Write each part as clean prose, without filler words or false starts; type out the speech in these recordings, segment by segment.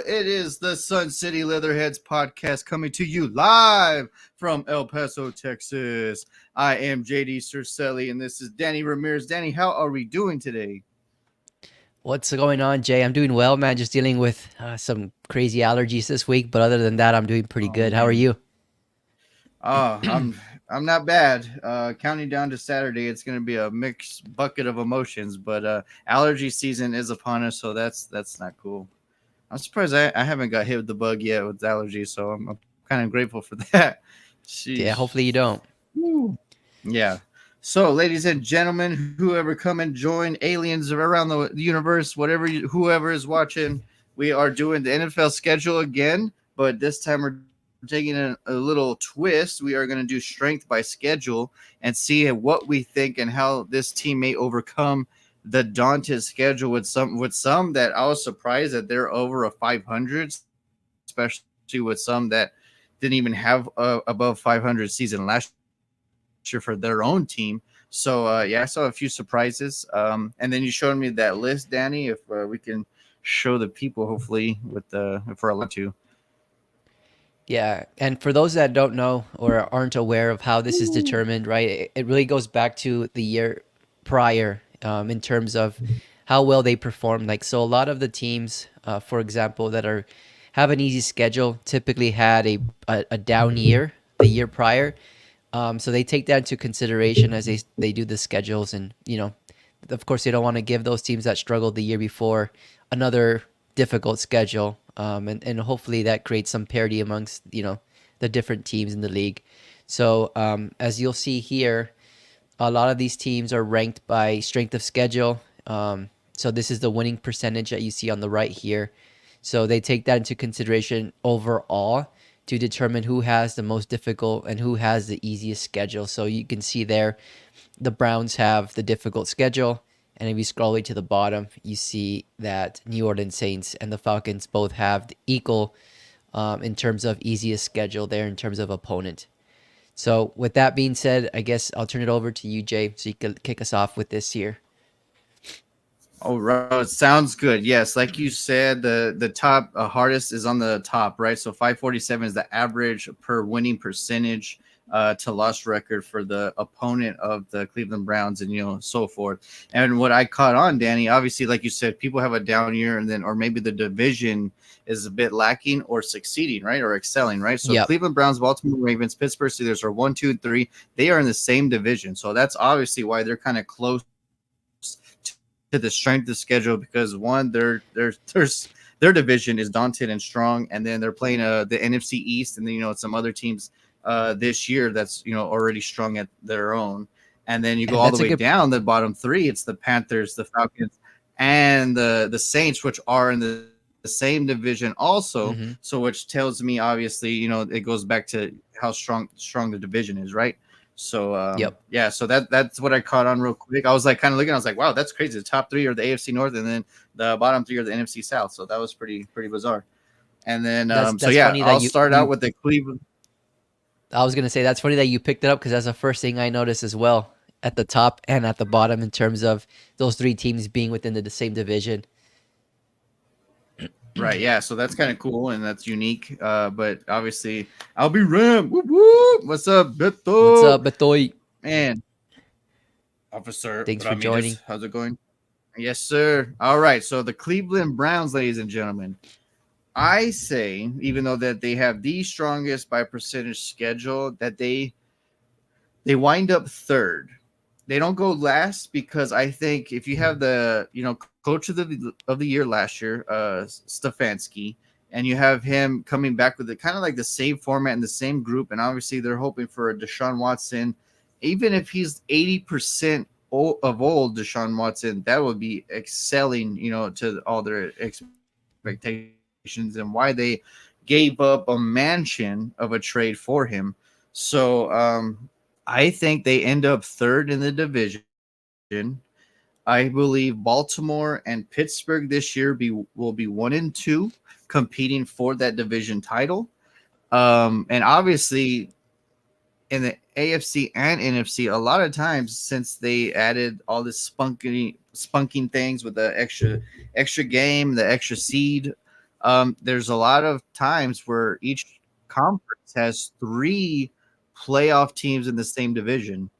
It is the Sun City Leatherheads podcast coming to you live from El Paso, Texas. I am JD Cercelli, and this is Danny Ramirez. Danny, how are we doing today? What's going on, Jay? I'm doing well, man. Just dealing with some crazy allergies this week, but other than that, I'm doing pretty Oh good. How are man, you? I'm not bad. Counting down to Saturday, it's going to be a mixed bucket of emotions, but allergy season is upon us, so that's not cool. I'm surprised I haven't got hit with the bug yet with allergies, so I'm kind of grateful for that. Yeah, Sheesh. hopefully you don't. Woo. Yeah. So, ladies and gentlemen, whoever come and join aliens around the universe, whoever is watching, we are doing the NFL schedule again, but this time we're taking a little twist. We are going to do strength by schedule and see what we think and how this team may overcome the daunting schedule with some that I was surprised that they're over a 500, especially with some that didn't even have above 500 season last year for their own team. So yeah, I saw a few surprises. And then you showed me that list, Danny. If we can show the people, hopefully, if we're allowed to. Yeah, and for those that don't know or aren't aware of how this is determined, right, it really goes back to the year prior in terms of how well they perform. Like, so a lot of the teams, for example, that are have an easy schedule typically had a down year the year prior. So they take that into consideration as they do the schedules, and of course, they don't want to give those teams that struggled the year before another difficult schedule, and hopefully that creates some parity amongst the different teams in the league. So as you'll see here, a lot of these teams are ranked by strength of schedule. So this is the winning percentage that you see on the right here. So they take that into consideration overall to determine who has the most difficult and who has the easiest schedule. So you can see there, the Browns have the difficult schedule. And if you scroll way to the bottom, you see that New Orleans Saints and the Falcons both have the equal in terms of easiest schedule there in terms of opponent. So with that being said, I guess I'll turn it over to you, Jay, so you can kick us off with this here. Oh, right. Sounds good. Yes, like you said, the top hardest is on the top, right? So 547 is the average per winning percentage to loss record for the opponent of the Cleveland Browns, and so forth. And what I caught on, Danny, obviously, like you said, people have a down year, and then or maybe the division is a bit lacking or succeeding, right, or excelling, right? So Yep. Cleveland Browns, Baltimore Ravens, Pittsburgh Steelers are 1, 2, 3. They are in the same division, so that's obviously why they're kind of close to the strength of schedule, because one, their division is daunted and strong, and then they're playing the NFC East, and then some other teams this year that's already strong at their own. And then you go And all the that's a way good. down the bottom three. It's the Panthers, the Falcons, and the Saints, which are in the same division also. So Mm-hmm. which tells me obviously it goes back to how strong the division is, right? So Yep. yeah, so that's what I caught on real quick. I was like kind of looking. I was like, wow, that's crazy. The top three are the AFC North, and then the bottom three are the NFC South. So that was pretty bizarre. And then That's so that's yeah, funny that I'll you start out you. with the Cleveland. I was gonna say that's funny that you picked it up because that's the first thing I noticed as well at the top and at the bottom in terms of those three teams being within the same division. Right, yeah. So that's kind of cool and that's unique. But obviously, I'll be Ram. Whoop, whoop. What's up, What's Beto? up, Betoy? Man, Officer Thanks for Ramirez, joining. how's it going? Yes, sir. All right. So the Cleveland Browns, ladies and gentlemen, I say, even though that they have the strongest by percentage schedule, that they wind up third. They don't go last because I think if you have the coach of the year last year, Stefanski, and you have him coming back with kind of like the same format and the same group, and obviously they're hoping for a Deshaun Watson, even if he's 80% of old Deshaun Watson, that would be excelling, to all their expectations and why they gave up a mansion of a trade for him. So I think they end up third in the division. I believe Baltimore and Pittsburgh this year will be 1 and 2, competing for that division title. And obviously in the AFC and NFC, a lot of times since they added all this spunking things with the extra game, the extra seed, there's a lot of times where each conference has three playoff teams in the same division.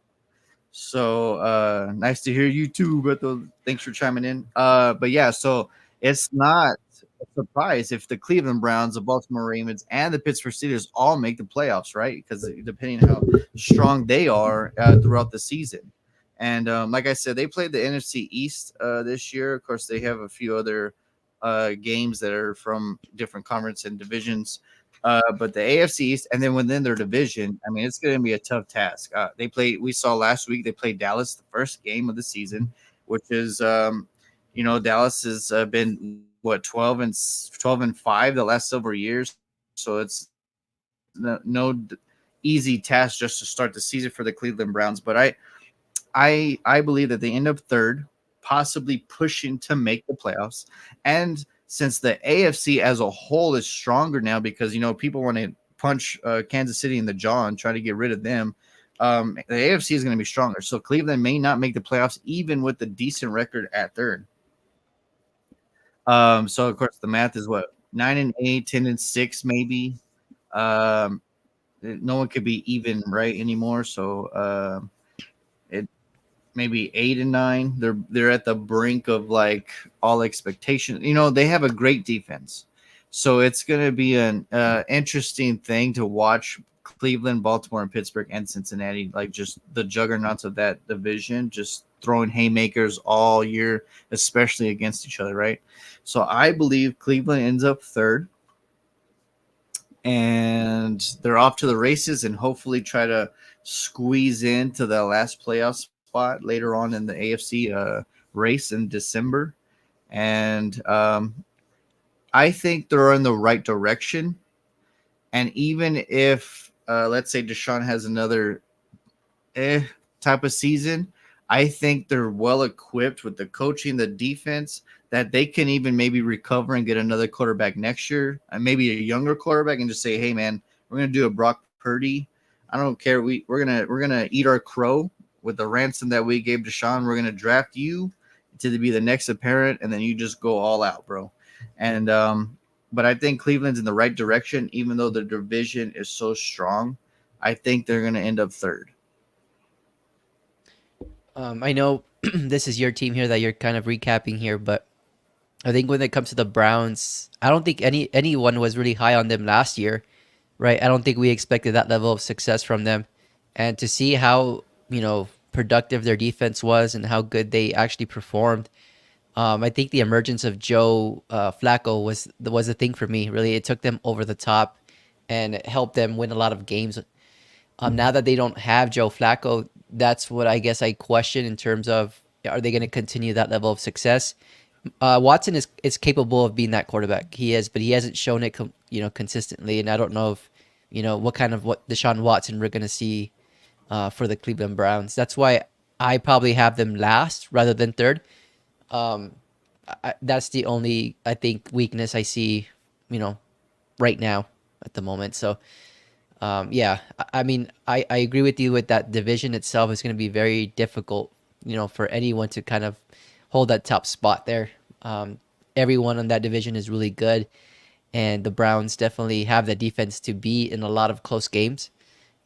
So nice to hear you too, Beto. Thanks for chiming in. But yeah, so it's not a surprise if the Cleveland Browns, the Baltimore Ravens, and the Pittsburgh Steelers all make the playoffs, right? Because depending on how strong they are throughout the season. And like I said, they played the NFC East this year. Of course, they have a few other games that are from different conference and divisions. But the AFC East, and then within their division, I mean, it's going to be a tough task. They played. We saw last week they played Dallas the first game of the season, which is, Dallas has been what 12-5 the last several years, so it's no easy task just to start the season for the Cleveland Browns. But I believe that they end up third, possibly pushing to make the playoffs. And since the AFC as a whole is stronger now, because people want to punch Kansas City in the jaw and try to get rid of them, the AFC is going to be stronger. So Cleveland may not make the playoffs, even with a decent record at third. So of course the math is what 9-8, 10-6, maybe. Um, no one could be even right anymore. So it maybe 8-9. They're at the brink of like all expectation. They have a great defense, so it's going to be an interesting thing to watch. Cleveland, Baltimore, and Pittsburgh and Cincinnati, like just the juggernauts of that division, just throwing haymakers all year, especially against each other, right? So I believe Cleveland ends up third, and they're off to the races and hopefully try to squeeze into the last playoff spot later on in the AFC race in December. And I think they're in the right direction. And even if, let's say, Deshaun has another type of season, I think they're well equipped with the coaching, the defense, that they can even maybe recover and get another quarterback next year, and maybe a younger quarterback, and just say, "Hey, man, we're gonna do a Brock Purdy. I don't care. We're gonna eat our crow with the ransom that we gave Deshaun. We're gonna draft you to be the next apparent, and then you just go all out, bro." And but I think Cleveland's in the right direction, even though the division is so strong. I think they're gonna end up third. I know this is your team here that you're kind of recapping here, but I think when it comes to the Browns, I don't think anyone was really high on them last year, right? I don't think we expected that level of success from them, and to see how productive their defense was and how good they actually performed. I think the emergence of Joe Flacco was a thing for me. Really, it took them over the top and it helped them win a lot of games. Now that they don't have Joe Flacco, that's what I guess I question in terms of, are they going to continue that level of success? Watson is capable of being that quarterback. He is, but he hasn't shown it consistently. And I don't know if what Deshaun Watson we're going to see for the Cleveland Browns. That's why I probably have them last rather than third. Um, that's the only, I think, weakness I see, right now at the moment. So yeah, I mean, I agree with you with that division itself is going to be very difficult, for anyone to kind of hold that top spot there. Everyone on that division is really good, and the Browns definitely have the defense to be in a lot of close games.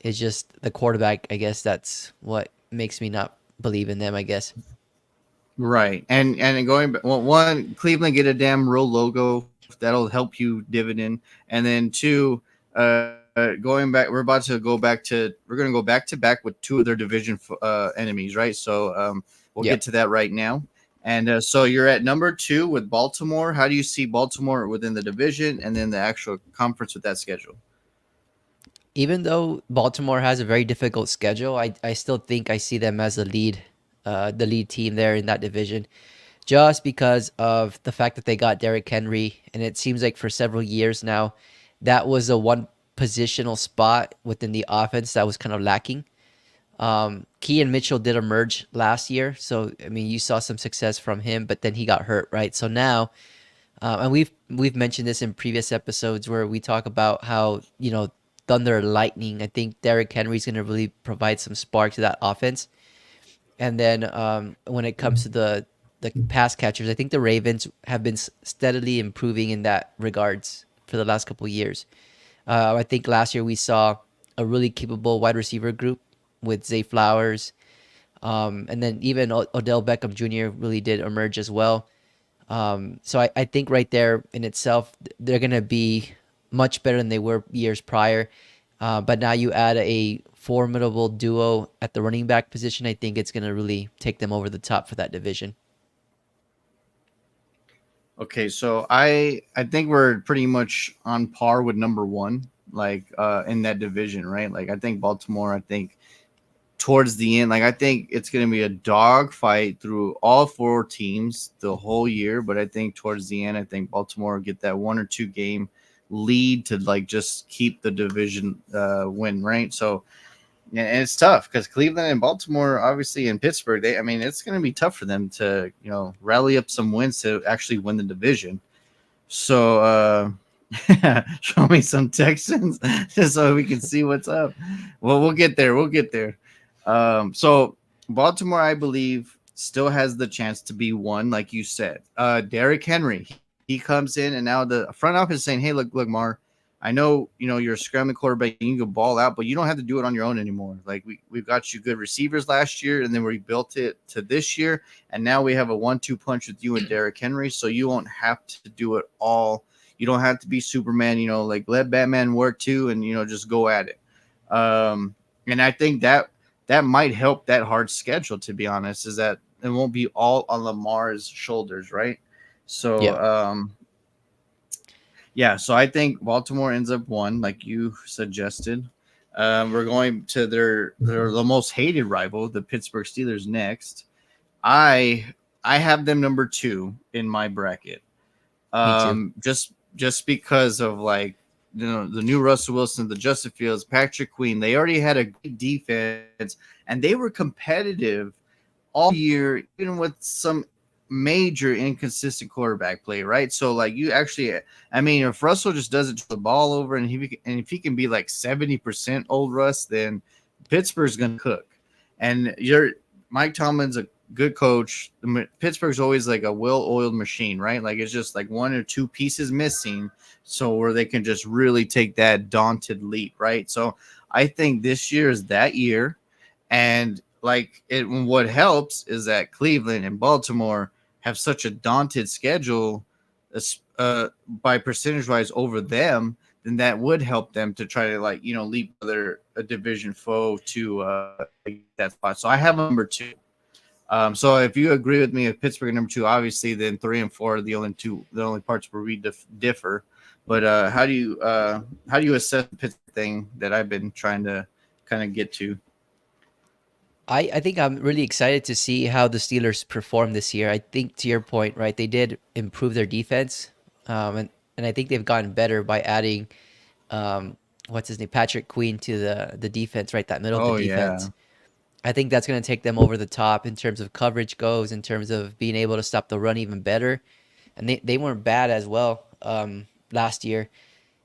It's just the quarterback, I guess that's what makes me not believe in them, I guess. Right. And going back, well, one, Cleveland, get a damn real logo that'll help you dividend. And then two, going back, we're going to go back to back with two of their division enemies, right? So we'll Yep. get to that right now. And so you're at number 2 with Baltimore. How do you see Baltimore within the division and then the actual conference with that schedule? Even though Baltimore has a very difficult schedule, I still think I see them as the lead team there in that division, just because of the fact that they got Derrick Henry, and it seems like for several years now, that was a one positional spot within the offense that was kind of lacking. Kean Mitchell did emerge last year, so I mean you saw some success from him, but then he got hurt, right? So now, and we've mentioned this in previous episodes where we talk about how Thunder and Lightning. I think Derrick Henry's going to really provide some spark to that offense. And then when it comes to the pass catchers. I think the Ravens have been steadily improving in that regards for the last couple of years. I think last year we saw a really capable wide receiver group with Zay Flowers, and then even Odell Beckham Jr. really did emerge as well. So I think right there in itself, they're going to be much better than they were years prior. But now you add a formidable duo at the running back position. I think it's going to really take them over the top for that division. Okay, so I think we're pretty much on par with number one, like in that division, right? Like I think Baltimore, I think towards the end, like I think it's going to be a dog fight through all four teams the whole year, but I think towards the end, I think Baltimore will get that 1 or 2 game lead to like just keep the division win, right? So yeah, and it's tough because Cleveland and Baltimore, obviously, and Pittsburgh, I mean, it's going to be tough for them to, rally up some wins to actually win the division. So, show me some Texans just so we can see what's up. Well, we'll get there. We'll get there. So Baltimore, I believe, still has the chance to be one, like you said. Derrick Henry, he comes in, and now the front office is saying, "Hey, look, Mar, I know you're a scrambling quarterback, you can ball out, but you don't have to do it on your own anymore. Like we've got you good receivers last year, and then we built it to this year, and now we have a 1-2 punch with you and Derrick Henry, so you won't have to do it all. You don't have to be Superman, like let Batman work too, and just go at it. And I think that might help that hard schedule, to be honest, is that it won't be all on Lamar's shoulders, right? So, Yeah, yeah, so I think Baltimore ends up one, like you suggested. We're going to their the most hated rival, the Pittsburgh Steelers, next. I I have them number two in my bracket. me too. Just because of like the new Russell Wilson, the Justin Fields, Patrick Queen, they already had a good defense and they were competitive all year, even with some major inconsistent quarterback play, right? So like you actually, I mean, if Russell just doesn't turn the ball over and if he can be like 70% old Russ, then Pittsburgh's gonna cook. And Mike Tomlin's a good coach. Pittsburgh's always like a well-oiled machine, right? Like it's just like 1 or 2 pieces missing, so where they can just really take that daunted leap, right? So I think this year is that year, and like what helps is that Cleveland and Baltimore have such a daunted schedule, by percentage wise over them, then that would help them to try to like leap their a division foe to that spot. So I have number two. So if you agree with me, if Pittsburgh number two, obviously then 3 and 4 are the only parts where we differ. But how do you assess the Pittsburgh thing that I've been trying to kind of get to? I think I'm really excited to see how the Steelers perform this year. I think to your point, right, they did improve their defense, and I think they've gotten better by adding what's his name, Patrick Queen to the defense, right, that middle of the Oh yeah, defense. I think that's going to take them over the top in terms of coverage goes, in terms of being able to stop the run even better. And they weren't bad as well last year.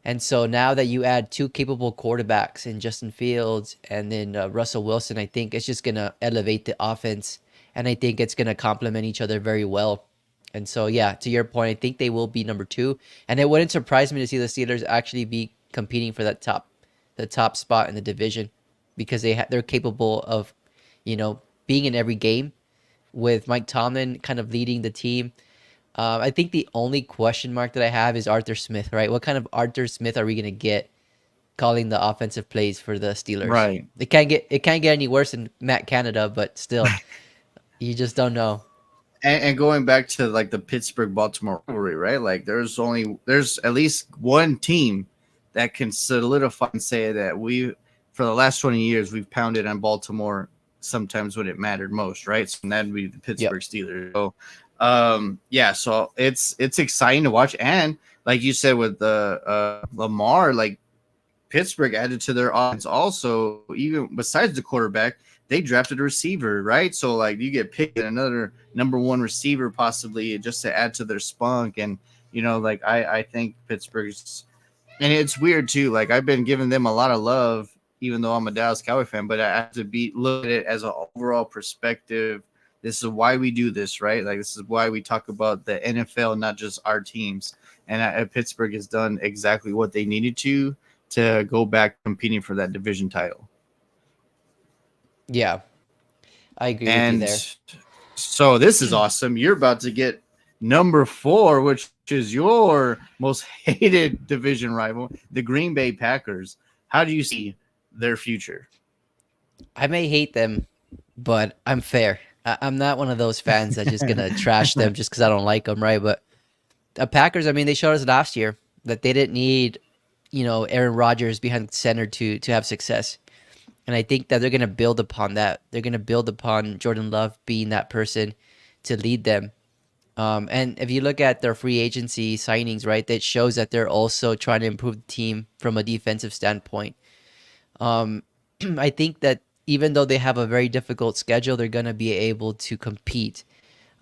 And so now that you add two capable quarterbacks in Justin Fields and then Russell Wilson, I think it's just going to elevate the offense. And I think it's going to complement each other very well. And so, yeah, to your point, I think they will be number two. And it wouldn't surprise me to see the Steelers actually be competing for the top spot in the division, because they're capable of, being in every game with Mike Tomlin kind of leading the team. I think the only question mark that I have is Arthur Smith, right? What kind of Arthur Smith are we gonna get calling the offensive plays for the Steelers? right. It can't get any worse than Matt Canada, but still, you just don't know. And going back to like the Pittsburgh Baltimore rivalry, right? Like there's at least one team that can solidify and say that for the last 20 years we've pounded on Baltimore sometimes when it mattered most, right? So that'd be the Yep. Pittsburgh Steelers. So yeah, so it's exciting to watch. And like you said with the Lamar, like Pittsburgh added to their offense also, even besides the quarterback, they drafted a receiver, right? So like you get picked another number one receiver possibly just to add to their spunk. And like I think Pittsburgh's, and it's weird too. Like I've been giving them a lot of love, even though I'm a Dallas Cowboy fan, but I have to look at it as an overall perspective. This is why we do this, right? Like this is why we talk about the NFL, not just our teams. And Pittsburgh has done exactly what they needed to go back competing for that division title. Yeah, I agree with you And there. so this is awesome. You're about to get number 4, which is your most hated division rival, the Green Bay Packers. How do you see their future? I may hate them, but I'm fair. I'm not one of those fans that's just gonna trash them just because I don't like them, right? But the Packers, I mean, they showed us last year that they didn't need, Aaron Rodgers behind center to have success. And I think that they're going to build upon that. They're going to build upon Jordan Love being that person to lead them. And if you look at their free agency signings, right, that shows that they're also trying to improve the team from a defensive standpoint. Um, I think that even though they have a very difficult schedule, they're going to be able to compete.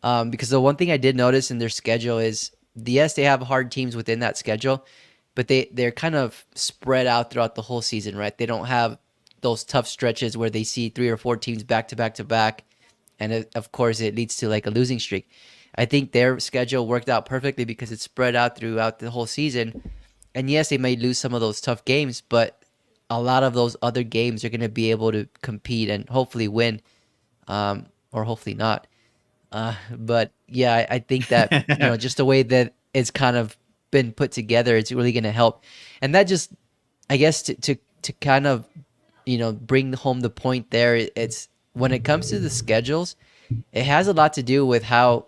Because the one thing I did notice in their schedule is, yes, they have hard teams within that schedule, but they're kind of spread out throughout the whole season, right? They don't have those tough stretches where they see 3 or 4 teams back to back to back, and of course it leads to like a losing streak. I think their schedule worked out perfectly because it's spread out throughout the whole season. And yes, they may lose some of those tough games, but a lot of those other games are going to be able to compete and hopefully win, or hopefully not. But yeah, I think that just the way that it's kind of been put together, it's really going to help. And that just, I guess, to kind of bring home the point there, it's when it comes to the schedules, it has a lot to do with how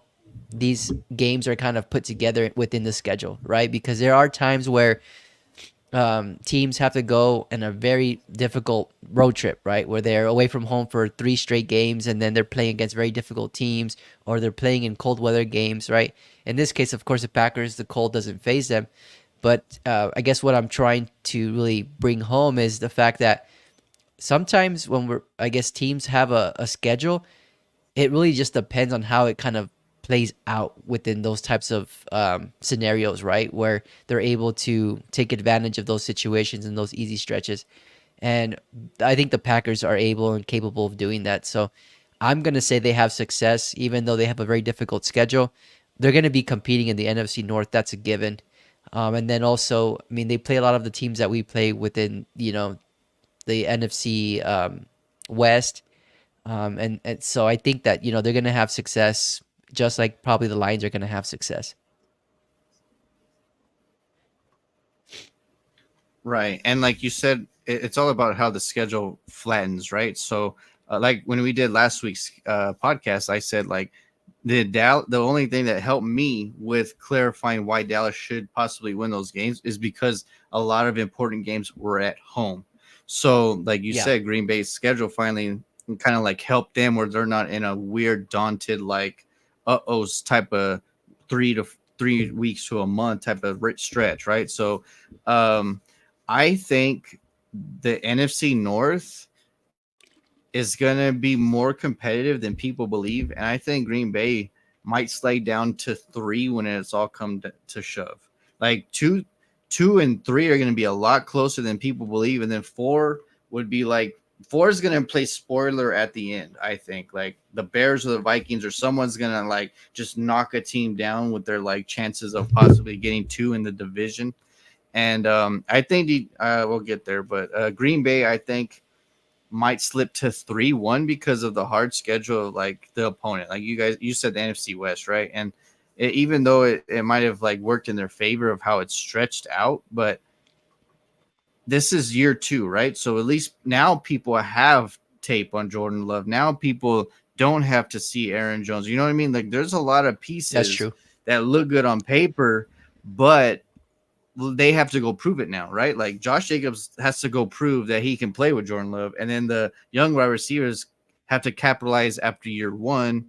these games are kind of put together within the schedule, right? Because there are times where teams have to go in a very difficult road trip, right? Where they're away from home for 3 straight games, and then they're playing against very difficult teams, or they're playing in cold weather games, right? In this case, of course, the Packers, the cold doesn't phase them. But I guess what I'm trying to really bring home is the fact that sometimes when I guess teams have a schedule, it really just depends on how it kind of plays out within those types of scenarios, right? Where they're able to take advantage of those situations and those easy stretches. And I think the Packers are able and capable of doing that. So I'm going to say they have success, even though they have a very difficult schedule. They're going to be competing in the NFC North. That's a given. And then also, I mean, they play a lot of the teams that we play within, the NFC West. And so I think that, they're going to have success, just like probably the Lions are going to have success. Right. And like you said, it's all about how the schedule flattens, right? So, like when we did last week's podcast, I said like the only thing that helped me with clarifying why Dallas should possibly win those games is because a lot of important games were at home. So, like you Yeah, said, Green Bay's schedule finally kind of like helped them where they're not in a weird, daunted, like uh-oh's type of 3 weeks to a month type of stretch, right? So, um, I think the NFC North is going to be more competitive than people believe. And I think Green Bay might slide down to 3 when it's all come to shove. Like two and 3 are going to be a lot closer than people believe. And then 4 would be like, 4 is going to play spoiler at the end. I think like the Bears or the Vikings or someone's going to like just knock a team down with their like chances of possibly getting 2 in the division. And I think we'll get there, but Green Bay, I think, might slip to 3-1 because of the hard schedule of like the opponent. Like you said the NFC West, right? And even though it might have like worked in their favor of how it's stretched out, but this is year 2, right? So at least now people have tape on Jordan Love. Now people don't have to see Aaron Jones. You know what I mean? Like there's a lot of that's pieces true. that look good on paper, but they have to go prove it now, right? Like Josh Jacobs has to go prove that he can play with Jordan Love, and then the young wide receivers have to capitalize after year 1.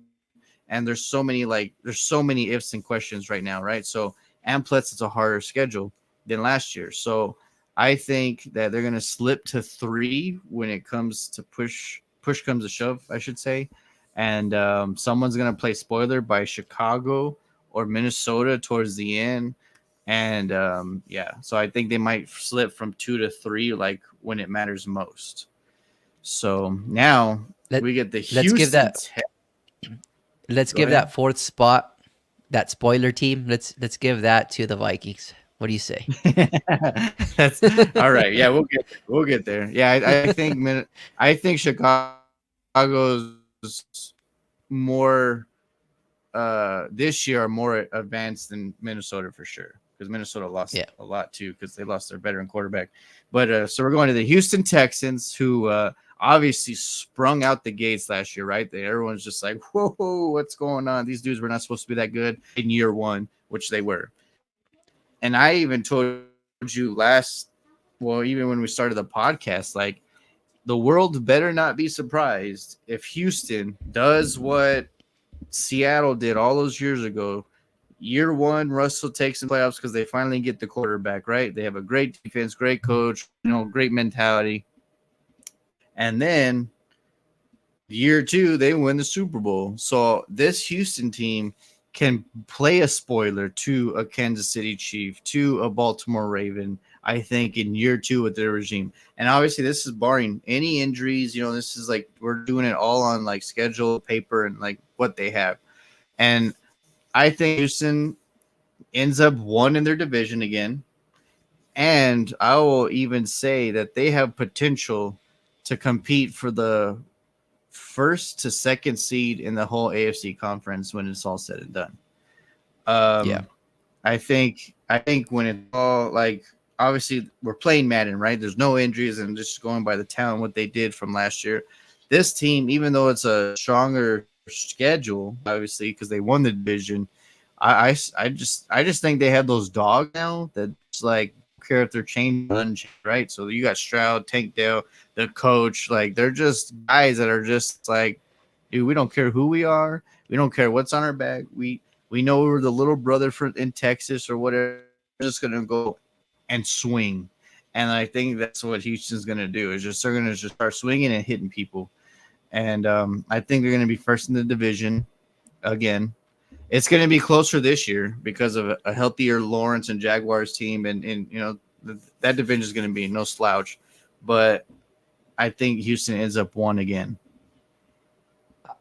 And there's so many ifs and questions right now, right? So, and plus it's a harder schedule than last year. So I think that they're gonna slip to 3 when it comes to push comes to shove, I should say. And someone's gonna play spoiler by Chicago or Minnesota towards the end. And yeah, so I think they might slip from 2 to 3, like when it matters most. So now Let we get the let's give Houston. that let's Go give ahead. that fourth spot, that spoiler team. Let's give that to the Vikings. What do you say? That's all right. Yeah, we'll get there. We'll get there. Yeah, I think Chicago's more this year are more advanced than Minnesota for sure, because Minnesota lost Yeah. a lot too because they lost their veteran quarterback. But so we're going to the Houston Texans, who obviously sprung out the gates last year, right? Everyone's just like, whoa, what's going on? These dudes were not supposed to be that good in year one, which they were. And I even told you even when we started the podcast, like the world better not be surprised if Houston does what Seattle did all those years ago. Year one, Russell takes some playoffs because they finally get the quarterback, right? They have a great defense, great coach, great mentality. And then year two, they win the Super Bowl. So this Houston team can play a spoiler to a Kansas City Chief, to a Baltimore Raven, I think, in year two with their regime. And obviously, this is barring any injuries. This is like we're doing it all on like schedule, paper, and like what they have. And I think Houston ends up one in their division again. And I will even say that they have potential to compete for the first to second seed in the whole AFC conference when it's all said and done. Yeah. Um, I think when it's all like obviously we're playing Madden, right? There's no injuries and just going by the talent what they did from last year. This team, even though it's a stronger schedule, obviously because they won the division, I just think they have those dogs now that's like care if they're changing, right? So you got Stroud, Tank Dell, the coach, like they're just guys that are just like, dude, we don't care who we are, we don't care what's on our back. We know we're the little brother in Texas or whatever. We're just gonna go and swing, and I think that's what Houston's gonna do. Is just they're gonna just start swinging and hitting people, and I think they're gonna be first in the division again. It's going to be closer this year because of a healthier Lawrence and Jaguars team, and that division is going to be no slouch. But I think Houston ends up one again.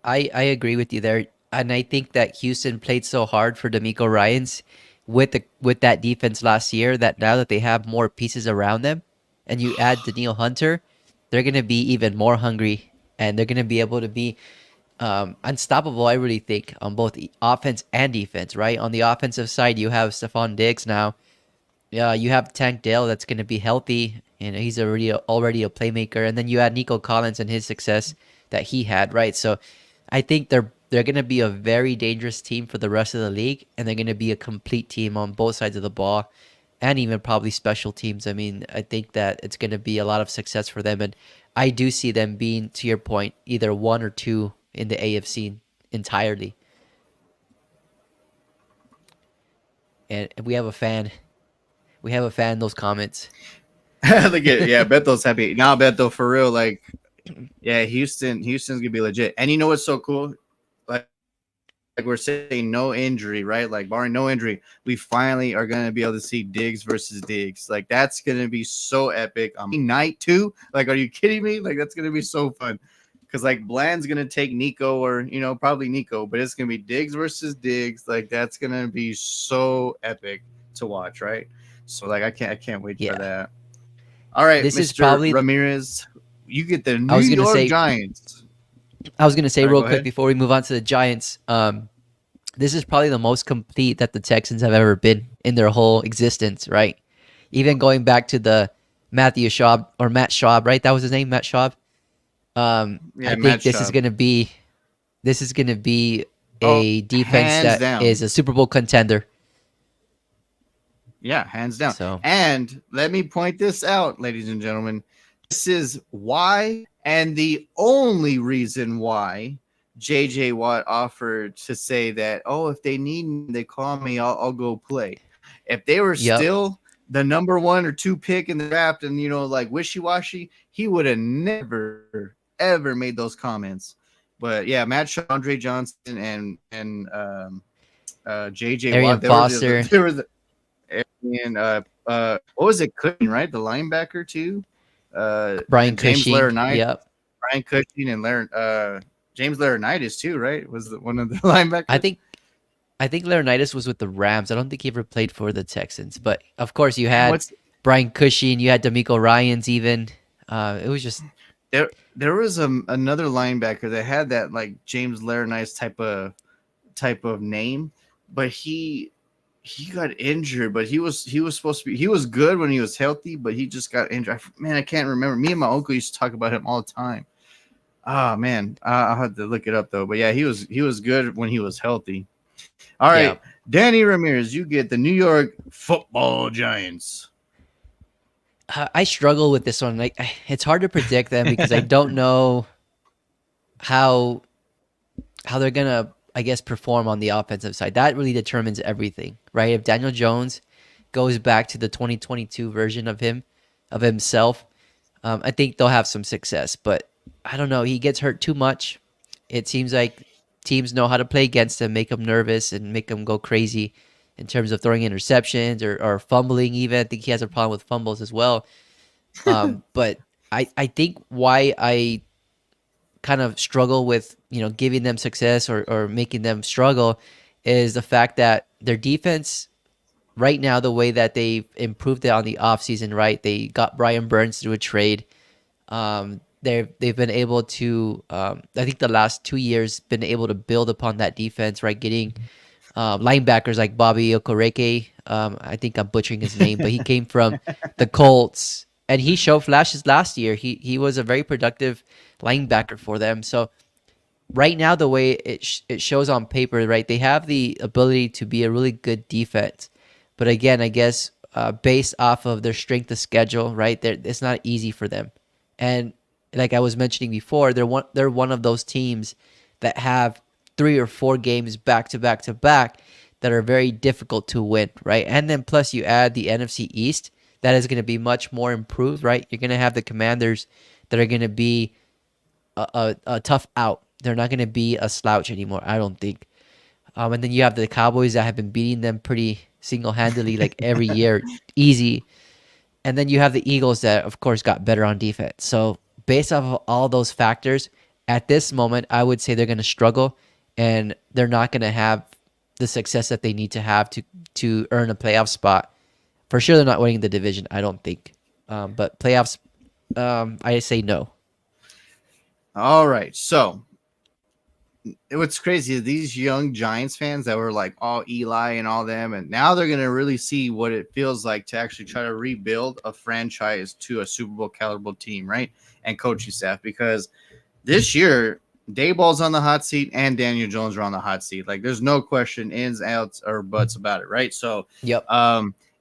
I agree with you there, and I think that Houston played so hard for D'Amico Ryans with that defense last year that now that they have more pieces around them, and you add Daniil Hunter, they're gonna be even more hungry, and they're gonna be able to be unstoppable. I really think on both offense and defense. Right on the offensive side, you have Stephon Diggs now. Yeah, you have Tank Dell that's going to be healthy, and he's already a playmaker. And then you add Nico Collins and his success that he had, right? So I think they're going to be a very dangerous team for the rest of the league, and they're going to be a complete team on both sides of the ball, and even probably special teams. I mean, I think that it's going to be a lot of success for them, and I do see them being, to your point, either one or two in the AFC entirely. And we have a fan. We have a fan in those comments. Look at Beto's happy now. Beto, for real, like Houston's gonna be legit. And you know what's so cool? Like we're saying, no injury, right? Like barring no injury, we finally are gonna be able to see Diggs versus Diggs. Like that's gonna be so epic. Night two. Like, are you kidding me? Like that's gonna be so fun. Because like Bland's gonna take Nico, or probably Nico, but it's gonna be Diggs versus Diggs. Like that's gonna be so epic to watch, right? So like I can't wait for Yeah. that. All right, This is Mr. probably Ramirez, you get the I New was gonna York say Giants. I was gonna say All right, real go quick ahead. before we move on to the Giants. This is probably the most complete that the Texans have ever been in their whole existence, right? Even going back to the Matthew Schaub or Matt Schaub, right? That was his name, Matt Schaub. I Yeah, think match up. this is gonna be Oh, a defense hands that is down. a Super Bowl contender. Yeah, hands down. So And let me point this out, ladies and gentlemen. This is why, and the only reason why JJ Watt offered to say that, oh, if they need me, they call me, I'll go play. If they were yep. still the number one or two pick in the draft and, like wishy washy, he would have never, ever made those comments. But yeah, Matt Shaw, Andre Johnson, and JJ Arian Watt, Foster, they were the and what was it? Cushing, right? The linebacker too. Brian James Cushing. Laurinaitis, Yep. Brian Cushing, and Lauren. James Laurinaitis too, right? Was one of the I linebackers. think I think Laurinaitis was with the Rams. I don't think he ever played for the Texans. But of course, you And had what's Brian Cushing, you had D'Amico Ryans. Even it was just there was another linebacker that had that like James Laurinaitis type of name, but he got injured. But he was supposed to be he was good when he was healthy, but he just got injured. Man, I can't remember. Me and my uncle used to talk about him all the time. Oh man, I'll have to look it up though. But yeah, he was good when he was healthy. All yeah. right, Danny Ramirez, you get the New York Football Giants. I struggle with this one. Like it's hard to predict them because I don't know how they're gonna, I guess, perform on the offensive side. That really determines everything, right? If Daniel Jones goes back to the 2022 version of himself, I think they'll have some success. But I don't know. He gets hurt too much. It seems like teams know how to play against him, make him nervous, and make him go crazy in terms of throwing interceptions or fumbling. Even I think he has a problem with fumbles as well. But I think why I kind of struggle with giving them success or making them struggle is the fact that their defense right now, the way that they've improved it on the offseason, right? They got Brian Burns through a trade. They've been able to, I think the last 2 years, been able to build upon that defense, right? Getting linebackers like Bobby Okereke. I think I'm butchering his name, but he came from the Colts and he showed flashes last year. He was a very productive linebacker for them. So right now, the way it shows on paper, right, they have the ability to be a really good defense. But again, I guess based off of their strength of schedule, right, it's not easy for them. And like I was mentioning before, they're one of those teams that have 3 or 4 games back to back to back that are very difficult to win, right? And then plus you add the NFC East, that is going to be much more improved, right? You're going to have the Commanders that are going to be a tough out. They're not going to be a slouch anymore, I don't think. And then you have the Cowboys that have been beating them pretty single handedly, like every year, easy. And then you have the Eagles that, of course, got better on defense. So based off of all those factors, at this moment, I would say they're going to struggle, and they're not going to have the success that they need to have to earn a playoff spot. For sure, they're not winning the division, I don't think. But playoffs, I say no. All right, so what's crazy is these young Giants fans that were like all Eli and all them, and now they're gonna really see what it feels like to actually try to rebuild a franchise to a Super Bowl caliber team, right? And coaching staff, because this year Dayball's on the hot seat and Daniel Jones are on the hot seat. Like there's no question, ins, outs, or buts about it, right? So, Yep.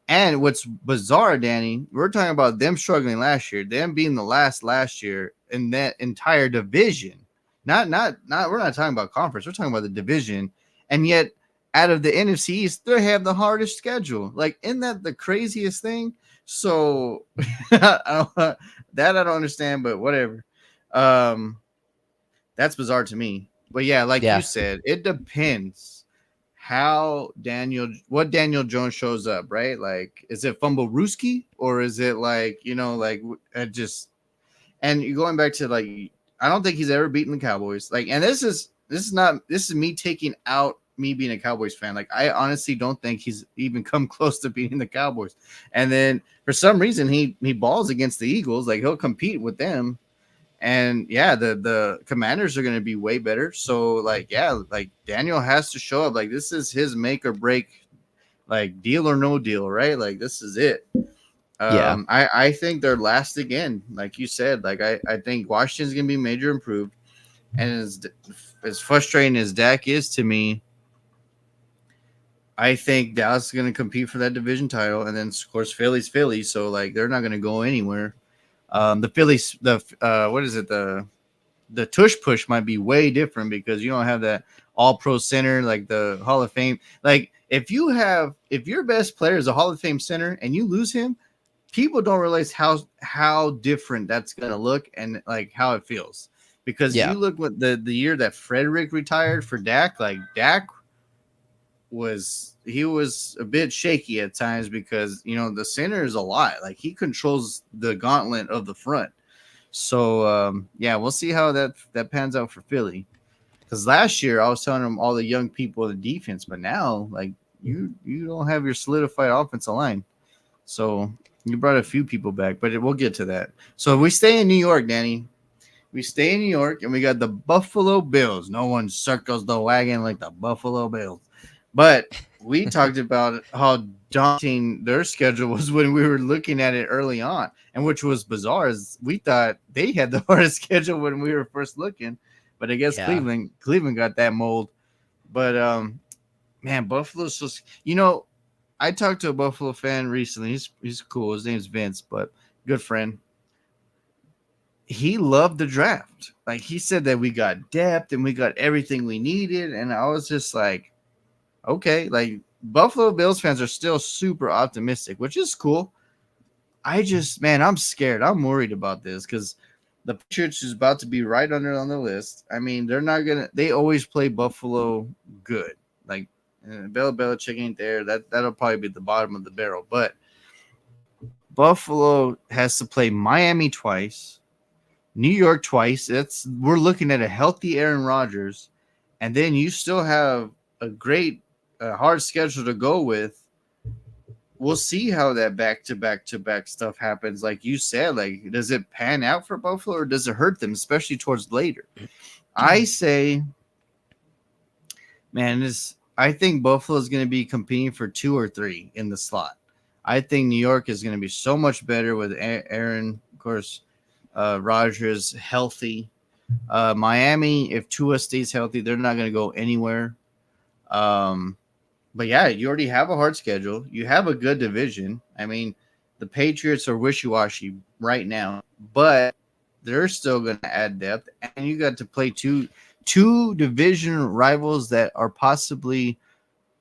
and what's bizarre, Danny, we're talking about them struggling last year, them being the last year in that entire division. Not. We're not talking about conference. We're talking about the division, and yet out of the NFC East, they have the hardest schedule. Like, isn't that the craziest thing? So, that I don't understand, but whatever. Um, that's bizarre to me. But yeah, like you Yeah. said, it depends what Daniel Jones shows up, right? Like, is it Fumble Rooski or is it like, like just, and you're going back to like, I don't think he's ever beaten the Cowboys. Like, and this is me taking out me being a Cowboys fan. Like, I honestly don't think he's even come close to beating the Cowboys. And then for some reason he balls against the Eagles. Like he'll compete with them. And yeah, the Commanders are going to be way better. So like, yeah, like Daniel has to show up. Like this is his make or break, like deal or no deal, right? Like this is it. Yeah. I think they're last again, like you said. Like I think Washington's gonna be major improved, and as frustrating as Dak is to me, I think Dallas is gonna compete for that division title, and then of course Philly's Philly, so like they're not gonna go anywhere. The Phillies, what is it, the tush push might be way different because you don't have that all pro center like the Hall of Fame. Like if your best player is a Hall of Fame center and you lose him, people don't realize how different that's gonna look and like how it feels. Because Yeah. you look what the year that Frederick retired for Dak, like Dak was a bit shaky at times because the center is a lot. Like he controls the gauntlet of the front. So yeah, we'll see how that pans out for Philly. Because last year I was telling them all the young people in the defense, but now like you don't have your solidified offensive line. So you brought a few people back, but we'll get to that. So we stay in New York, Danny. We stay in New York, and we got the Buffalo Bills. No one circles the wagon like the Buffalo Bills. But we talked about how daunting their schedule was when we were looking at it early on, and which was bizarre. Is we thought they had the hardest schedule when we were first looking, but I guess Yeah. Cleveland got that mold. But man, Buffalo's just I talked to a Buffalo fan recently. He's cool. His name's Vince, but good friend. He loved the draft. Like he said that we got depth and we got everything we needed, and I was just like, okay, like Buffalo Bills fans are still super optimistic, which is cool. I just, man, I'm scared. I'm worried about this because the Patriots is about to be right under on the list. I mean, they're not gonna. They always play Buffalo good. Like Bill Belichick ain't there. That'll probably be the bottom of the barrel. But Buffalo has to play Miami twice, New York twice. We're looking at a healthy Aaron Rodgers, and then you still have a great, hard schedule to go with. We'll see how that back-to-back-to-back stuff happens. Like you said, like does it pan out for Buffalo or does it hurt them, especially towards later? I say, man, I think Buffalo is going to be competing for 2 or 3 in the slot. I think New York is going to be so much better with Aaron, of course, Rodgers healthy. Miami, if Tua stays healthy, they're not going to go anywhere. But yeah, you already have a hard schedule. You have a good division. I mean, the Patriots are wishy-washy right now, but they're still going to add depth. And you got to play two division rivals that are possibly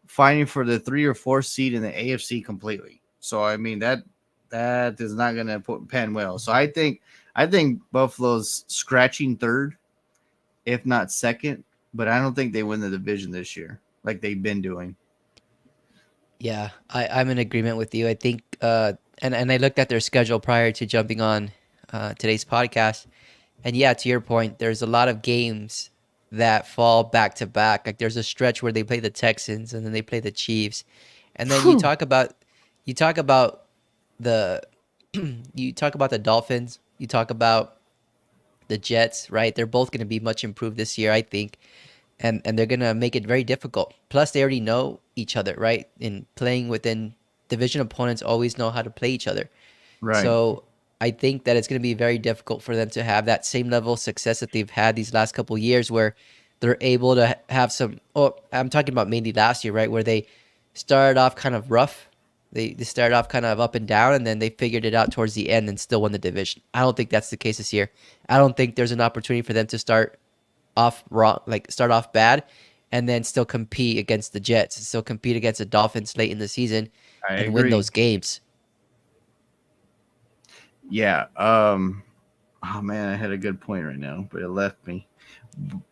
fighting for the 3 or 4 seed in the AFC completely. So I mean that is not going to pan well. So I think Buffalo's scratching third, if not second, but I don't think they win the division this year like they've been doing. Yeah, I'm in agreement with you. I think, and I looked at their schedule prior to jumping on today's podcast, and yeah, to your point, there's a lot of games that fall back to back. Like there's a stretch where they play the Texans and then they play the Chiefs, and then you talk about the you talk about the Dolphins, you talk about the Jets, right? They're both going to be much improved this year, I think, and they're gonna make it very difficult. Plus, they already know each other, right? In playing within division opponents, always know how to play each other. Right. So I think that it's gonna be very difficult for them to have that same level of success that they've had these last couple of years, where they're able to have some. Oh, I'm talking about mainly last year, right? Where they started off kind of rough. They started off kind of up and down, and then they figured it out towards the end and still won the division. I don't think that's the case this year. I don't think there's an opportunity for them to start off wrong, like start off bad, and then still compete against the Jets, still compete against the Dolphins late in the season, I and win agree. those games. Yeah. Oh man, I had a good point right now, but it left me.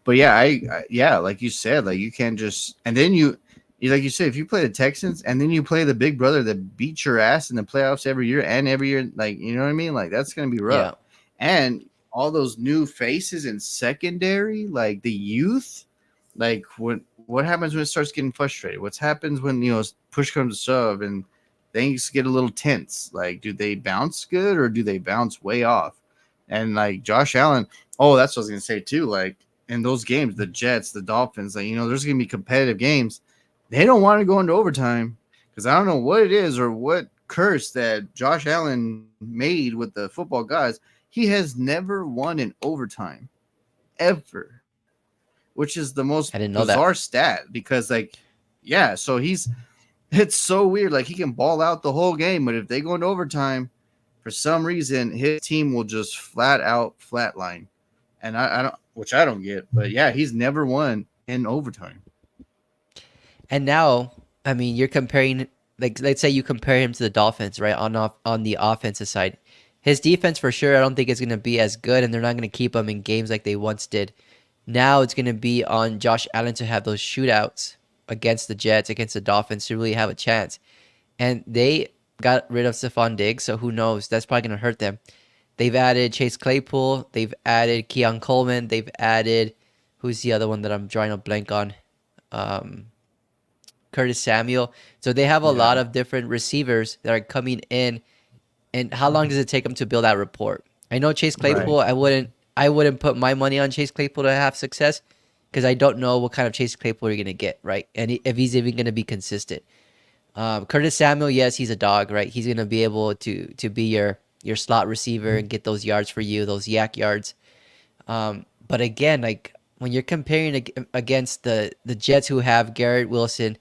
But yeah, yeah, like you said, like you can't just and then like you said, if you play the Texans and then you play the big brother that beats your ass in the playoffs every year and every year, like you know what I mean? Like that's gonna be rough. Yeah, And all those new faces in secondary, like the youth, like what happens when it starts getting frustrated? What happens when push comes to shove and things get a little tense? Like, do they bounce good or do they bounce way off? And like Josh Allen, oh, that's what I was gonna say too. Like in those games, the Jets, the Dolphins, like there's gonna be competitive games. They don't want to go into overtime because I don't know what it is or what curse that Josh Allen made with the football guys. He has never won in overtime ever, which is the most I didn't know that. bizarre stat because yeah, so it's so weird. Like he can ball out the whole game, but if they go into overtime, for some reason his team will just flat out flatline. And I don't, which I don't get, but yeah, he's never won in overtime. And now, I mean, you're comparing, like, let's say you compare him to the Dolphins, right? On the offensive side, his defense for sure, I don't think is going to be as good, and they're not going to keep him in games like they once did. Now it's going to be on Josh Allen to have those shootouts against the Jets, against the Dolphins to really have a chance. And they got rid of Stephon Diggs, so who knows? That's probably going to hurt them. They've added Chase Claypool. They've added Keon Coleman. They've added who's the other one that I'm drawing a blank on? Um, Curtis Samuel. So they have a Yeah. lot of different receivers that are coming in. And how long does it take them to build that rapport? I know Chase Right. Claypool. I wouldn't put my money on Chase Claypool to have success because I don't know what kind of Chase Claypool you're gonna get, right? And if he's even gonna be consistent. Curtis Samuel, yes, he's a dog, right? He's gonna be able to be your slot receiver and get those yards for you, those yak yards. But again, like when you're comparing against the Jets, who have Garrett Wilson,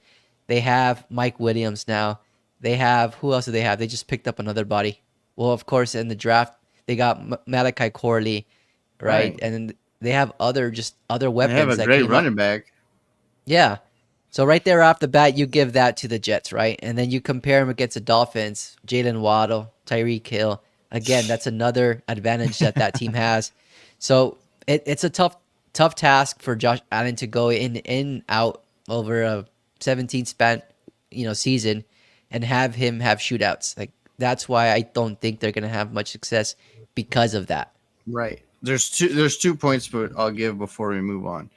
they have Mike Williams now. They have, who else do they have? They just picked up another body. Well, of course, in the draft they got Malachi Corley, right? Right. And then they have other And they have weapons a that great came up. running back. Yeah. So right there off the bat, you give that to the Jets, right? And then you compare them against the Dolphins, Jalen Waddle, Tyreek Hill. Again, that's another advantage that team has. So it's a tough task for Josh Allen to go in out over a 17 span, season, and have him have shootouts. Like that's why I don't think they're gonna have much success because of that. Right. There's 2 points, but I'll give before we move on.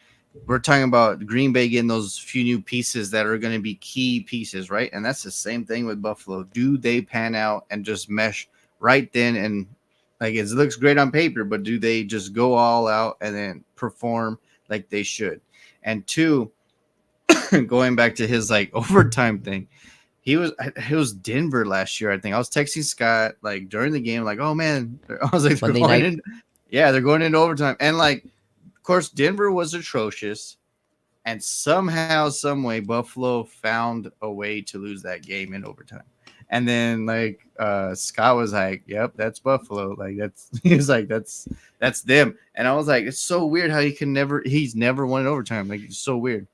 We're talking about Green Bay getting those few new pieces that are going to be key pieces, right? And that's the same thing with Buffalo. Do they pan out and just mesh right then? And like it looks great on paper, but do they just go all out and then perform like they should? And two, going back to his like overtime thing, it was Denver last year. I think I was texting Scott like during the game, like, oh man, I was like, they're Monday going night, in, yeah, they're going into overtime, and like, of course, Denver was atrocious, and somehow, some way, Buffalo found a way to lose that game in overtime. And then like Scott was like, "Yep, that's Buffalo." Like that's he was like, "That's them." And I was like, "It's so weird how he's never won in overtime. Like it's so weird."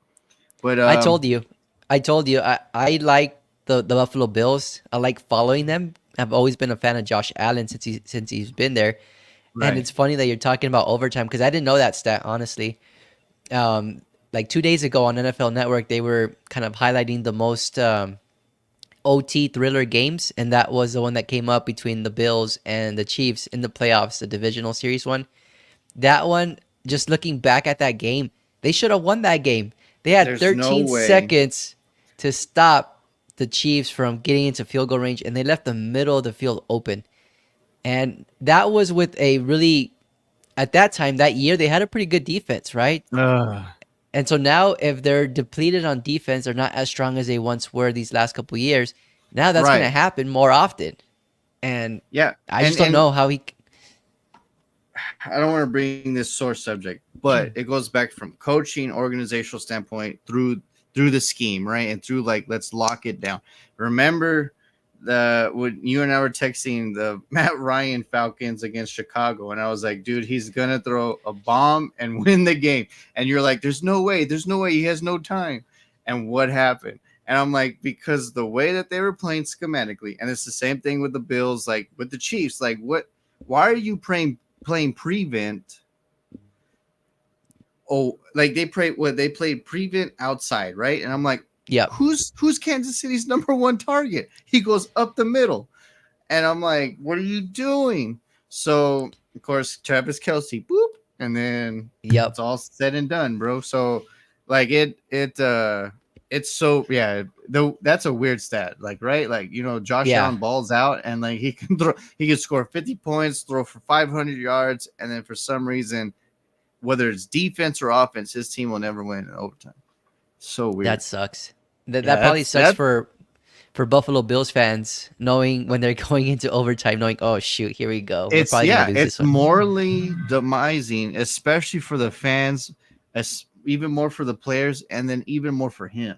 But I told you, I like the Buffalo Bills. I like following them. I've always been a fan of Josh Allen since he's been there. And right, it's funny that you're talking about overtime because I didn't know that stat, honestly. Um, like 2 days ago on NFL Network, they were kind of highlighting the most OT thriller games, and that was the one that came up between the Bills and the Chiefs in the playoffs, the divisional series one. That one, just looking back at that game, they should have won that game. They had there's no 13 way. seconds to stop the Chiefs from getting into field goal range, and they left the middle of the field open. And that was with a really, at that time, that year, they had a pretty good defense, right? Ugh. And so now, if they're depleted on defense, they're not as strong as they once were these last couple years. Now that's going to Right. happen more often. And Yeah. I just don't And know how he. I don't want to bring this sore subject, but it goes back from coaching, organizational standpoint through the scheme, right? And through like let's lock it down. Remember the when you and I were texting the Matt Ryan Falcons against Chicago, and I was like, dude, he's gonna throw a bomb and win the game. And you're like, there's no way, he has no time. And what happened? And I'm like, because the way that they were playing schematically, and it's the same thing with the Bills, like with the Chiefs, like what why are you playing prevent? Oh, like they played prevent outside, right? And I'm like, Yep. who's Kansas City's number one target? He goes up the middle, and I'm like, what are you doing? So of course, Travis Kelsey, boop, and then Yep. it's all said and done, bro. So like it's so yeah. Though that's a weird stat, like right, like Josh Yeah. Allen balls out and like he can score 50 points, throw for 500 yards, and then for some reason, whether it's defense or offense, his team will never win in overtime. So weird. That sucks. That Yeah, that probably that's sucks that. for Buffalo Bills fans, knowing when they're going into overtime, knowing, oh shoot, here we go. We're It's probably gonna yeah, lose this it's one. morally demising, especially for the fans, even more for the players, and then even more for him.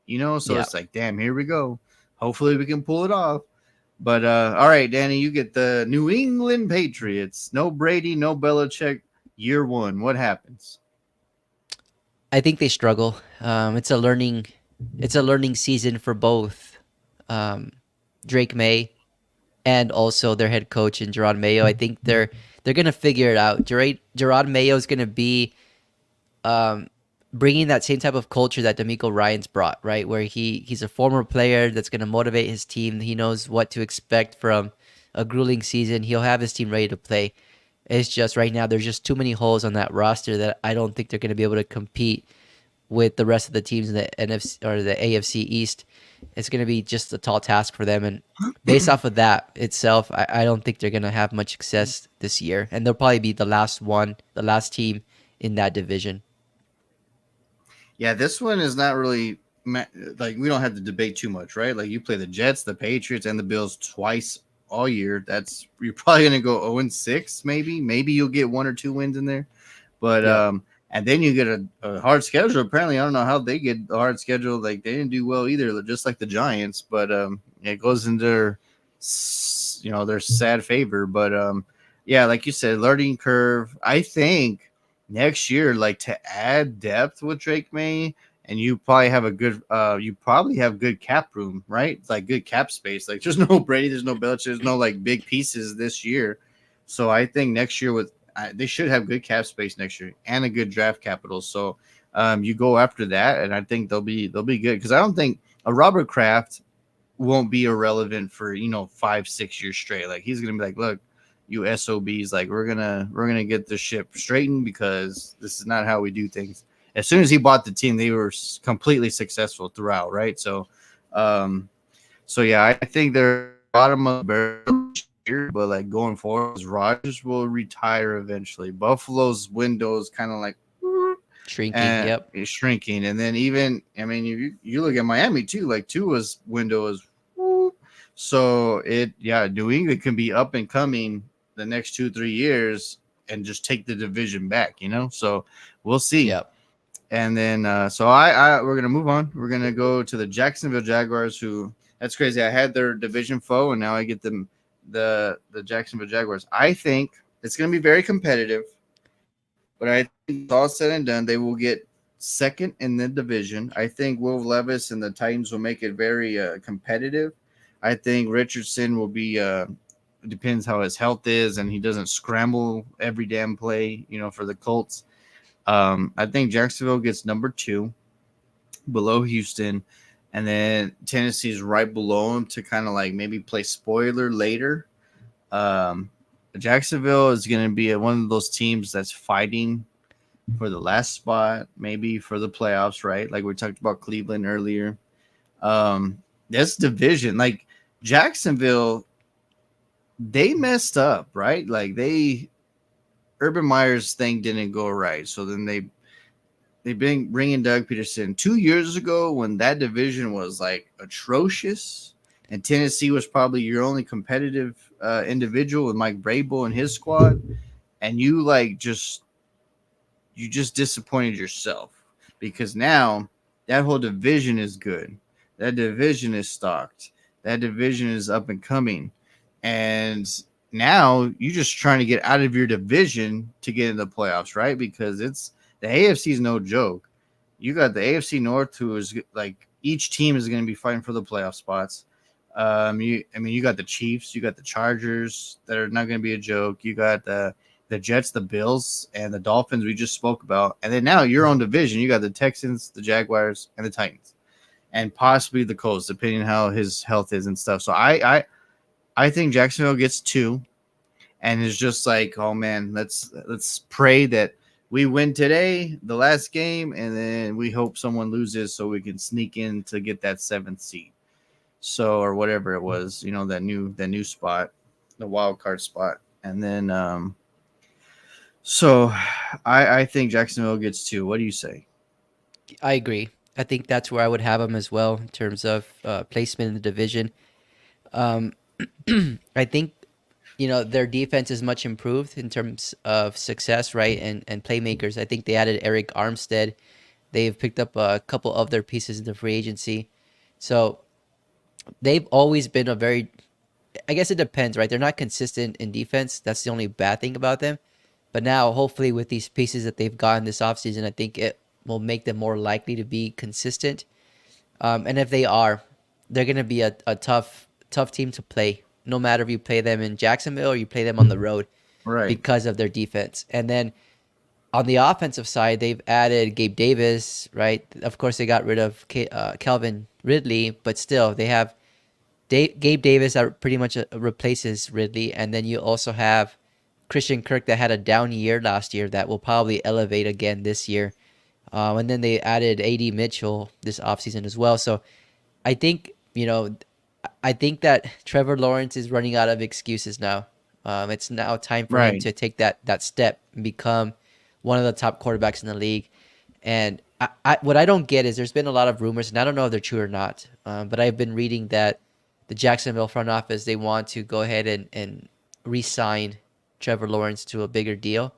So Yeah. it's like, damn, here we go. Hopefully we can pull it off. But all right, Danny, you get the New England Patriots. No Brady, no Belichick. Year one, what happens? I think they struggle. It's a learning season for both um, Drake May and also their head coach and Gerard Mayo. I think they're gonna figure it out. Gerard Mayo is gonna be um, bringing that same type of culture that D'Amico Ryan's brought, right? Where he's a former player that's gonna motivate his team. He knows what to expect from a grueling season. He'll have his team ready to play. It's just right now there's just too many holes on that roster that I don't think they're going to be able to compete with the rest of the teams in the NFC or the AFC East. It's going to be just a tall task for them. And based off of that itself, I don't think they're going to have much success this year. And they'll probably be the last team in that division. Yeah, this one is not really like we don't have to debate too much, right? Like you play the Jets, the Patriots, and the Bills twice all year. That's you're probably gonna go 0-6, maybe. Maybe you'll get 1 or 2 wins in there. But Yeah. and then you get a hard schedule. Apparently, I don't know how they get a hard schedule. Like they didn't do well either, just like the Giants. But it goes into their sad favor. But yeah, like you said, learning curve. I think next year, like to add depth with Drake May, and you probably have good cap room, right? Like good cap space. Like there's no Brady, there's no Belichick, there's no like big pieces this year. So I think next year they should have good cap space next year and a good draft capital. So you go after that, and I think they'll be good because I don't think a Robert Kraft won't be irrelevant for 5-6 years straight. Like he's gonna be like, look, you SOBs, like we're gonna get this ship straightened because this is not how we do things. As soon as he bought the team, they were completely successful throughout, right? So, yeah, I think they're bottom of the barrel here, but like going forward, Rodgers will retire eventually. Buffalo's window is kind of like Shrinking. and Yep. it's shrinking, and then even you look at Miami too. Like Tua's window is so New England can be up and coming the next 2-3 years and just take the division back, So we'll see. Yep. And then we're gonna move on. We're gonna go to the Jacksonville Jaguars, who that's crazy. I had their division foe, and now I get them the Jacksonville Jaguars. I think it's gonna be very competitive, but I think all said and done, they will get second in the division. I think Will Levis and the Titans will make it very competitive. I think Richardson will be depends how his health is, and he doesn't scramble every damn play, for the Colts. I think Jacksonville gets number 2 below Houston, and then Tennessee's right below him to kind of like maybe play spoiler later. Jacksonville is going to be one of those teams that's fighting for the last spot, maybe for the playoffs, right? Like we talked about Cleveland earlier. This division, like Jacksonville, they messed up, right? Like Urban Meyer's thing didn't go right. So then they bring in Doug Peterson 2 years ago when that division was like atrocious, and Tennessee was probably your only competitive individual with Mike Vrabel and his squad, and you just disappointed yourself because now that whole division is good. That division is stocked. That division is up and coming, and now you're just trying to get out of your division to get in the playoffs, right? Because it's the AFC is no joke. You got the AFC North, who is like each team is going to be fighting for the playoff spots. You got the Chiefs, you got the Chargers that are not going to be a joke. You got the Jets, the Bills, and the Dolphins we just spoke about, and then now your own division. You got the Texans, the Jaguars, and the Titans, and possibly the Colts, depending on how his health is and stuff. So I think Jacksonville gets 2, and it's just like, oh man, let's pray that we win today, the last game, and then we hope someone loses so we can sneak in to get that 7th seed. So or whatever it was, that new spot, the wild card spot, and then so I think Jacksonville gets 2. What do you say? I agree. I think that's where I would have them as well in terms of placement in the division. I think their defense is much improved in terms of success, right? And playmakers. I think they added Eric Armstead. They've picked up a couple of their pieces in the free agency. So they've always been I guess it depends, right? They're not consistent in defense. That's the only bad thing about them. But now, hopefully, with these pieces that they've gotten this offseason, I think it will make them more likely to be consistent. And if they are, they're going to be a tough team to play, no matter if you play them in Jacksonville or you play them on the road, Right. because of their defense. And then on the offensive side, they've added Gabe Davis, right? Of course, they got rid of Calvin Ridley, but still, they have Gabe Davis that pretty much replaces Ridley. And then you also have Christian Kirk that had a down year last year that will probably elevate again this year. And then they added AD Mitchell this offseason as well. So I think, I think that Trevor Lawrence is running out of excuses now. It's now time for him Right. to take that step and become one of the top quarterbacks in the league. And what I don't get is there's been a lot of rumors, and I don't know if they're true or not, but I've been reading that the Jacksonville front office, they want to go ahead and re-sign Trevor Lawrence to a bigger deal.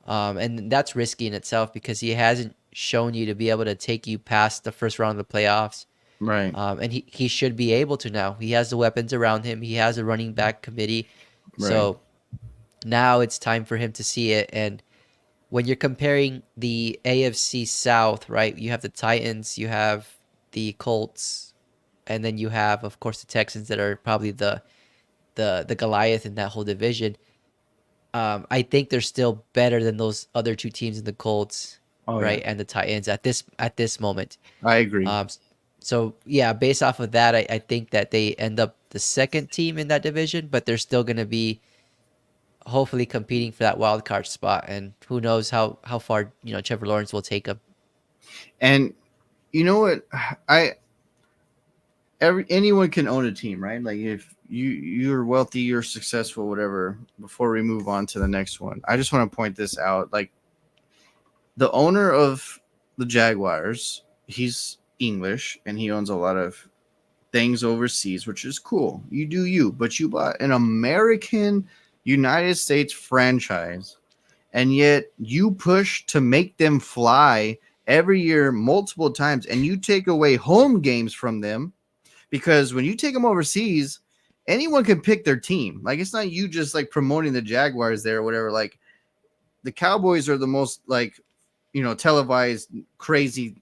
And that's risky in itself because he hasn't shown you to be able to take you past the first round of the playoffs. Right. And he should be able to now. He has the weapons around him. He has a running back committee. Right. So now it's time for him to see it. And when you're comparing the AFC South, right, you have the Titans, you have the Colts, and then you have, of course, the Texans that are probably the Goliath in that whole division. I think they're still better than those other two teams in the Colts, Oh yeah. right, and the Titans at this moment. I agree. So yeah, based off of that, I think that they end up the second team in that division, but they're still going to be hopefully competing for that wild card spot. And who knows how far Trevor Lawrence will take them. And you know what? Anyone can own a team, right? Like if you're wealthy, you're successful, whatever. Before we move on to the next one, I just want to point this out. Like the owner of the Jaguars, he's English and he owns a lot of things overseas, which is cool. You do you, but you bought an American United States franchise, and yet you push to make them fly every year multiple times, and you take away home games from them because when you take them overseas, anyone can pick their team. Like it's not you just like promoting the Jaguars there or whatever. Like the Cowboys are the most like televised crazy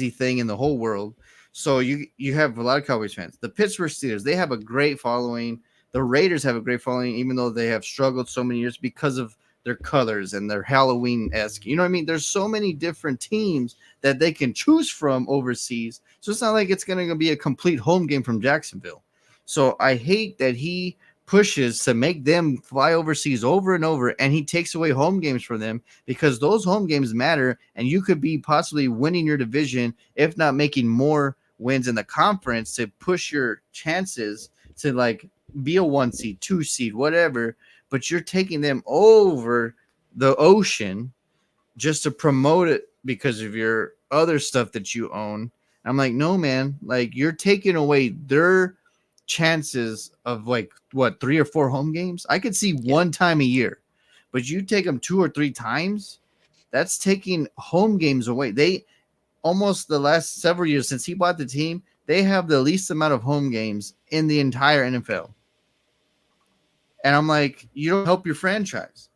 thing in the whole world. So you have a lot of Cowboys fans. The Pittsburgh Steelers, they have a great following. The Raiders have a great following, even though they have struggled so many years because of their colors and their Halloween-esque. You know what I mean? There's so many different teams that they can choose from overseas. So it's not like it's going to be a complete home game from Jacksonville. So I hate that he pushes to make them fly overseas over and over, and he takes away home games from them because those home games matter, and you could be possibly winning your division, if not making more wins in the conference to push your chances to like be a 1 seed, 2 seed, whatever, but you're taking them over the ocean just to promote it because of your other stuff that you own. I'm like, no, man, like you're taking away their chances of like what 3 or 4 home games. I could see one time a year, but you take them 2 or 3 times, that's taking home games away. They almost the last several years since he bought the team, they have the least amount of home games in the entire NFL. And I'm like, you don't help your franchise.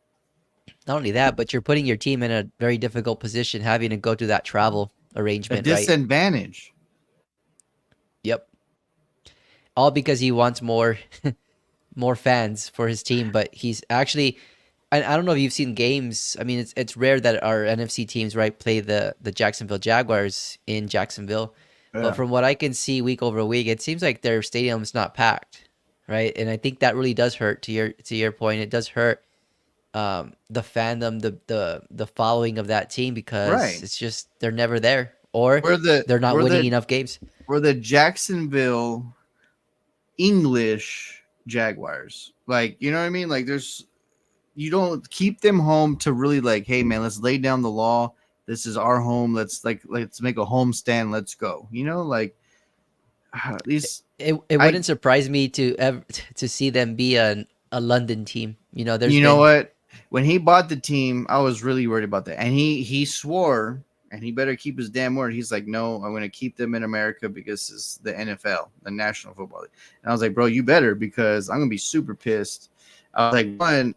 Not only that, but you're putting your team in a very difficult position having to go through that travel A arrangement, right? disadvantage. Yep. All because he wants more more fans for his team, but he's actually I don't know if you've seen games. I mean, it's rare that our NFC teams, right, play the Jacksonville Jaguars in Jacksonville. Yeah. But from what I can see week over week, it seems like their stadium's not packed, right? And I think that really does hurt to your point. It does hurt the fandom, the following of that team because Right. it's just they're never there or We're they're not we're winning the enough games. we're the Jacksonville English Jaguars. Like, you know what I mean? Like you don't keep them home to really like, hey man, let's lay down the law. This is our home. Let's make a home stand. Let's go. Like these It I wouldn't surprise me to see them be a London team. There's you know been what? When he bought the team, I was really worried about that. And he swore, and he better keep his damn word. He's like, no, I'm going to keep them in America because it's the NFL, the National Football League. And I was like, bro, you better, because I'm going to be super pissed. I was like, one,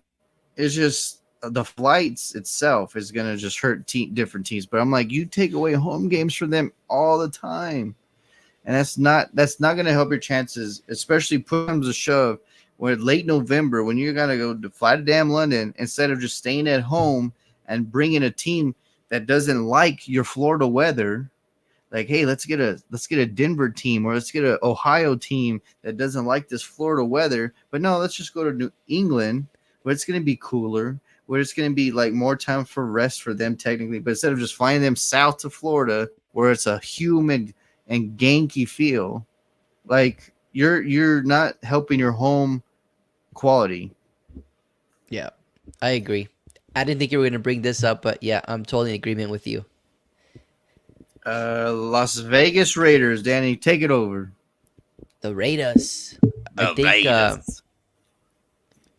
it's just the flights itself is going to just hurt different teams. But I'm like, you take away home games from them all the time. And that's not going to help your chances, especially push comes to shove. When late November, when you're gonna go to fly to damn London instead of just staying at home and bringing a team that doesn't like your Florida weather, like, hey, let's get a Denver team or let's get an Ohio team that doesn't like this Florida weather. But no, let's just go to New England where it's going to be cooler, where it's going to be like more time for rest for them technically. But instead of just flying them south to Florida, where it's a humid and ganky feel, like you're not helping your home quality. Yeah, I agree. I didn't think you were going to bring this up, but yeah, I'm totally in agreement with you. Las Vegas Raiders, Danny, take it over. The Raiders. I The think Raiders.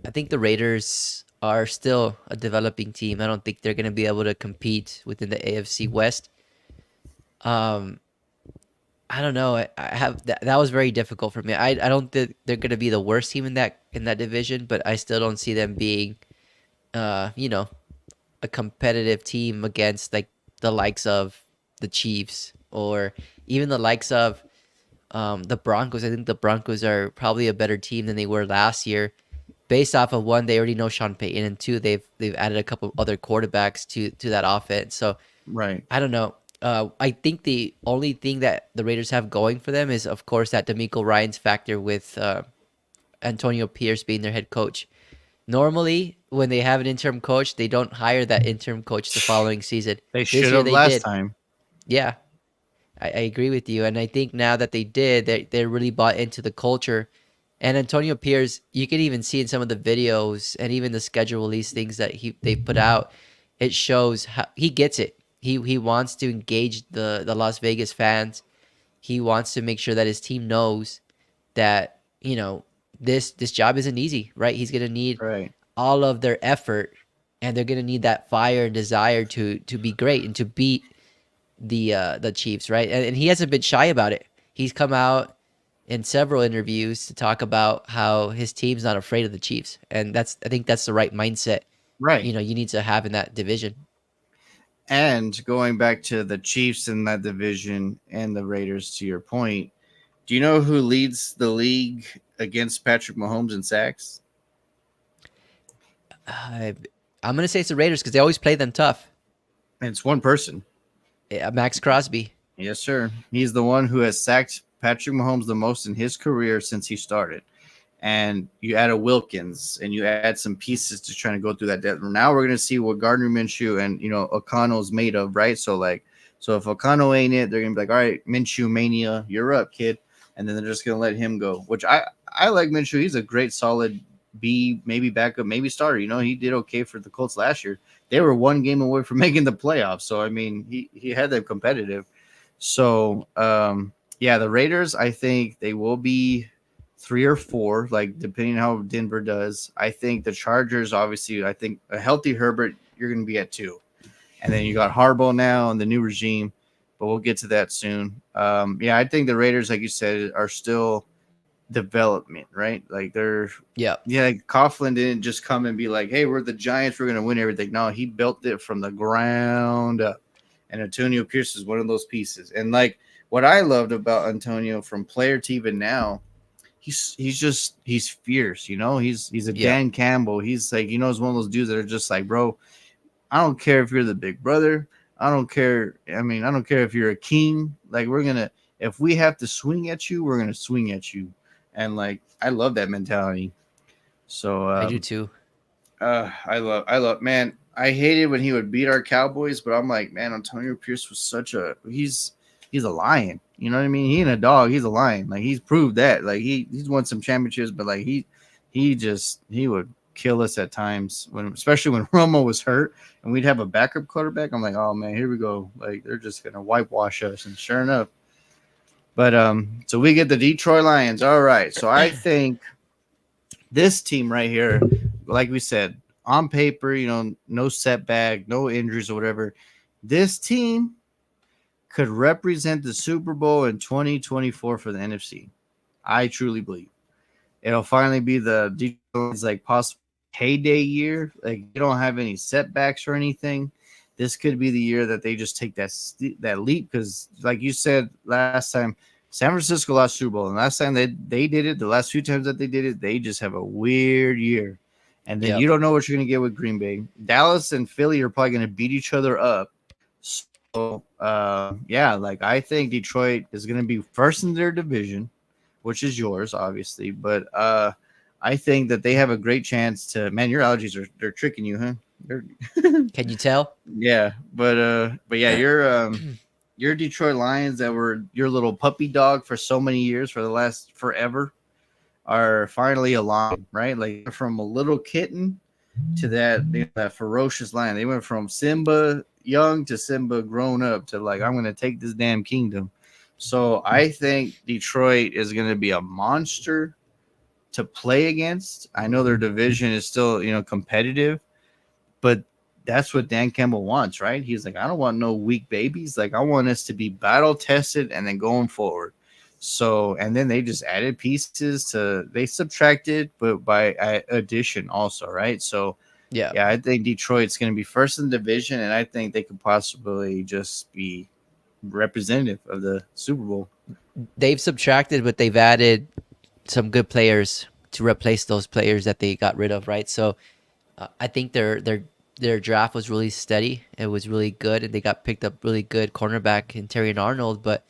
I think the Raiders are still a developing team. I don't think they're going to be able to compete within the AFC West. Um, I don't know. I have that was very difficult for me. I don't think they're going to be the worst team in that division, but I still don't see them being you know, a competitive team against like the likes of the Chiefs or even the likes of the Broncos. I think the Broncos are probably a better team than they were last year, based off of one, they already know Sean Payton, and two, they've added a couple other quarterbacks to that offense. So Right. I don't know. I think the only thing that the Raiders have going for them is, of course, that D'Amico Ryan's factor with Antonio Pierce being their head coach. Normally, when they have an interim coach, they don't hire that interim coach the following season. They This should year have they last did. time. Yeah, I agree with you. And I think now that they did, they really bought into the culture. And Antonio Pierce, you can even see in some of the videos and even the schedule release things that they put out, it shows how he gets it. He wants to engage the Las Vegas fans. He wants to make sure that his team knows that, this job isn't easy, right? He's gonna need Right. all of their effort, and they're gonna need that fire and desire to be great and to beat the Chiefs, right? And he hasn't been shy about it. He's come out in several interviews to talk about how his team's not afraid of the Chiefs, and I think that's the right mindset. Right. You need to have in that division. And going back to the Chiefs in that division and the Raiders, to your point, do you know who leads the league against Patrick Mahomes in sacks? I, I'm gonna say it's the Raiders because they always play them tough. And it's one person. Max Crosby. Yes, sir. He's the one who has sacked Patrick Mahomes the most in his career since he started. And you add a Wilkins and you add some pieces to trying to go through that depth. Now we're gonna see what Gardner Minshew and O'Connell's made of, right? So if O'Connell ain't it, they're gonna be like, all right, Minshew mania, you're up, kid. And then they're just gonna let him go. Which I like Minshew. He's a great solid B, maybe backup, maybe starter. He did okay for the Colts last year. They were one game away from making the playoffs. So I mean he had them competitive. So yeah, the Raiders, I think they will be 3 or 4, like depending on how Denver does. I think the Chargers, obviously, I think a healthy Herbert, you're going to be at 2, and then you got Harbaugh now and the new regime, but we'll get to that soon. Yeah, I think the Raiders, like you said, are still development, right? Like Yeah, like Coughlin didn't just come and be like, "Hey, we're the Giants, we're going to win everything." No, he built it from the ground up, and Antonio Pierce is one of those pieces. And like what I loved about Antonio from player to even now, he's fierce, he's a yeah, Dan Campbell. He's like, he's one of those dudes that are just like, bro, I don't care if you're the big brother. I don't care. I mean, I don't care if you're a king. Like, if we have to swing at you, we're gonna swing at you. And like, I love that mentality. So I do too. man, I hated when he would beat our Cowboys, but I'm like, man, Antonio Pierce was he's a lion. You know what I mean? He ain't a dog, he's a lion. Like, he's proved that. Like, he's won some championships, but like he would kill us at times, especially when Romo was hurt and we'd have a backup quarterback. I'm like, oh man, here we go. Like, they're just gonna whitewash us. And sure enough. But so we get the Detroit Lions. All right. So I think this team right here, like we said, on paper, no setback, no injuries or whatever. This team could represent the Super Bowl in 2024 for the NFC. I truly believe it'll finally be the Detroit's like possible heyday year. Like, they don't have any setbacks or anything. This could be the year that they just take that leap, because, like you said last time, San Francisco lost Super Bowl, and last time they did it, the last few times that they did it, they just have a weird year. And then Yep. you don't know what you're going to get with Green Bay. Dallas and Philly are probably going to beat each other up. So, yeah, like, I think Detroit is going to be first in their division, which is yours, obviously. But I think that they have a great chance to. Man, your allergies they're tricking you, huh? They're, Can you tell? yeah, but yeah, your Detroit Lions that were your little puppy dog for so many years, for the last forever, are finally alive, right? Like from a little kitten to that ferocious lion. They went from Simba young to Simba grown up to like, I'm going to take this damn kingdom. So I think Detroit is going to be a monster to play against. I know their division is still, competitive, but that's what Dan Campbell wants, right? He's like, I don't want no weak babies. Like, I want us to be battle tested and then going forward. So, and then they just added pieces they subtracted, but by addition also, right? So, Yeah. yeah, I think Detroit's going to be first in the division, and I think they could possibly just be representative of the Super Bowl. They've subtracted, but they've added some good players to replace those players that they got rid of, right? So I think their draft was really steady. It was really good, and they got picked up really good cornerback in Terry and Arnold. But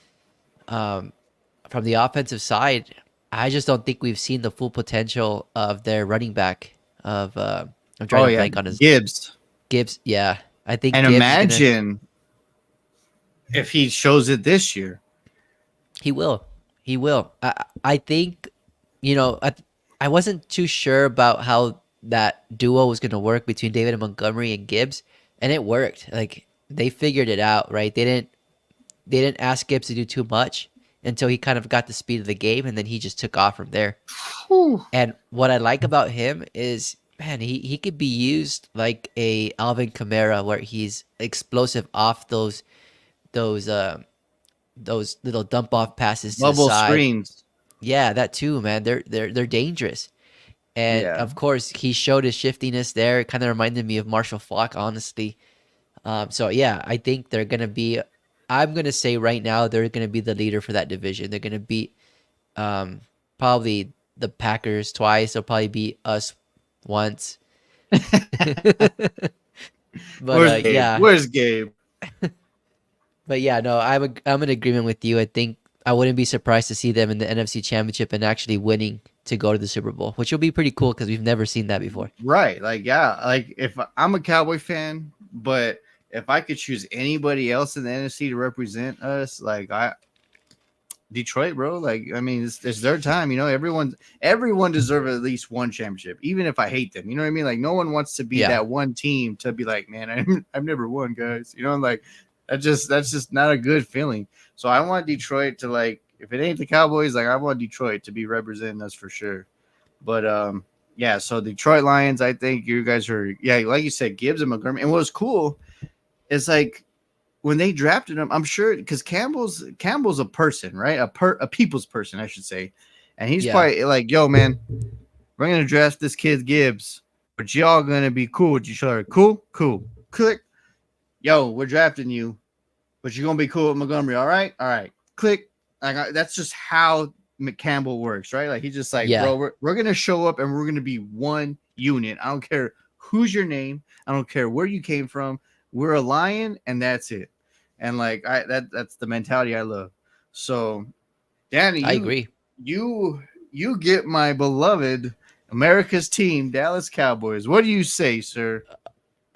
from the offensive side, I just don't think we've seen the full potential of their running back. I'm trying to blank on his Gibbs. Gibbs. Yeah, I think And Gibbs imagine if he shows it this year. he will. He will. I think, I wasn't too sure about how that duo was going to work between David and Montgomery and Gibbs, and it worked. Like they figured it out, right? They didn't ask Gibbs to do too much until he kind of got the speed of the game, and then he just took off from there. Whew. And what I like about him is, man, he could be used like a Alvin Kamara, where he's explosive off those little dump off passes to the Bubble side. screens. Yeah, that too, man. They're dangerous. And Yeah. of course, he showed his shiftiness there. It kind of reminded me of Marshall Faulk, honestly. So yeah, I think they're gonna be. I'm gonna say right now they're gonna be the leader for that division. They're gonna beat probably the Packers twice. They'll probably beat us once. But Where's Gabe? yeah, Where's Gabe? but yeah, no, I'm in agreement with you. I think I wouldn't be surprised to see them in the NFC Championship and actually winning to go to the Super Bowl, which will be pretty cool because we've never seen that before. Right. Like, yeah. Like, if I'm a Cowboy fan, but if I could choose anybody else in the NFC to represent us, like Detroit, bro. Like, I mean, it's their time. Everyone deserves at least one championship, even if I hate them. You know what I mean? Like, no one wants to be Yeah. that one team to be like, man, I've never won, guys. Like that's just not a good feeling. So I want Detroit to, like, if it ain't the Cowboys, like, I want Detroit to be representing us for sure. But yeah. So Detroit Lions, I think you guys are, yeah, like you said, Gibbs and Montgomery. And what was cool is, like, when they drafted him, I'm sure, because Campbell's a person, right? A people's person, I should say. And he's probably like, yo, man, we're gonna draft this kid Gibbs, but y'all gonna be cool with each other. Cool. Click. Yo, we're drafting you, but you're gonna be cool with Montgomery. All right. Click. Like, that's just how McCampbell works, right? Like, he's just like, bro, we're gonna show up and we're gonna be one unit. I don't care who's your name. I don't care where you came from. We're a Lion, and that's it. And like, that's the mentality I love. So, Danny, I agree. You get my beloved America's team, Dallas Cowboys. What do you say, sir?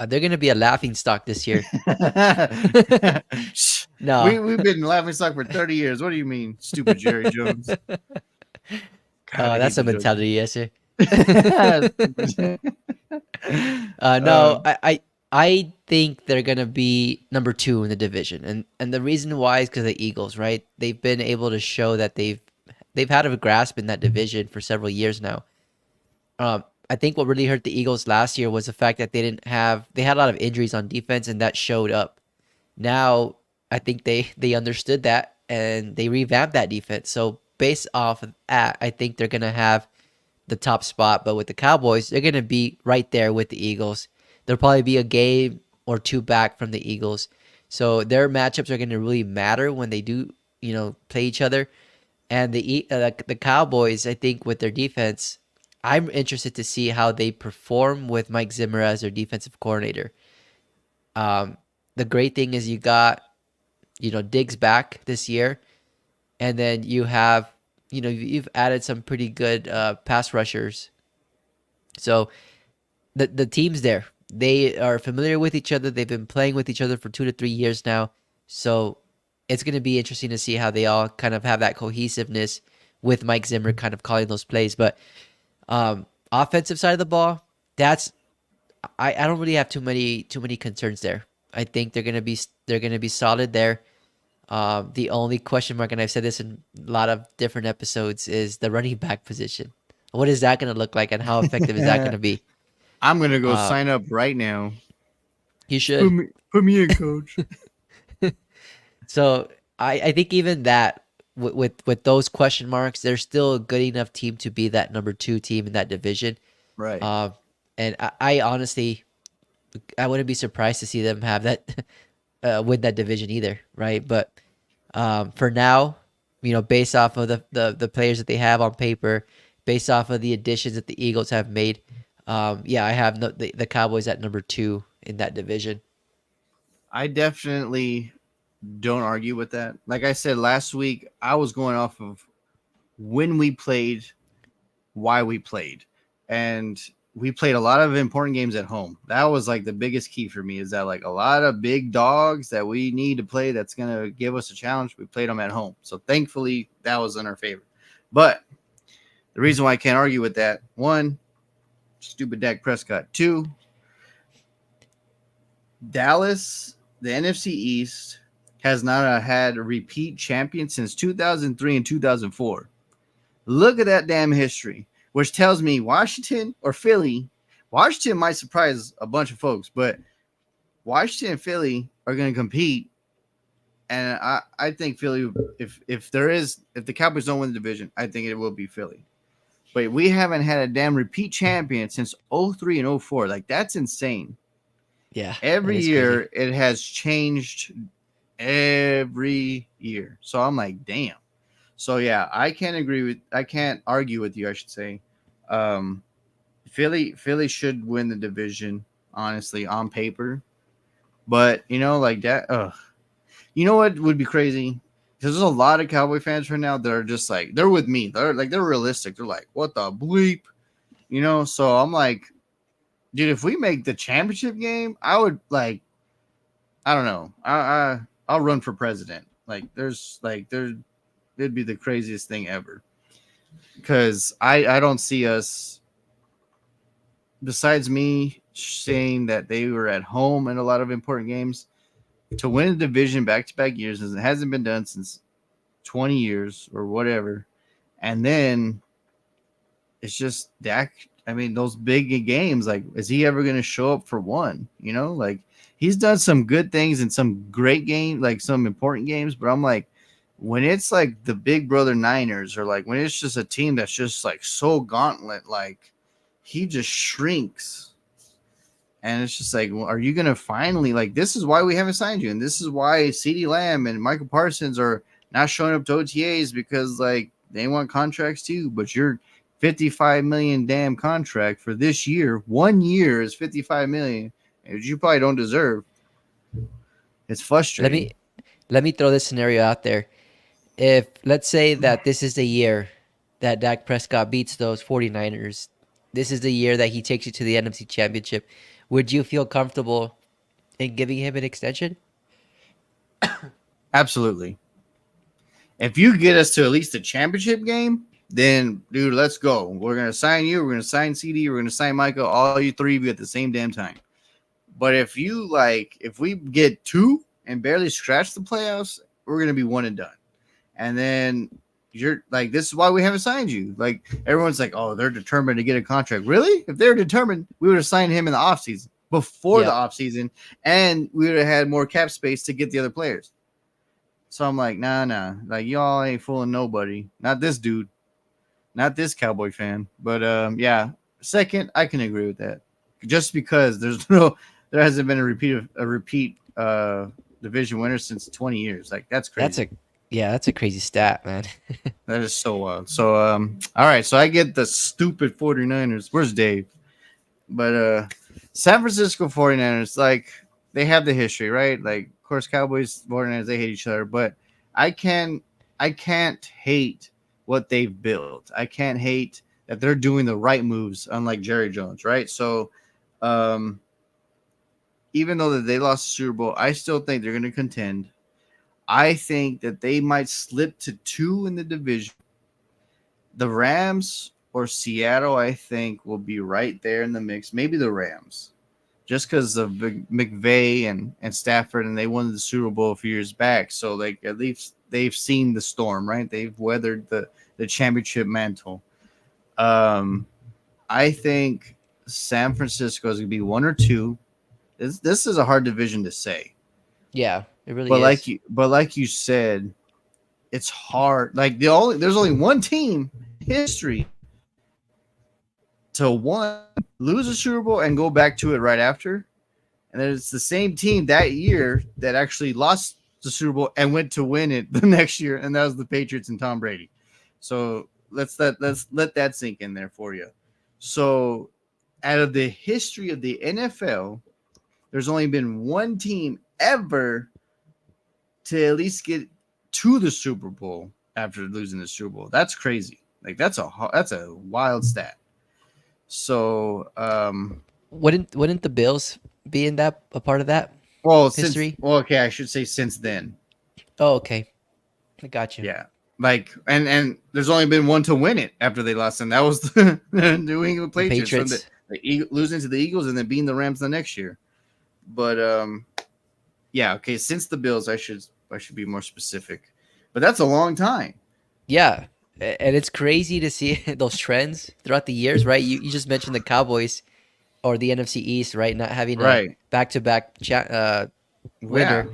They're going to be a laughing stock this year. No, we've been laughing stock for 30 years. What do you mean, stupid Jerry Jones? God, that's a mentality, yes, sir. I think they're gonna be number 2 in the division, and the reason why is because the Eagles, right? They've been able to show that they've had a grasp in that division for several years now. I think what really hurt the Eagles last year was the fact that they had a lot of injuries on defense, and that showed up. Now I think they understood that, and they revamped that defense. So based off of that, I think they're gonna have the top spot. But with the Cowboys, they're gonna be right there with the Eagles. There'll probably be a game or two back from the Eagles. So their matchups are going to really matter when they do, play each other. And the Cowboys, I think, with their defense, I'm interested to see how they perform with Mike Zimmer as their defensive coordinator. The great thing is you got, Diggs back this year, and then you have, you've added some pretty good pass rushers So the teams there, they are familiar with each other. They've been playing with each other for 2 to 3 years now. So it's going to be interesting to see how they all kind of have that cohesiveness with Mike Zimmer kind of calling those plays. But offensive side of the ball, that's I don't really have too many concerns there. I think they're gonna be solid there. The only question mark, and I've said this in a lot of different episodes, is the running back position. What is that going to look like, and how effective is that going to be? I'm gonna go Uh, sign up right now. you Put should. me, put me in, coach. So I think even that with those question marks, they're still a good enough team to be that number two team in that division. Right. Um, and I honestly I wouldn't be surprised to see them have that win that division either, right? But for now, based off of the players that they have on paper, based off of the additions that the Eagles have made, yeah, I have the Cowboys at number two in that division. I definitely don't argue with that. Like I said last week, I was going off of when we played, why we played, and we played a lot of important games at home. That was like the biggest key for me, is that like a lot of big dogs that we need to play that's going to give us a challenge, we played them at home. So thankfully that was in our favor. But the reason why I can't argue with that, one, stupid Dak Prescott. Two, Dallas, the NFC East, has not had a repeat champion since 2003 and 2004. Look at that damn history, which tells me Washington or Philly. Washington might surprise a bunch of folks, but Washington and Philly are going to compete. And I think Philly, if the Cowboys don't win the division, I think it will be Philly. But we haven't had a damn repeat champion since 03 and 04. Like, that's insane. Yeah, that Every is crazy. year it has changed every year. So I'm like, damn. So yeah, I can't argue with you, I should say. Um Philly should win the division, honestly, on paper. But like that, you know what would be crazy? Because there's a lot of Cowboy fans right now that are just like, they're with me. They're realistic. They're like, what the bleep? So I'm like, dude, if we make the championship game, I would like, I don't know. I'll run for president. Like it'd be the craziest thing ever. Because I don't see us, besides me saying that they were at home in a lot of important games, to win a division back to back years. It hasn't been done since 20 years or whatever. And then it's just Dak. I mean, those big games, like, is he ever going to show up for one? Like, he's done some good things in some great games, like some important games. But I'm like, when it's like the Big Brother Niners, or like when it's just a team that's just like so gauntlet, like he just shrinks. And it's just like, well, are you going to finally, like, this is why we haven't signed you. And this is why CeeDee Lamb and Michael Parsons are not showing up to OTAs, because like they want contracts too, but you're 55 million damn contract for this year. 1 year is 55 million, which you probably don't deserve. It's Let frustrating. me let me throw this scenario out there. If let's say that this is the year that Dak Prescott beats those 49ers, this is the year that he takes you to the NFC Championship, would you feel comfortable in giving him an extension? Absolutely. If you get us to at least the championship game, then dude, let's go. We're gonna sign you. We're gonna sign CD. We're gonna sign Michael. All you three of you at the same damn time. But if we get two and barely scratch the playoffs, we're gonna be one and done. And then you're like, this is why we haven't signed you. Like, everyone's like, oh, they're determined to get a contract. Really? If they're determined, we would have signed him in the offseason, before the Yep. offseason, and we would have had more cap space to get the other players. So I'm like, nah. Like, y'all ain't fooling nobody. Not this dude. Not this Cowboy fan. But yeah. Second, I can agree with that. Just because there hasn't been a repeat division winner since 20 years. Like, that's That's crazy. a yeah, that's a crazy stat, man. That is so wild. So all right, so I get the stupid 49ers. Where's Dave? But San Francisco 49ers, like, they have the history, right? Like, of course, Cowboys, 49ers, they hate each other, but I can I can't hate what they've built. I can't hate that they're doing the right moves, unlike Jerry Jones, right? So, um, even though that they lost the Super Bowl, I still think they're going to contend. I think that they might slip to 2 in the division. The Rams or Seattle, I think, will be right there in the mix. Maybe the Rams, just because of McVay and Stafford, and they won the Super Bowl a few years back. So, like, at least they've seen the storm, right? They've weathered the championship mantle. I think San Francisco is going to be 1 or 2. This is a hard division to say, Yeah, it really but is. like you said, it's hard. Like there's only one team in history to lose a Super Bowl and go back to it right after, and then it's the same team that year that actually lost the Super Bowl and went to win it the next year, and that was the Patriots and Tom Brady. So let's let that sink in there for you. So out of the history of the NFL, there's only been one team ever to at least get to the Super Bowl after losing the Super Bowl. That's crazy. Like that's a wild stat. So, Wouldn't the Bills be in that a part of that well, history? okay, I should say since then. Oh, okay, I got you. Yeah. Like and there's only been one to win it after they lost, and that was the New England The Patriots, from Patriots. losing to the Eagles and then beating the Rams the next year. But yeah, okay, since the Bills, I should be more specific. But that's a long time. Yeah, and it's crazy to see those trends throughout the years, right? You just mentioned the Cowboys or the NFC East, right? Not having a Right. back-to-back winner. Yeah.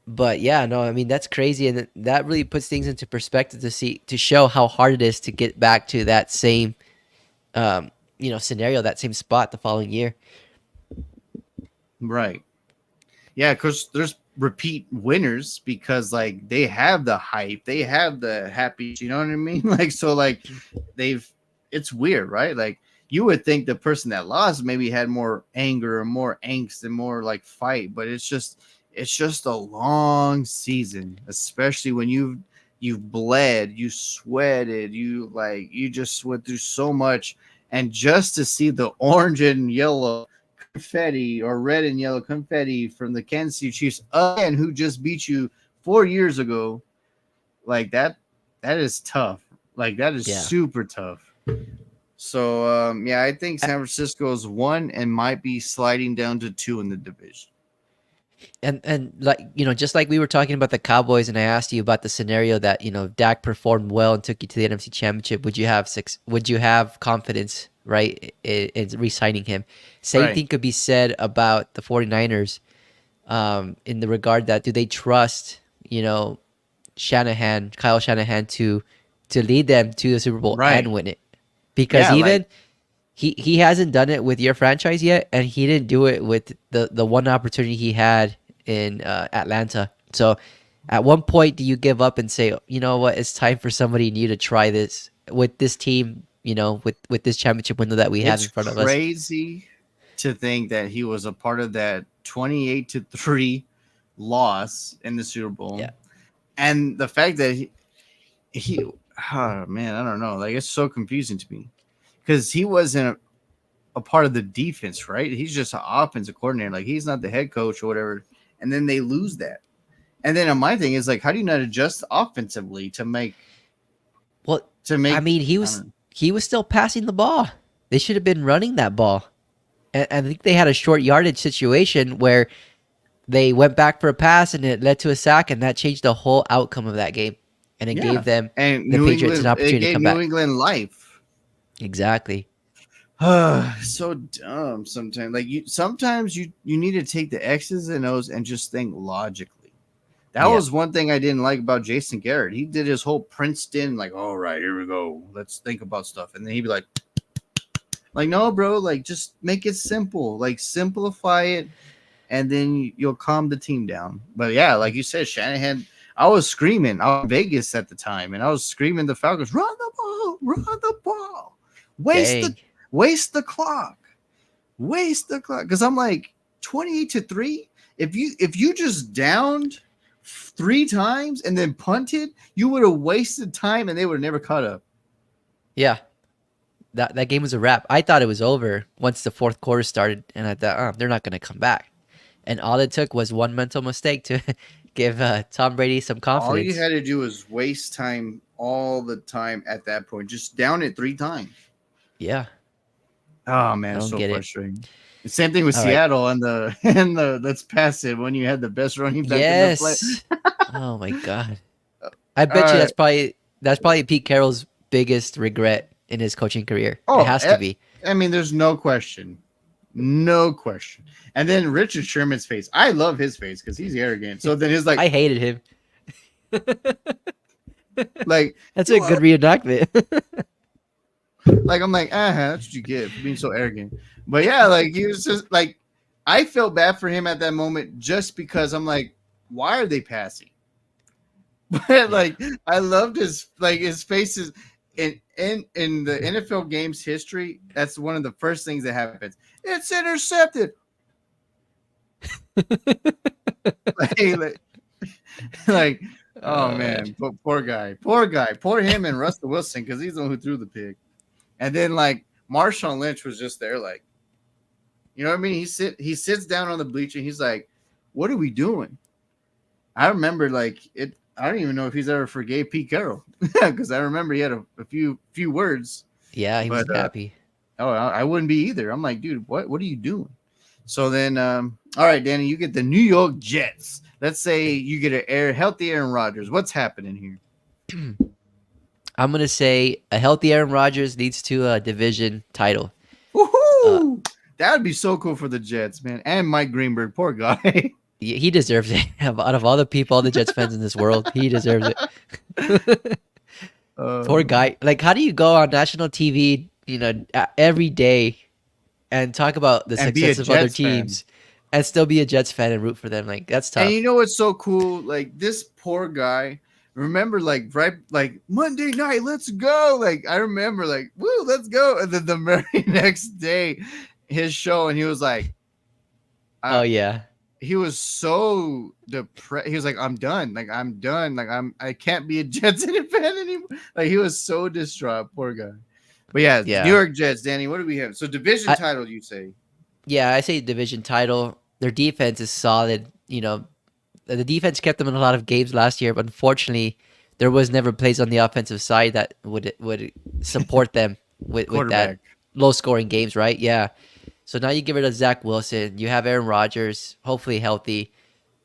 But yeah, no, I mean that's crazy, and that really puts things into perspective to show how hard it is to get back to that same, scenario, that same spot the following year. Right. Yeah, because there's repeat winners because like they have the hype, they have the happy, you know what I mean? Like so like it's weird, right? Like you would think the person that lost maybe had more anger or more angst and more like fight, but it's just a long season, especially when you've bled, you sweated, you just went through so much, and just to see the orange and yellow confetti or red and yellow confetti from the Kansas City Chiefs again, who just beat you 4 years ago, like that is tough. Like that is Yeah. super tough. So yeah, I think San Francisco is 1 and might be sliding down to 2 in the division. And like just like we were talking about the Cowboys, and I asked you about the scenario that if Dak performed well and took you to the NFC Championship, would you have confidence, right, in re-signing him? Same Right. thing could be said about the 49ers, in the regard that do they trust Kyle Shanahan to lead them to the Super Bowl Right. and win it, because Yeah, even like he hasn't done it with your franchise yet, and he didn't do it with the one opportunity he had in Atlanta. So, at one point, do you give up and say, you know what, it's time for somebody new to try this with this team, with this championship window that we have it's in front of us? crazy to think that he was a part of that 28-3 loss in the Super Bowl. Yeah. And the fact that he oh man, I don't know. Like it's so confusing to me. Because he wasn't a part of the defense, right? He's just an offensive coordinator. Like he's not the head coach or whatever. And then they lose that. And then my thing is like, how do you not adjust offensively to make? Well, I mean, he was still passing the ball. They should have been running that ball. And I think they had a short yardage situation where they went back for a pass and it led to a sack, and that changed the whole outcome of that game. And it gave them and the New Patriots England, an opportunity it to gave come New back. England life. Exactly. So dumb sometimes. Like sometimes you need to take the X's and O's and just think logically. That Yeah. was one thing I didn't like about Jason Garrett. He did his whole Princeton, like, all right, here we go. Let's think about stuff. And then he'd be like, no, bro, like just make it simple. Like simplify it, and then you'll calm the team down. But yeah, like you said, Shanahan, I was screaming. I was in Vegas at the time, and I was screaming the Falcons, run the ball. Dang. Waste the clock. Because I'm like 28-3. If you just downed 3 times and then punted, you would have wasted time and they would have never caught up. Yeah. that game was a wrap. I thought it was over once the fourth quarter started, and I thought, oh, they're not going to come back. And all it took was one mental mistake to give Tom Brady some All you confidence. had to do was waste time all the time at that point. Just down it 3 times. Yeah, Oh I man, it's don't so get it. frustrating. The same thing with All right. Seattle and the let's pass it when you had the best running back in the play. Yes. Oh my God. I All bet you right. that's probably Pete Carroll's biggest regret in his coaching career. It Oh, has to be. I mean, there's no question. No question. And then Richard Sherman's face. I love his face because he's arrogant. So then he's like, I hated him. like, That's a good reenactment. like I'm like, that's what you get for being so arrogant. But yeah, like he was just like, I felt bad for him at that moment just because I'm like, why are they passing? But like, I loved his face is in the NFL games history. That's one of the first things that happens. It's intercepted. like, like, oh man, poor guy, poor him and Russell Wilson because he's the one who threw the pick. And then like Marshawn Lynch was just there, like, you know what I mean? He sits down on the bleacher. He's like, "What are we doing?" I remember like it. I don't even know if he's ever forgave Pete Carroll because I remember he had a few words. Yeah, he was happy. Oh, I wouldn't be either. I'm like, dude, what are you doing? So then, all right, Danny, you get the New York Jets. Let's say you get a healthy Aaron Rodgers. What's happening here? I'm gonna say a healthy Aaron Rodgers leads to a division title. Woohoo! That would be so cool for the Jets, man. And Mike Greenberg, poor guy. He deserves it. Out of all the people, all the Jets fans in this world, he deserves it. Poor guy. Like, how do you go on national TV, every day and talk about the success of other teams and still be a Jets fan and root for them? Like, that's tough. And you know what's so cool? Like, this poor guy, remember, like, right, like, Monday night, let's go. Like, I remember, like, woo, let's go. And then the very next day, his show, and he was like, oh, yeah. He was so depressed. He was like, I'm done. Like, I'm done. Like, I can't be a Jets fan anymore. Like, he was so distraught. Poor guy. But yeah, New York Jets, Danny, what do we have? So division title, you say? Yeah, I say division title. Their defense is solid. The defense kept them in a lot of games last year, but unfortunately, there was never plays on the offensive side that would support them with that low scoring games, right? Yeah. So now you give it to Zach Wilson. You have Aaron Rodgers, hopefully healthy.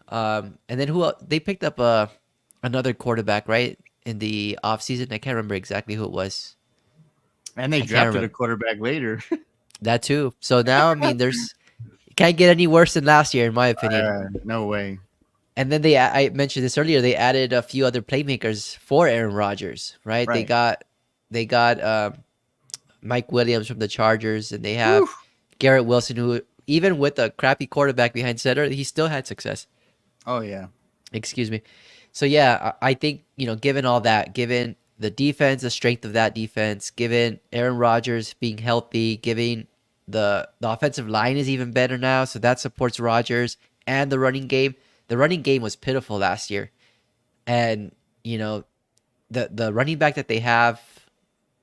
And then who else? They picked up another quarterback, right, in the offseason. I can't remember exactly who it was. And they drafted a quarterback later. That too. So now, I mean, it can't get any worse than last year, in my opinion. No way. And then I mentioned this earlier, they added a few other playmakers for Aaron Rodgers, right? They got Mike Williams from the Chargers, and they have Garrett Wilson, who even with a crappy quarterback behind center, he still had success. Oh, yeah. Excuse me. So, yeah, I think, given all that, given the defense, the strength of that defense, given Aaron Rodgers being healthy, given the offensive line is even better now, so that supports Rodgers, and the running game. The running game was pitiful last year. And, the running back that they have,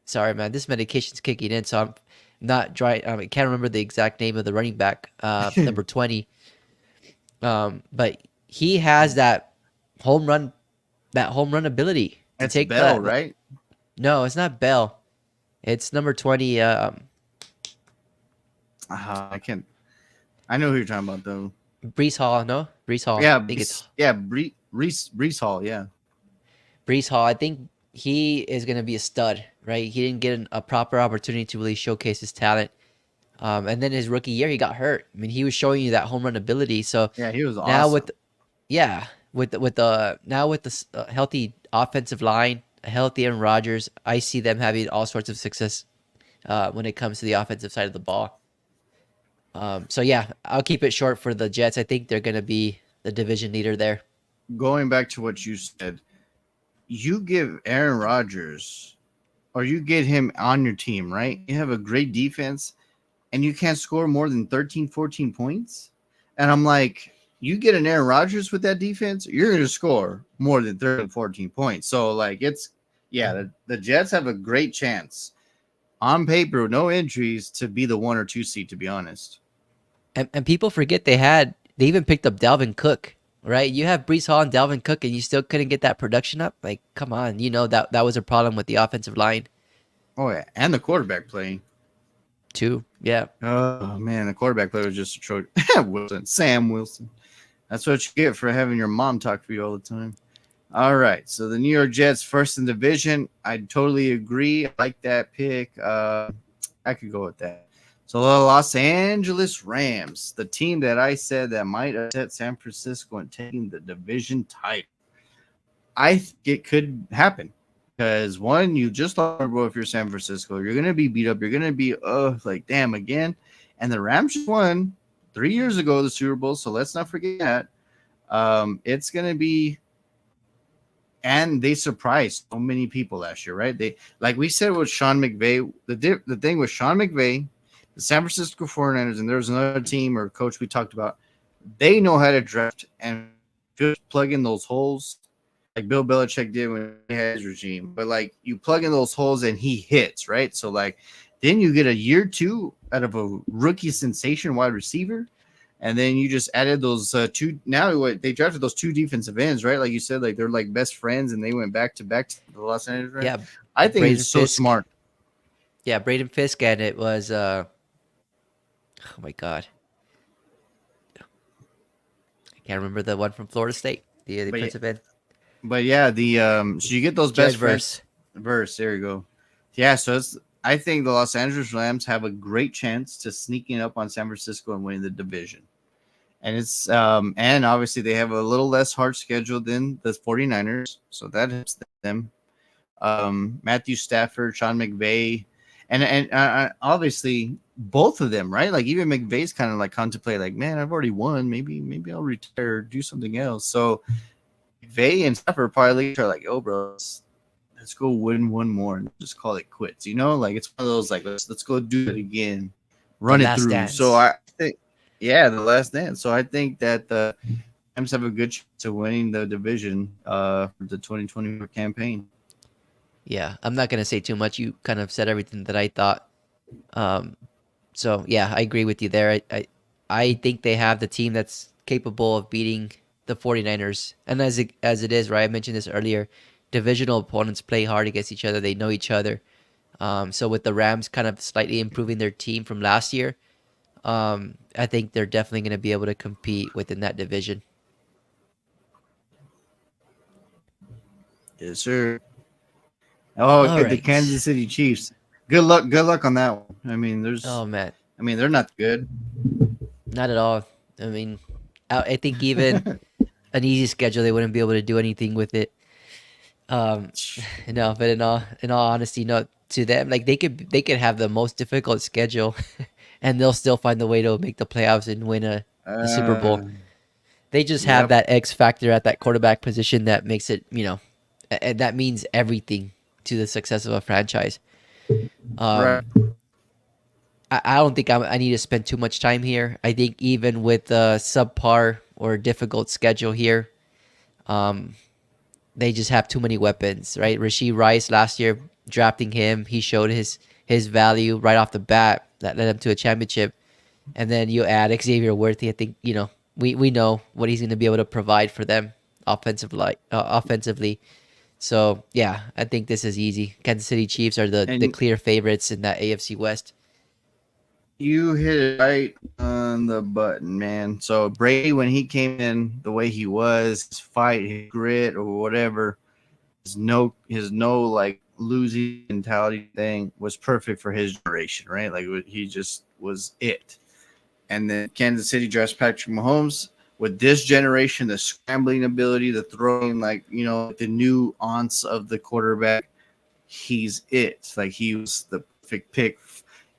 sorry, man, this medication's kicking in, so I'm not dry. I can't remember the exact name of the running back, number 20. But he has that home run ability. It's Bell, right? No, it's not Bell. It's number 20. I can't. I know who you're talking about, though. Breece Hall, no? Breece Hall. Yeah, I think Breece Hall, yeah. Breece Hall, I think he is going to be a stud, right? He didn't get a proper opportunity to really showcase his talent. And then his rookie year, he got hurt. I mean, he was showing you that home run ability. So yeah, he was awesome. Now with the healthy offensive line, a healthy Aaron Rodgers, I see them having all sorts of success when it comes to the offensive side of the ball. So yeah, I'll keep it short for the Jets. I think they're going to be the division leader there. Going back to what you said, you give Aaron Rodgers, or you get him on your team, right? You have a great defense, and you can't score more than 13, 14 points. And I'm like, you get an Aaron Rodgers with that defense, you're going to score more than 13, 14 points. So, like, the Jets have a great chance on paper, no injuries to be the 1 or 2 seed. To be honest, And people forget they even picked up Dalvin Cook, right? You have Brees Hall and Dalvin Cook, and you still couldn't get that production up. Like, come on, that was a problem with the offensive line oh yeah, and the quarterback play. too. Yeah, Oh man, the quarterback play was just a troll. Sam Wilson. That's what you get for having your mom talk for you all the time. All right, so the New York Jets first in division. I totally agree. I like that pick. I could go with that. So the Los Angeles Rams, the team that I said that might upset San Francisco and taking the division title. I think it could happen because one, you just lost if you're San Francisco, you're gonna be beat up. You're gonna be like damn again. And the Rams just won 3 years ago the Super Bowl, so let's not forget that. It's gonna be, and they surprised so many people last year, right? They, like we said with Sean McVay, the thing with Sean McVay, the San Francisco 49ers, and there's another team or coach we talked about. They know how to draft and just plug in those holes like Bill Belichick did when he had his regime. But like you plug in those holes and he hits, right? So like then you get a year two out of a rookie sensation wide receiver. And then you just added those two. Now what they drafted those two defensive ends, right? Like you said, like they're like best friends, and they went back to the Los Angeles Rams. yeah. I think Braden it's so Fisk. smart. Yeah, Braden Fisk, and it was oh my god, I can't remember the one from Florida State, the But defensive end. but yeah, the so you get those Jared best friends. Verse, there you go. Yeah, so it's. I think the Los Angeles Rams have a great chance to sneaking up on San Francisco and winning the division. And it's and obviously they have a little less hard schedule than the 49ers, so that helps them. Matthew Stafford, Sean McVay, and obviously both of them, right? Like even McVay's kind of like contemplate, like, man, I've already won. Maybe I'll retire, or do something else. So McVay and Stafford probably are like, oh, bro, let's go win one more and just call it quits. You know, like it's one of those like let's go do it again, The run it last through. dance. So I think, yeah, the last dance. So I think that the Rams have a good chance of winning the division for the 2024 campaign. Yeah, I'm not gonna say too much. You kind of said everything that I thought. So yeah, I agree with you there. I think they have the team that's capable of beating the 49ers. And as it is, right? I mentioned this earlier. Divisional opponents play hard against each other. They know each other. So with the Rams kind of slightly improving their team from last year, I think they're definitely going to be able to compete within that division. Yes, sir. Oh, All good. The right. Kansas City Chiefs. Good luck. Good luck on that one. I mean, Oh man, they're not good. not at all. I mean, I think even an easy schedule, they wouldn't be able to do anything with it. Um, no, but in all honesty, no. To them, like they could have the most difficult schedule, and they'll still find the way to make the playoffs and win a Super Bowl. Uh, They just have yep. that X factor at that quarterback position that makes it, and that means everything to the success of a franchise. Right. Um, I don't think I need to spend too much time here. I think even with a subpar or difficult schedule here, um, they just have too many weapons, right? Rashee Rice last year, drafting him, he showed his value right off the bat. That led him to a championship. And then you add Xavier Worthy. I think we know what he's going to be able to provide for them offensively. So yeah, I think this is easy. Kansas City Chiefs are the And clear favorites in that AFC West. you hit it right on the button, man. So Brady, when he came in the way he was, his fight, his grit, or whatever, his no like losing mentality thing was perfect for his generation, right? Like he just was it. And then Kansas City drafts Patrick Mahomes with this generation, the scrambling ability, the throwing, like the nuance of the quarterback. He's it. Like he was the perfect pick.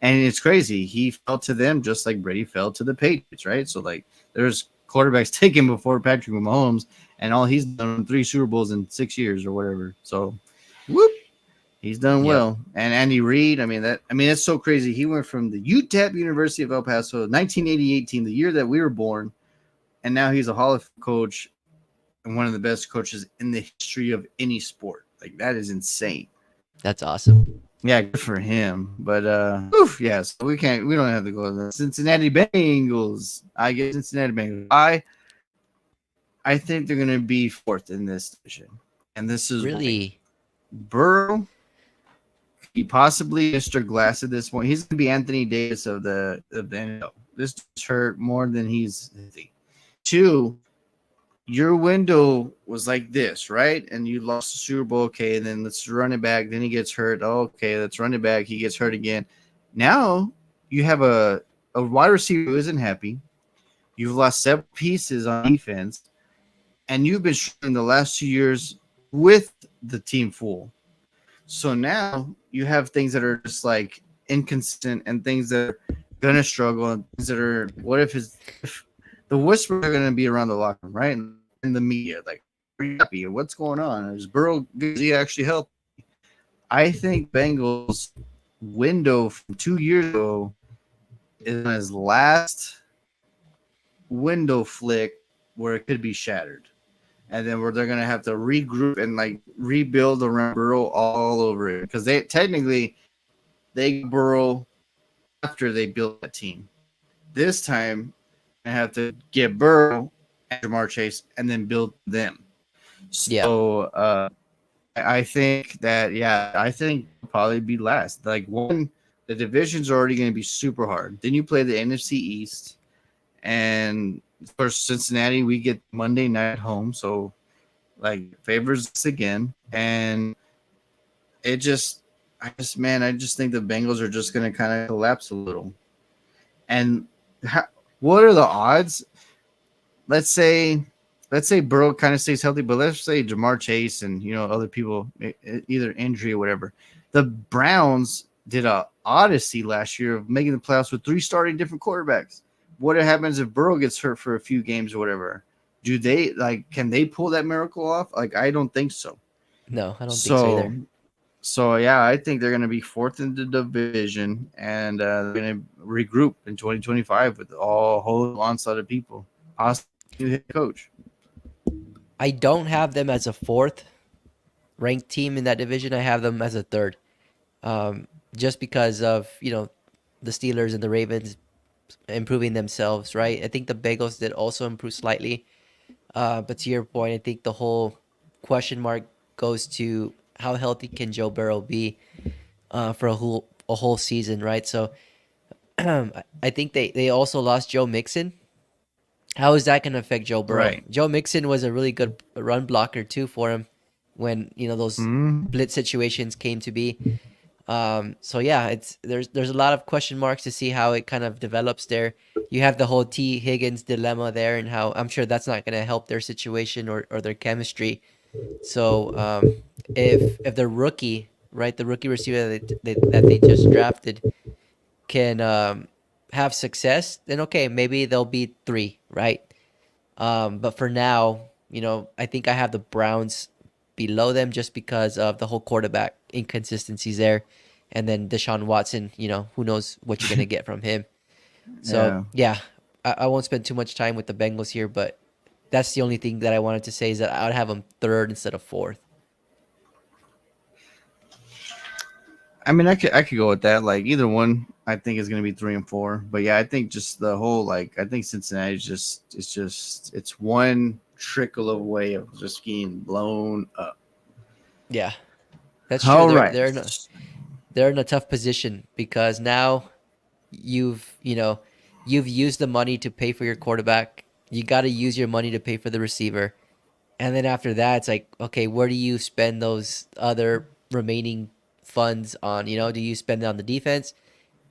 And it's crazy. He fell to them just like Brady fell to the Patriots, right? So like there's quarterbacks taken before Patrick Mahomes, and all he's done 3 Super Bowls in 6 years or whatever. So whoop. He's done Yep, well. And Andy Reid, that's so crazy. He went from the UTEP University of El Paso, 1988 team, the year that we were born, and now he's a Hall of Fame coach and one of the best coaches in the history of any sport. Like that is insane. that's awesome. Yeah, good for him. But yes, we don't have to go to the Cincinnati Bengals. I get Cincinnati Bengals. I think they're gonna be fourth in this division. And this is why. Really? Burrow, he possibly Mr. Glass at this point. He's gonna be Anthony Davis of the NFL. This is hurt more than he's healthy. Two, your window was like this, right? And you lost the Super Bowl. Okay, and then let's run it back. Then he gets hurt. Oh, okay, let's run it back. He gets hurt again. Now you have a wide receiver who isn't happy. You've lost several pieces on defense, and you've been struggling the last 2 years with the team full. So now you have things that are just like inconsistent and things that are gonna struggle and things that are if the whispers are gonna be around the locker room, right? In the media, like, are you happy? What's going on? Is Burrow is he actually help? I think Bengals window from 2 years ago is his last window flick where it could be shattered. And then where they're gonna have to regroup and like rebuild around Burrow all over it. Because they Burrow after they built that team. This time I have to get Burrow and Jamar Chase and then build them. Yeah. So I think that I think probably be last. Like one, the division's already going to be super hard. Then you play the NFC East, and for Cincinnati, we get Monday night at home, so like favors us again. And I just think the Bengals are just going to kind of collapse a little. And what are the odds? Let's say Burrow kind of stays healthy, but let's say Jamar Chase and other people either injury or whatever. The Browns did a odyssey last year of making the playoffs with 3 starting different quarterbacks. What happens if Burrow gets hurt for a few games or whatever? Can they pull that miracle off? Like, I don't think so. No, I don't think so So either. so yeah, I think they're going to be fourth in the division, and they're going to regroup in 2025 with a whole onslaught of people, possibly new head coach. I don't have them as a fourth ranked team in that division. I have them as a third. Just because of, the Steelers and the Ravens improving themselves, right? I think the Bengals did also improve slightly. But to your point, I think the whole question mark goes to how healthy can Joe Burrow be for a whole season, right? So I think they also lost Joe Mixon. How is that going to affect Joe Burrow? Right. Joe Mixon was a really good run blocker too for him when those Mm-hmm. blitz situations came to be. So yeah, there's a lot of question marks to see how it kind of develops there. You have the whole T Higgins dilemma there, and how I'm sure that's not going to help their situation or their chemistry. So if the rookie, right, the rookie receiver that they just drafted can have success, then okay, maybe they'll be three, right? But for now, I think I have the Browns below them just because of the whole quarterback inconsistencies there. And then Deshaun Watson, who knows what you're going to get from him. So, Yeah. yeah, I won't spend too much time with the Bengals here, but that's the only thing that I wanted to say is that I would have them third instead of fourth. I mean, I could go with that. Like either one, I think is going to be 3 and 4. But yeah, I think just the whole I think Cincinnati it's one trickle away of just getting blown up. Yeah, that's true. All They're right. they're in a, they're in a tough position because now you've used the money to pay for your quarterback. You got to use your money to pay for the receiver. And then after that, it's like, okay, where do you spend those other remaining funds on? Do you spend it on the defense?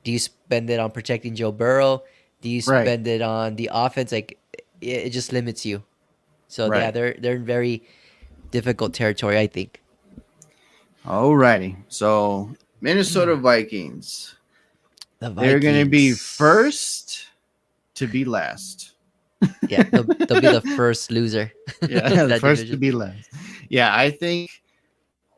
Do you spend it on protecting Joe Burrow? Do you Right. spend it on the offense? Like it just limits you. So yeah, Right. they're in very difficult territory, I think. All righty. So Minnesota Vikings. The They're going to be Vikings. first to be last. Yeah, they'll be the first loser Yeah, of the that first to division. be last. Yeah, I think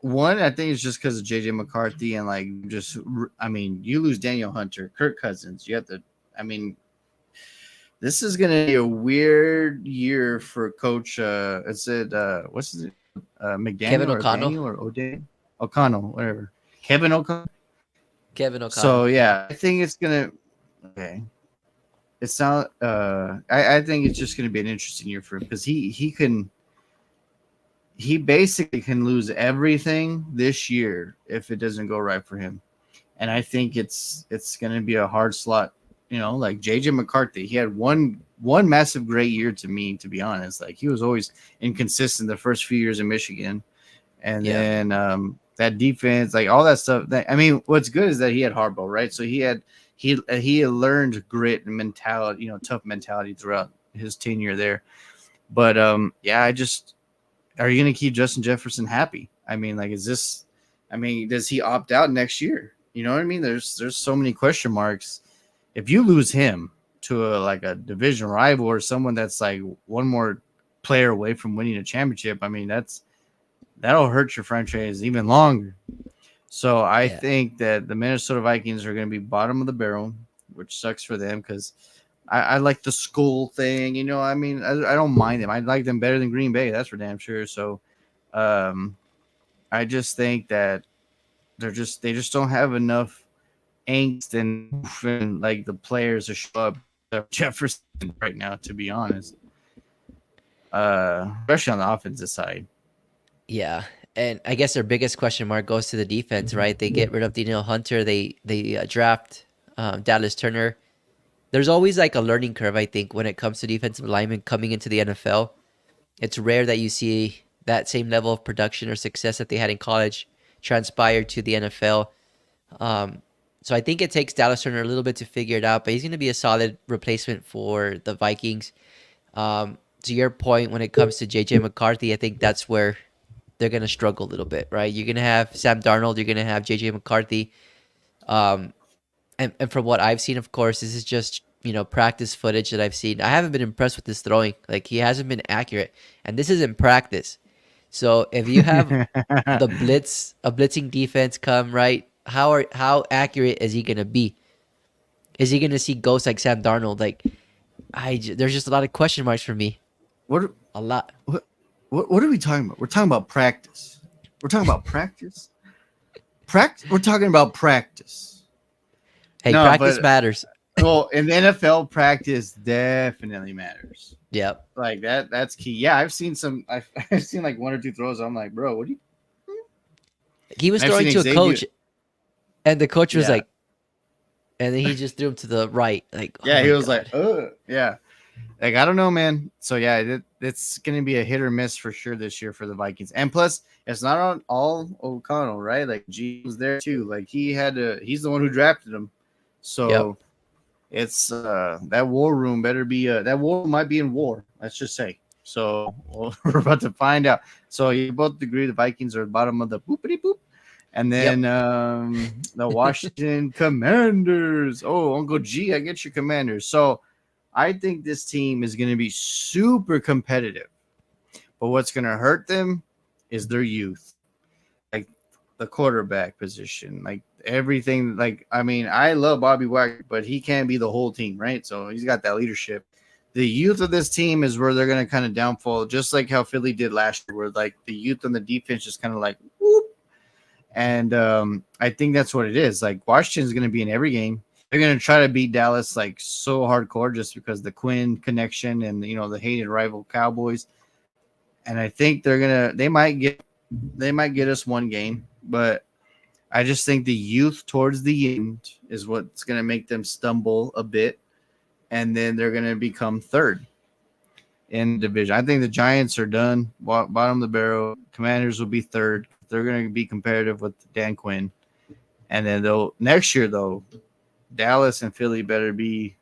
I think it's just because of JJ McCarthy and I mean, you lose Daniel Hunter, Kirk Cousins. You have to, I mean, this is going to be a weird year for Coach. Is it, what's his name? Kevin McDaniel or O'Connell. Daniel or O'Daniel? O'Connell, whatever. Kevin O'Connell. Kevin So O'Connell. yeah, I think it's gonna. Okay, it's not. I think it's just gonna be an interesting year for him because he basically can lose everything this year if it doesn't go right for him. And I think it's going to be a hard slot. You know, like JJ McCarthy, he had one massive great year to me, to be honest. Like he was always inconsistent the first few years in Michigan, and Yeah. then that defense, like all that stuff. I mean, what's good is that he had Harbaugh, right? So he had learned grit and mentality, tough mentality throughout his tenure there. But yeah, I just are you going to keep Justin Jefferson happy? I mean, like, is this? I mean, does he opt out next year? You know what I mean? There's so many question marks. If you lose him to a division rival or someone that's like one more player away from winning a championship, I mean that'll hurt your franchise even longer. So I Yeah. think that the Minnesota Vikings are going to be bottom of the barrel, which sucks for them because I like the school thing. I mean, I don't mind them. I like them better than Green Bay. That's for damn sure. So um, I just think that they just don't have enough angst and like the players to show up Jefferson right now. To be honest, especially on the offensive side. Yeah. And I guess their biggest question mark goes to the defense, right? They get rid of Daniel Hunter. They draft Dallas Turner. There's always like a learning curve, I think, when it comes to defensive linemen coming into the NFL. It's rare that you see that same level of production or success that they had in college transpire to the NFL. Um, so I think it takes Dallas Turner a little bit to figure it out, but he's going to be a solid replacement for the Vikings. To your point, when it comes to JJ McCarthy, I think that's where they're going to struggle a little bit, right? You're going to have Sam Darnold, you're going to have JJ McCarthy. Um, and from what I've seen, of course, this is just practice footage that I've seen. I haven't been impressed with his throwing. Like he hasn't been accurate, and this is in practice. So if you have the blitzing defense come right, how accurate is he gonna be? Is he gonna see ghosts like Sam Darnold? Like there's just a lot of question marks for me. what A lot. what are we talking about? We're talking about practice. We're talking about practice. Practice. We're talking about practice. Hey, No, practice but matters. well, in the NFL, practice definitely matters. Yep. Like that's key. Yeah, I've seen some. I've seen like one or two throws. I'm like, bro, what do you? He was And I've throwing seen to a Xavier. coach, and the coach was Yeah, like, and then he just threw him to the right. Like, oh yeah. my He was like, god. yeah. Like I don't know, man. So yeah, it's gonna be a hit or miss for sure this year for the Vikings. And plus, it's not on all O'Connell, right? Like G was there too. Like he had to. He's the one who drafted him. Yep. So it's that war room better be that war room might be in war. Let's just say. So we're about to find out. So you both agree the Vikings are bottom of the boopity boop, and Yep. then the Washington Commanders. Oh, Uncle G, I get your Commanders. So I think this team is going to be super competitive, but what's going to hurt them is their youth, like the quarterback position, like everything. Like, I mean, I love Bobby Wagner, but he can't be the whole team, right? So he's got that leadership. The youth of this team is where they're going to kind of downfall, just like how Philly did last year, where like the youth on the defense just kind of like whoop. And I think that's what it is. Like Washington's going to be in every game. They're going to try to beat Dallas like so hardcore just because the Quinn connection and the hated rival Cowboys. And I think they might get us one game, but I just think the youth towards the end is what's going to make them stumble a bit, and then they're going to become third in the division. I think the Giants are done, bottom of the barrel. Commanders will be third. They're going to be competitive with Dan Quinn, and then they'll next year though, Dallas and Philly better be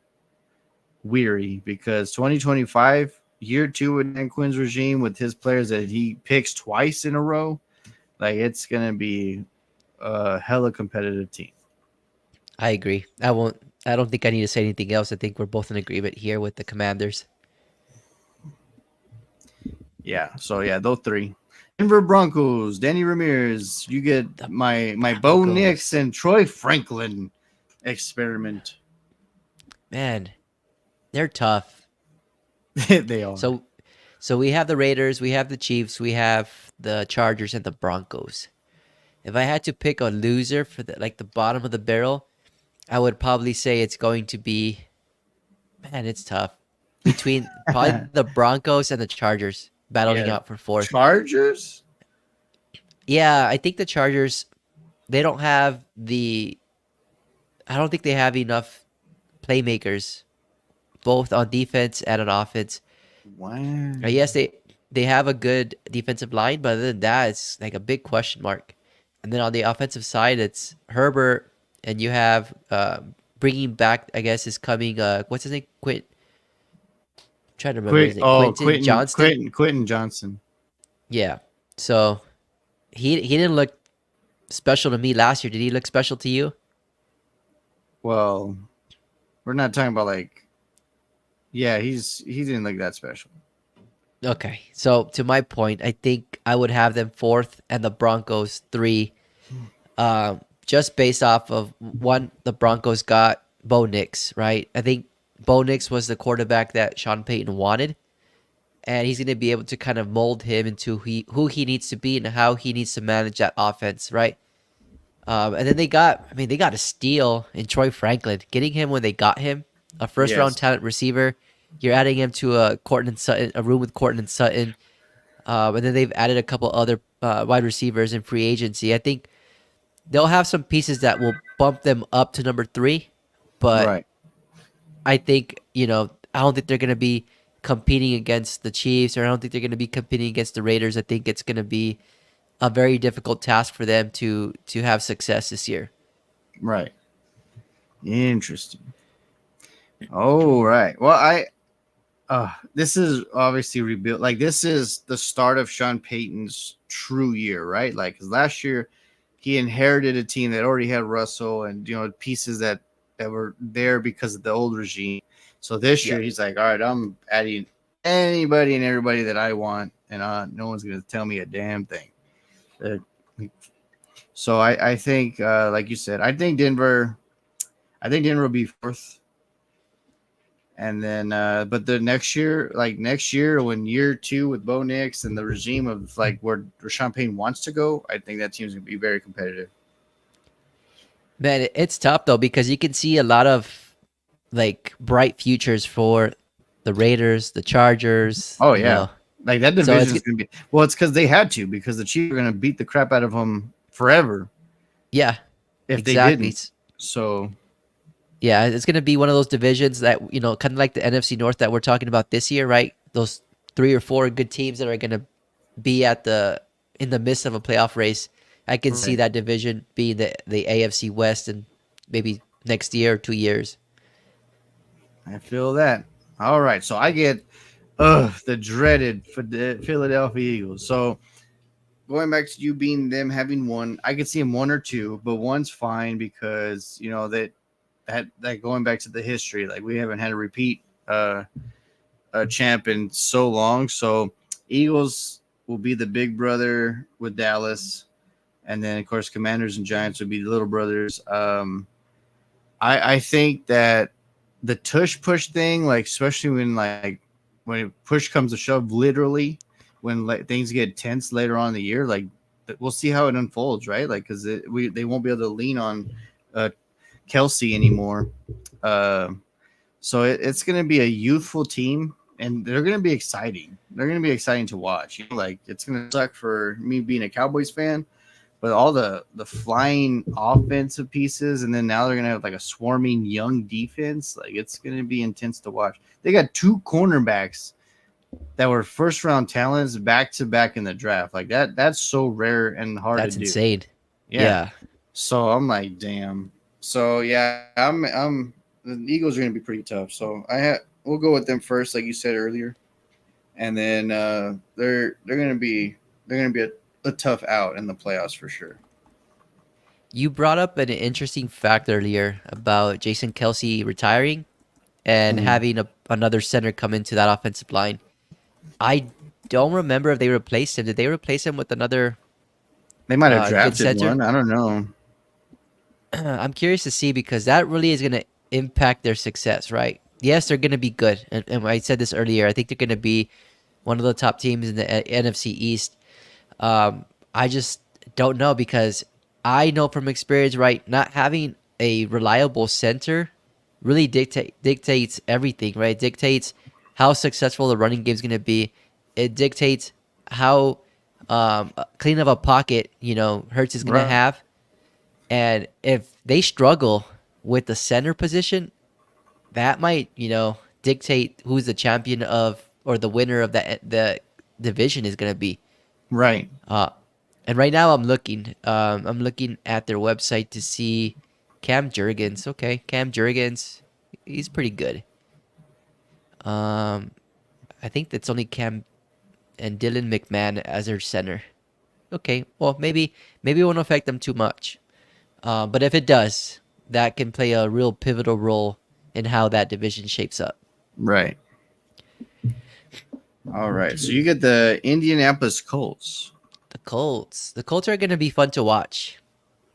weary because 2025 year two with Dan Quinn's regime with his players that he picks twice in a row, like it's going to be a hella competitive team. I agree. I won't. I don't think I need to say anything else. I think we're both in agreement here with the Commanders. Yeah. So yeah, those three. Denver Broncos, Danny Ramirez. You get The my Bo Nix Broncos. and Troy Franklin experiment. Man, they're tough. They are. So so we have the Raiders, we have the Chiefs, we have the Chargers and the Broncos. If I had to pick a loser for the bottom of the barrel, I would probably say it's going to be, man, it's tough. Between probably the Broncos and the Chargers battling Yeah, out for fourth. Chargers. Yeah, I think the Chargers, they don't have I don't think they have enough playmakers, both on defense and on offense. Wow. Yes, they have a good defensive line, but other than that, it's like a big question mark. And then on the offensive side, it's Herbert, and you have bringing back, I guess, is coming. What's his name? Trying to remember his name. Quentin Johnston. Quentin Johnson. Yeah. So he didn't look special to me last year. Did he look special to you? Well, we're not talking about like, yeah, he didn't look that special. Okay. So to my point, I think I would have them fourth and the Broncos three. Just based off of one, the Broncos got Bo Nix, right? I think Bo Nix was the quarterback that Sean Payton wanted, and he's going to be able to kind of mold him into who he needs to be and how he needs to manage that offense, right? And then they got a steal in Troy Franklin, getting him when they got him, a first round Yes. talent receiver. You're adding him to a room with Cortland Sutton, and then they've added a couple other wide receivers in free agency. I think they'll have some pieces that will bump them up to number 3, but Right. I think, I don't think they're going to be competing against the Chiefs, or I don't think they're going to be competing against the Raiders. I think it's going to be a very difficult task for them to have success this year. Right. Interesting. Oh, right. Well, this is obviously rebuilt. Like, this is the start of Sean Payton's true year, right? Like, because last year he inherited a team that already had Russell and, pieces that were there because of the old regime. So this year he's like, all right, I'm adding anybody and everybody that I want, and no one's going to tell me a damn thing. So I think, like you said, I think Denver will be fourth. And then, but the next year, when year 2 with Bo Nix and the regime of like where Sean Payton wants to go, I think that team's gonna be very competitive. Man, it's tough though, because you can see a lot of like bright futures for the Raiders, the Chargers. Oh yeah, like that So division is gonna be. Well, it's because they had to, because the Chiefs are gonna beat the crap out of them forever Yeah, if exactly. they didn't. So yeah, it's going to be one of those divisions that, kind of like the NFC North that we're talking about this year, right? Those 3 or 4 good teams that are going to be in the midst of a playoff race. I can see Right. that division being the AFC West in maybe next year or 2 years. I feel that. All right, so I get the dreaded Philadelphia Eagles. So going back to you being them having one, I could see them 1 or 2, but 1's fine because that going back to the history, like we haven't had a repeat a champ in so long. So Eagles will be the big brother with Dallas, and then of course Commanders and Giants would be the little brothers. I think that the tush push thing, like especially when push comes to shove, literally when things get tense later on in the year, like we'll see how it unfolds, right? Like because they won't be able to lean on Kelsey anymore. So it's going to be a youthful team, and they're going to be exciting. They're going to be exciting to watch. Like it's going to suck for me being a Cowboys fan, but all the flying offensive pieces, and then now they're going to have like a swarming young defense. Like it's going to be intense to watch. They got 2 cornerbacks that were first round talents back to back in the draft. Like that's so rare and hard That's to do. insane. Yeah. Yeah. So I'm like, damn. So yeah, I'm the Eagles are going to be pretty tough. So we'll go with them first, like you said earlier, and then they're going to be a tough out in the playoffs for sure. You brought up an interesting fact earlier about Jason Kelsey retiring and having another center come into that offensive line. I don't remember if they replaced him. Did they replace him with another? They might have good drafted center? one. I don't know. I'm curious to see, because that really is going to impact their success, right? Yes, they're going to be good. And I said this earlier. I think they're going to be one of the top teams in the NFC East. I just don't know, because I know from experience, right? Not having a reliable center really dictates everything, right? It dictates how successful the running game is going to be. It dictates how clean of a pocket Hurts is going to Right. have, and if they struggle with the center position, that might dictate who's the champion of or the winner of the division is going to be. Right. Uh, and right now I'm looking at their website to see Cam Jurgens. Okay, Cam Jurgens, he's pretty good. Um, I think that's only Cam and Dylan McMahon as their center. Okay, well maybe it won't affect them too much. But if it does, that can play a real pivotal role in how that division shapes up. Right. All right. So you get the Indianapolis Colts. The Colts are going to be fun to watch.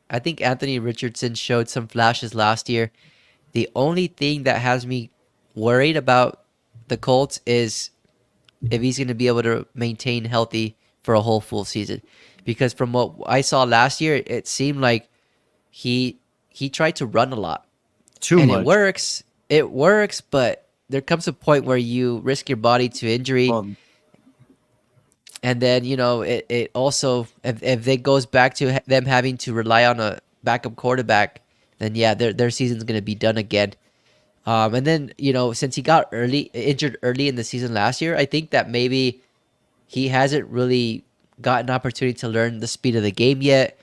I think Anthony Richardson showed some flashes last year. The only thing that has me worried about the Colts is if he's going to be able to maintain healthy for a whole full season. Because from what I saw last year, it seemed like he tried to run a lot, Too and it much. works. It works, but there comes a point where you risk your body to injury, Well, and then it also if it goes back to them having to rely on a backup quarterback, then yeah, their season's going to be done again. And then since he got injured early in the season last year, I think that maybe he hasn't really gotten an opportunity to learn the speed of the game yet.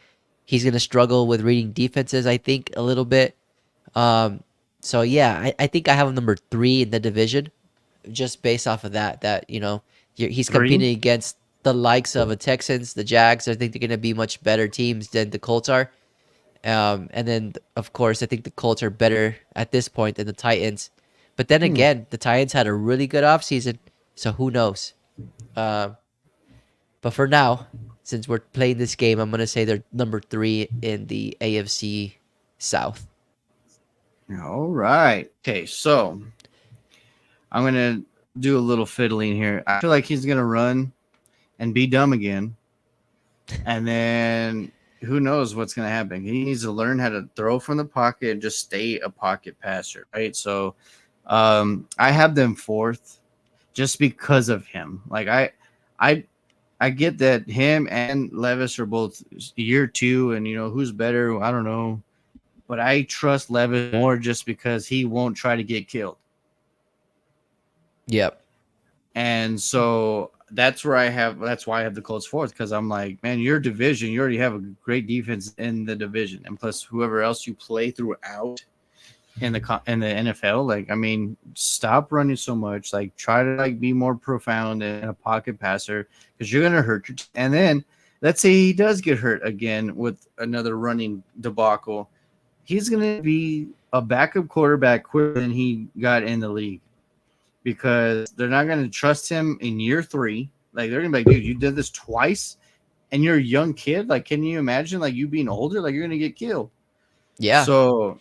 He's going to struggle with reading defenses, I think, a little bit. Um, so yeah, I think I have him number 3 in the division, just based off of that. He's three. competing against the likes of the Texans, the Jags. I think they're going to be much better teams than the Colts are. And then, of course, I think the Colts are better at this point than the Titans. But then Hmm. again, the Titans had a really good offseason, so who knows? Um, but for now, since we're playing this game, I'm going to say they're number 3 in the AFC South. All right. Okay. So I'm gonna do a little fiddling here. I feel like he's gonna run and be dumb again, and then who knows what's gonna happen. He needs to learn how to throw from the pocket and just stay a pocket passer, right? So, I have them fourth just because of him. Like I, I get that him and Levis are both year two, and who's better. I don't know, but I trust Levis more just because he won't try to get killed. Yep. And so that's why I have the Colts fourth, because I'm like, man, your division, you already have a great defense in the division, and plus whoever else you play throughout in the NFL, like, I mean, stop running so much, like try to like be more profound and a pocket passer, because you're gonna hurt and then let's say he does get hurt again with another running debacle, he's gonna be a backup quarterback quicker than he got in the league, because they're not going to trust him in year 3. Like, they're going to be like, dude, you did this twice and you're a young kid. Like, can you imagine like you being older? Like, you're going to get killed. Yeah. So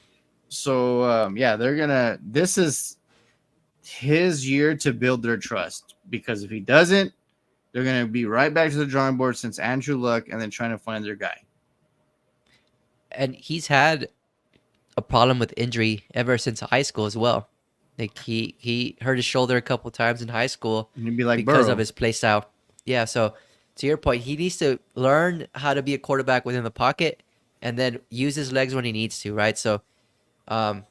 yeah, this is his year to build their trust, because if he doesn't, they're going to be right back to the drawing board since Andrew Luck, and then trying to find their guy. And he's had a problem with injury ever since high school as well. Like he hurt his shoulder a couple times in high school And he'd be like because of Burrow. his play style. Yeah, so to your point, he needs to learn how to be a quarterback within the pocket and then use his legs when he needs to, right? So um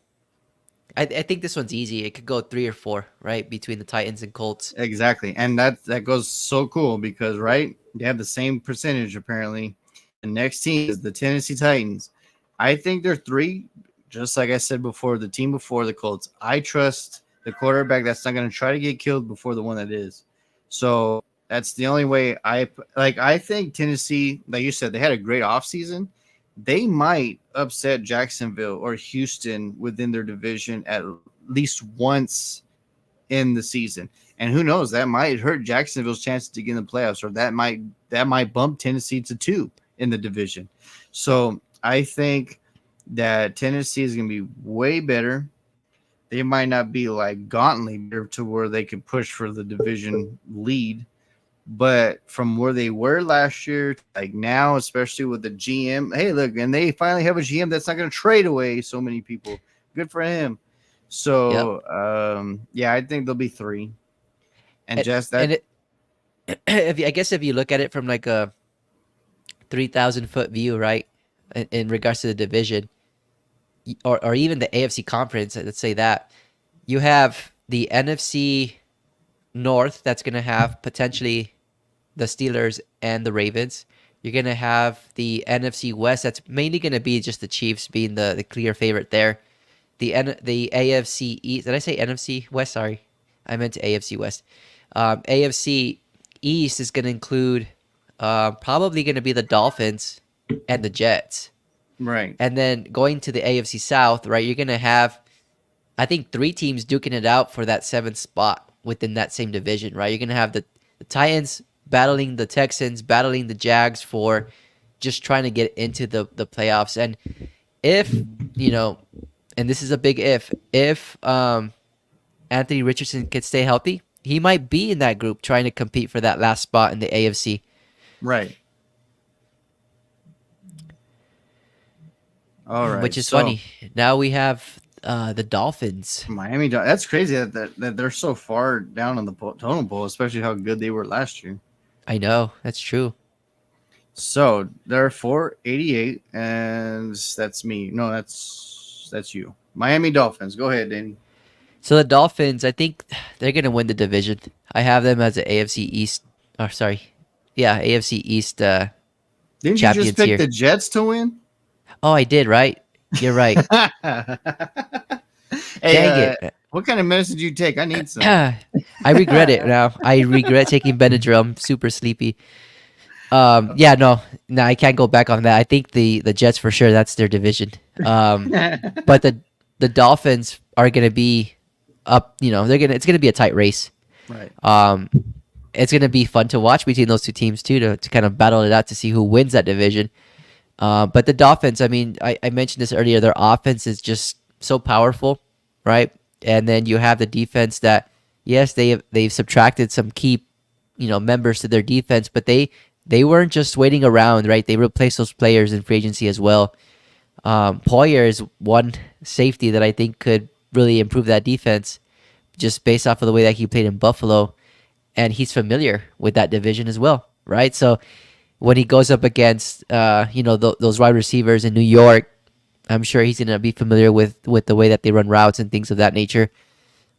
I think this one's easy. It could go 3 or 4, right? Between the Titans and Colts. Exactly. And that goes so cool because, right, they have the same percentage apparently. The next team is the Tennessee Titans. I think they're 3, just like I said before, the team before the Colts. I trust the quarterback that's not going to try to get killed before the one that is. So that's the only way I think Tennessee, like you said, they had a great offseason. They might upset Jacksonville or Houston within their division at least once in the season. And who knows, that might hurt Jacksonville's chances to get in the playoffs, or that might bump Tennessee to 2 in the division. So I think that Tennessee is going to be way better. They might not be like gauntly better to where they could push for the division lead, But from where they were last year, like now, especially with the GM, hey, look, and they finally have a GM that's not going to trade away so many people. Good for him. Yep. So, yeah, I think there'll be three. And And just and that, it, I guess if you look at it from like a 3,000 foot view, right, in regards to the division, or even the AFC conference, let's say that you have the NFC North that's going to have potentially the Steelers and the Ravens. You're going to have the NFC West that's mainly going to be just the Chiefs being the clear favorite there. The AFC East. Did I say NFC West? Sorry, I meant AFC West. AFC East is going to include probably going to be the Dolphins and the Jets. right, And then going to the AFC South, right? You're going to have, I think, three teams duking it out for that seventh spot within that same division, right? You're going to have the Titans battling the Texans, battling the Jags for just trying to get into the playoffs. And if, you know, and this is a big if Anthony Richardson could stay healthy, he might be in that group trying to compete for that last spot in the AFC, right. All right. which is So, funny. Now we have the Dolphins. Miami, that's crazy that they're so far down on the totem pole, especially how good they were last year. I know, that's true. So they're 488, and that's me. No, that's you. Miami Dolphins. Go ahead, Danny. So the Dolphins, I think they're gonna win the division. I have them as an AFC East. Oh, sorry, yeah, AFC East Didn't you just champions pick here. the Jets to win? Oh, I did, right? You're right. Hey, Dang it. what kind of medicine did you take? I need some. I regret it now. I regret taking Benadryl. I'm super sleepy. Yeah, no, I can't go back on that. I think the Jets for sure. That's their division. But the Dolphins are gonna be up. You know, it's gonna be a tight race. Right. Um, it's gonna be fun to watch between those two teams too, to kind of battle it out to see who wins that division. But the Dolphins, I mean, I mentioned this earlier. Their offense is just so powerful, right? And then you have the defense that, yes, they've subtracted some key, members to their defense, but they weren't just waiting around, right? They replaced those players in free agency as well. Poyer is one safety that I think could really improve that defense, just based off of the way that he played in Buffalo, and he's familiar with that division as well, right? So when he goes up against those wide receivers in New York, I'm sure he's gonna be familiar with the way that they run routes and things of that nature.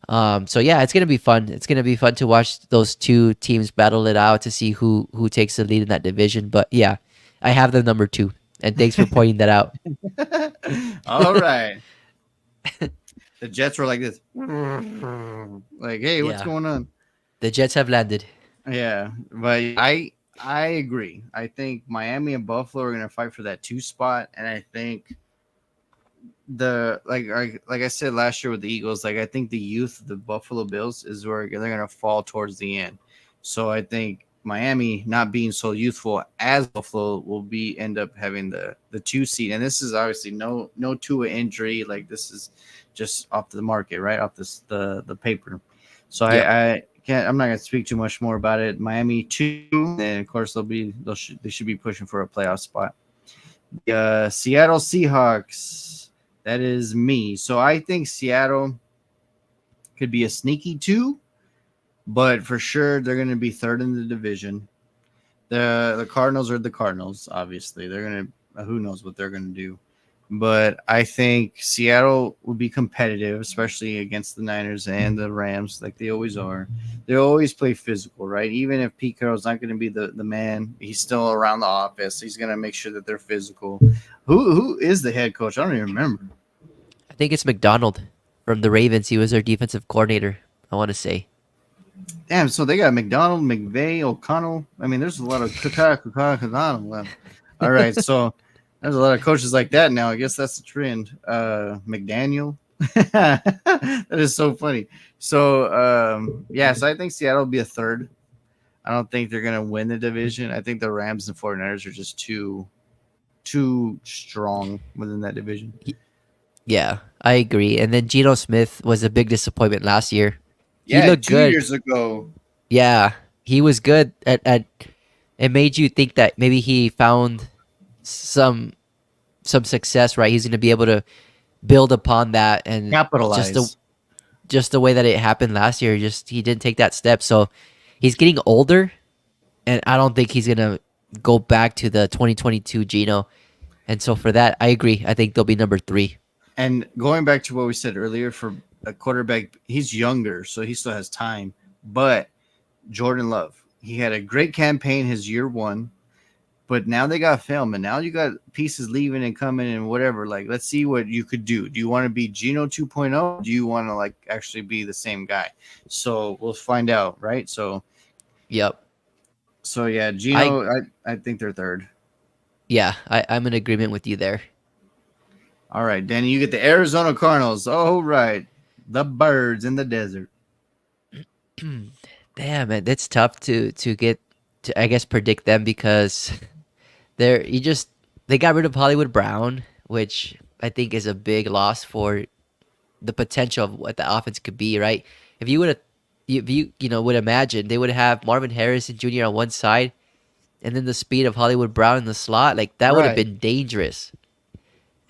So yeah, it's gonna be fun. It's gonna be fun to watch those two teams battle it out to see who takes the lead in that division. But yeah, I have them number two, and thanks for pointing that out. All right. The Jets were like this. Like, hey, what's Yeah, going on? the Jets have landed. Yeah, but I agree. I think Miami and Buffalo are going to fight for that 2 spot, and I think like I said last year with the Eagles, like I think the youth of the Buffalo Bills is where they're going to fall towards the end. So I think Miami not being so youthful as Buffalo will end up having the 2 seed, and this is obviously no Tua injury. Like this is just off the market, right off the paper. So Yep. I can't. I'm not going to speak too much more about it. Miami 2, and of course they should be pushing for a playoff spot. The Seattle Seahawks. That is me. So I think Seattle could be a sneaky 2, but for sure they're going to be third in the division. The Cardinals are the Cardinals. Obviously, they're going to. Who knows what they're going to do? But I think Seattle will be competitive, especially against the Niners and the Rams, like they always are. They always play physical, right? Even if Pete Carroll's not going to be the man, he's still around the office. He's going to make sure that they're physical. Who is the head coach? I don't even remember. I think it's McDonald from the Ravens. He was their defensive coordinator, I want to say. Damn, so they got McDonald, McVay, O'Connell. I mean, there's a lot of O'Connell. All right, so there's a lot of coaches like that now. I guess that's the trend. McDaniel. That is so funny. So, yeah, so I think Seattle will be a third. I don't think they're going to win the division. I think the Rams and 49ers are just too strong within that division. Yeah, I agree. And then Geno Smith was a big disappointment last year. He Yeah, looked 2 good. years ago. Yeah, he was good at it made you think that maybe he found some some success, right? He's going to be able to build upon that, and Capitalize. just the way that it happened last year, just he didn't take that step. So he's getting older, and I don't think he's going to go back to the 2022 Gino. And so for that, I agree. I think they'll be number 3. And going back to what we said earlier, for a quarterback, he's younger, so he still has time. But Jordan Love, he had a great campaign his year one, but now they got film, and now you got pieces leaving and coming and whatever. Like, let's see what you could do. Do you want to be Geno 2.0? Do you want to like actually be the same guy? So we'll find out, right? Yep. So yeah, I Geno, I think they're third. Yeah, I'm in agreement with you there. All right, Danny, you get the Arizona Cardinals. Oh, right. The birds in the desert. Damn, man, it's tough to get to, I guess, predict them because they're you just they got rid of Hollywood Brown, which I think is a big loss for the potential of what the offense could be, right? If you would have if you know would imagine they would have Marvin Harrison Jr. on one side and then the speed of Hollywood Brown in the slot, like that would have Right. been dangerous.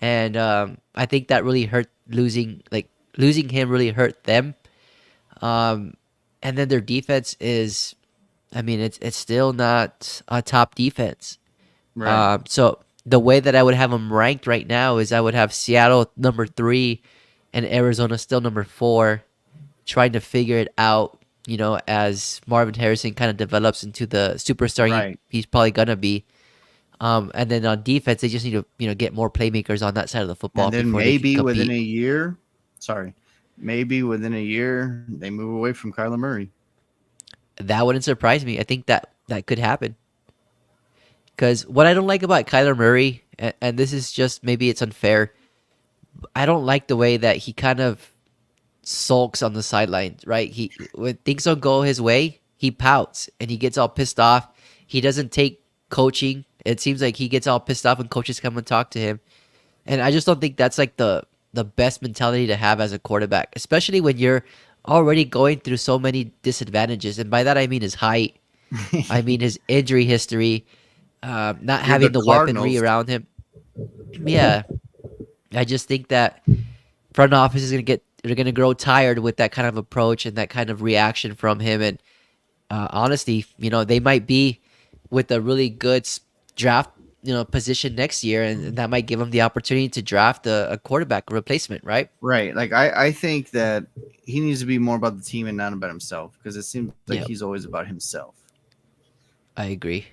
And I think that really hurt losing him really hurt them. Um, and then their defense is, I mean, it's still not a top defense. Right. So the way that I would have them ranked right now is I would have Seattle number 3 and Arizona still number 4, trying to figure it out. You know, as Marvin Harrison kind of develops into the superstar Right. he's probably gonna be. And then on defense, they just need to get more playmakers on that side of the football And then before they can maybe within compete. a year, sorry, maybe within a year, they move away from Kyler Murray. That wouldn't surprise me. I think that could happen. Because what I don't like about Kyler Murray, and this is just maybe it's unfair, I don't like the way that he kind of sulks on the sidelines. Right? He when things don't go his way, he pouts and he gets all pissed off. He doesn't take coaching. It seems like he gets all pissed off when coaches come and talk to him. And I just don't think that's like the best mentality to have as a quarterback, especially when you're already going through so many disadvantages. And by that I mean his height, I mean his injury history, not You're the having the weaponry Cardinals. around him. Yeah, I just think that front office is they're gonna grow tired with that kind of approach and that kind of reaction from him. And honestly, they might be with a really good draft, position next year, and that might give them the opportunity to draft a quarterback replacement, right? Right. Like, I think that he needs to be more about the team and not about himself, because it seems like Yep, he's always about himself. I agree.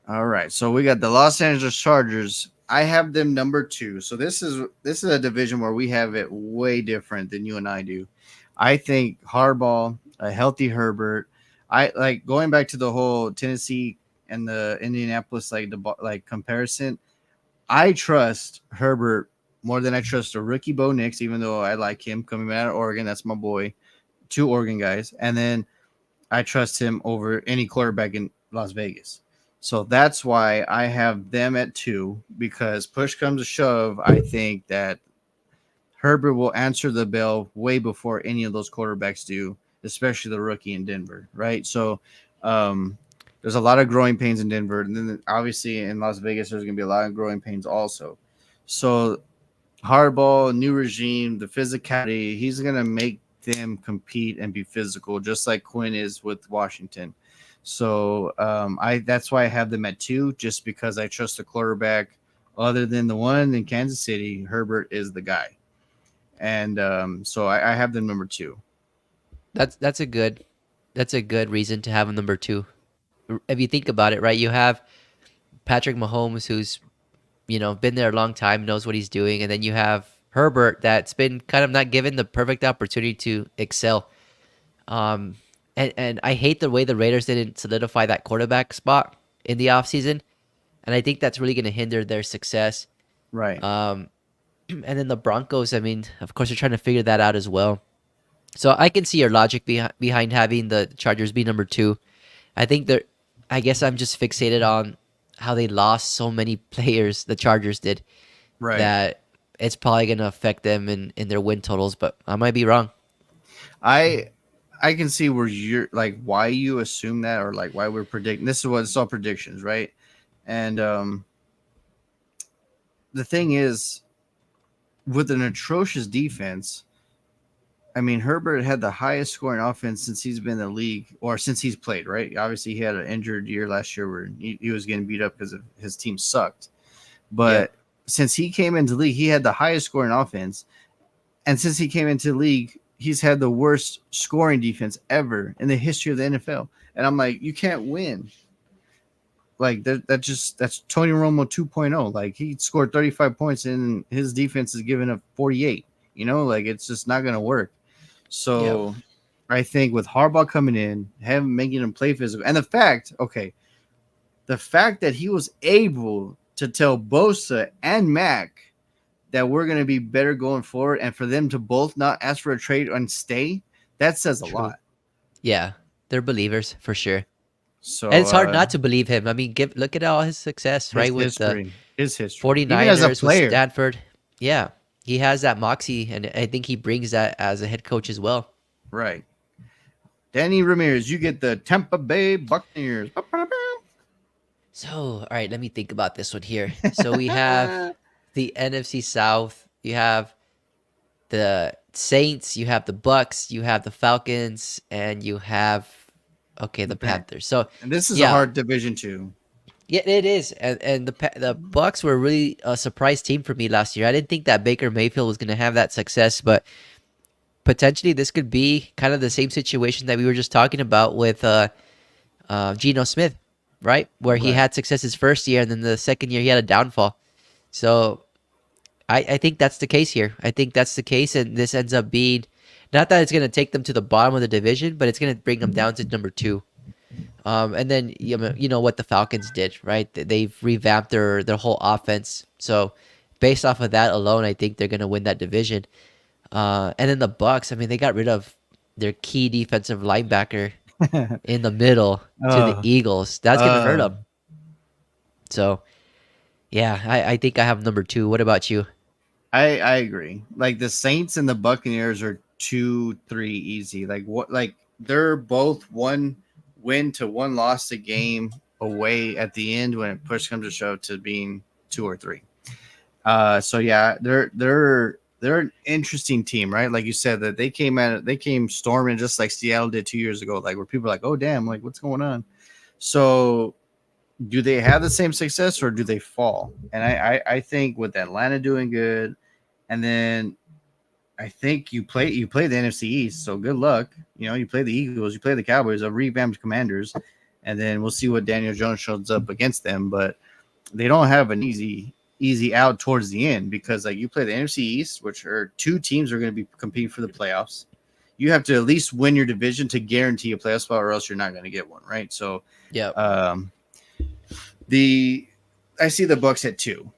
All right. So we got the Los Angeles Chargers. I have them number 2. So this is a division where we have it way different than you and I do. I think Harbaugh, a healthy Herbert. I like going back to the whole Tennessee and the Indianapolis like comparison. I trust Herbert more than I trust a rookie Bo Nix, even though I like him coming out of Oregon. That's my boy. 2 Oregon guys. And then I trust him over any quarterback in Las Vegas. So that's why I have them at 2, because push comes to shove, I think that Herbert will answer the bell way before any of those quarterbacks do, especially the rookie in Denver, right? So um, there's a lot of growing pains in Denver. And then obviously in Las Vegas, there's going to be a lot of growing pains also. So Harbaugh, new regime, the physicality, he's going to make them compete and be physical, just like Quinn is with Washington. So I that's why I have them at 2, just because I trust the quarterback. Other than the one in Kansas City, Herbert is the guy, and so I have them number 2. That's a good reason to have him number 2. If you think about it, right? You have Patrick Mahomes, who's been there a long time, knows what he's doing, and then you have Herbert that's been kind of not given the perfect opportunity to excel. Um, and I hate the way the Raiders didn't solidify that quarterback spot in the offseason, and I think that's really going to hinder their success. Right. Um, and then the Broncos, I mean, of course, they're trying to figure that out as well. So I can see your logic behind having the Chargers be number 2. I think they're. I guess I'm just fixated on how they lost so many players. The Chargers did Right. that. It's probably going to affect them in their win totals, but I might be wrong. I I can see where you're like why you assume that, or like why we're predicting. This is what it's all predictions, right? And the thing is, with an atrocious defense, I mean, Herbert had the highest scoring offense since he's been in the league, or since he's played, right? Obviously, he had an injured year last year where he was getting beat up because his team sucked. Yep. But since he came into the league, he had the highest scoring offense. And since he came into the league, he's had the worst scoring defense ever in the history of the NFL. And I'm like, you can't win. Like that's Tony Romo 2.0. Like he scored 35 points and his defense is giving up 48. Like it's just not gonna work. Yep. So I think with Harbaugh coming in, making him play physical, and the fact that he was able to tell Bosa and Mac that we're going to be better going forward, and for them to both not ask for a trade and stay, that says a True. lot. Yeah, they're believers for sure. And So it's hard not to believe him. I mean, look at all his success, right? With the his history, even as a 49ers, with player, Stanford. Yeah, he has that moxie, and I think he brings that as a head coach as well. right? Danny Ramirez, you get the Tampa Bay Buccaneers. So, all right, let me think about this one here. So we have the NFC South. You have the Saints. You have the Bucks. You have the Falcons, and you have the Panthers. So And this is a yeah, hard division too. yeah, it is. And the Bucks were really a surprise team for me last year. I didn't think that Baker Mayfield was going to have that success, but potentially this could be kind of the same situation that we were just talking about with Geno Smith, right? Where he Right. had success his first year, and then the second year he had a downfall. So I think that's the case here. I think that's the case, and this ends up being not that it's going to take them to the bottom of the division, but it's going to bring them down to number 2. And then you know what the Falcons did, right? They've revamped their whole offense. So based off of that alone, I think they're going to win that division. And then the Bucks, I mean, they got rid of their key defensive linebacker in the middle to the Oh, Eagles. That's going to hurt uh, them. So yeah, I think I have number 2. What about you? I agree. Like the Saints and the Buccaneers are 2-3 easy. Like what? Like they're both 1 win to 1 loss a game away at the end when it push comes to shove to being 2 or 3. So yeah, they're an interesting team, right? Like you said that they came storming just like Seattle did 2 years ago, like where people are like, oh damn, like what's going on? So do they have the same success or do they fall? And I think with Atlanta doing good, and then I think you play the NFC East, so good luck. You play the Eagles, you play the Cowboys, a revamped Commanders, and then we'll see what Daniel Jones shows up against them. But they don't have an easy out towards the end because like you play the NFC East, which are 2 teams are going to be competing for the playoffs. You have to at least win your division to guarantee a playoff spot, or else you're not going to get one, right? So Yep. I see the Bucks at 2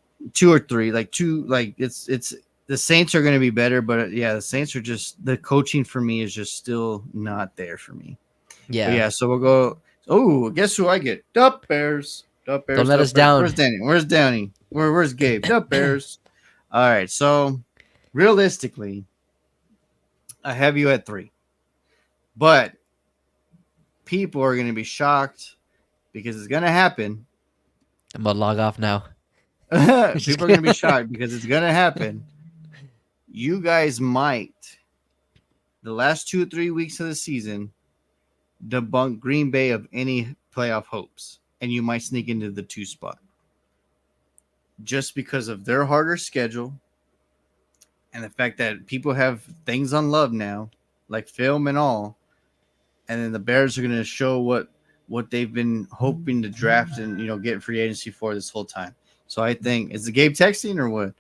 or 3, like 2, like it's the Saints are going to be better, but yeah, the Saints are just the coaching for me is just still not there for me. But Yeah. yeah, so we'll go. Oh, guess who I get? The Bears. The Bears. Don't let the us Bears. down. Where's Danny? Where's Downey? Where's Gabe? The Bears. All right, so realistically, I have you at 3, but people are going to be shocked because it's going to happen. I'm gonna log off now. People are going to be shocked because it's going to happen. You guys might, the last 2 or 3 weeks of the season, debunk Green Bay of any playoff hopes, and you might sneak into the 2 spot just because of their harder schedule and the fact that people have things on Love now, like film and all, and then the Bears are going to show what they've been hoping to draft and get free agency for this whole time. So I think is the Gabe texting or what?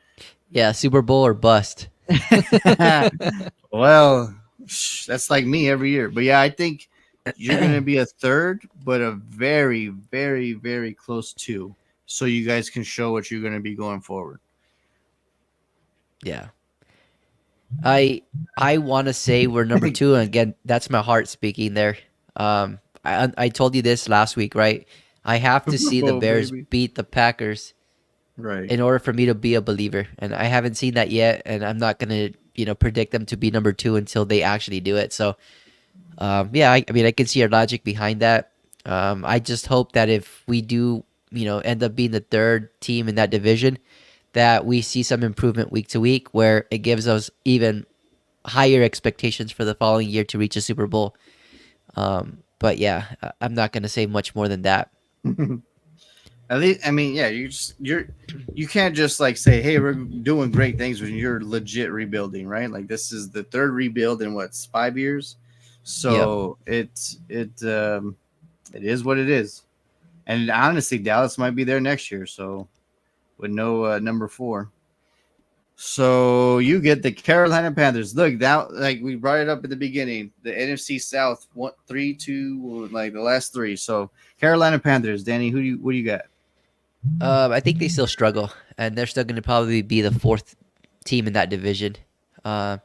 Yeah, Super Bowl or bust. Well, that's like me every year. But yeah, I think you're going to be a 3rd, but a very, very, very close 2. So you guys can show what you're going to be going forward. Yeah. I want to say we're number 2, and again, that's my heart speaking there. I told you this last week, right? I have to see the Oh, Bears baby. beat the Packers Right. in order for me to be a believer, and I haven't seen that yet, and I'm not gonna predict them to be number 2 until they actually do it. So Yeah, I mean, I can see your logic behind that. I just hope that if we do, end up being the third team in that division, that we see some improvement week to week, where it gives us even higher expectations for the following year to reach a Super Bowl. But yeah, I'm not gonna say much more than that. At least, I mean, yeah, you can't just like say, "Hey, we're doing great things" when you're legit rebuilding, right? Like this is the third rebuild in what's 5 years, Yep. so it is what it is. And honestly, Dallas might be there next year, so with no number four. So you get the Carolina Panthers. Look, that like we brought it up at the beginning, the NFC South, 1, 3, 2, like the last three. So Carolina Panthers, Danny, what do you got? I think they still struggle, and they're still gonna probably be the fourth team in that division. Uh,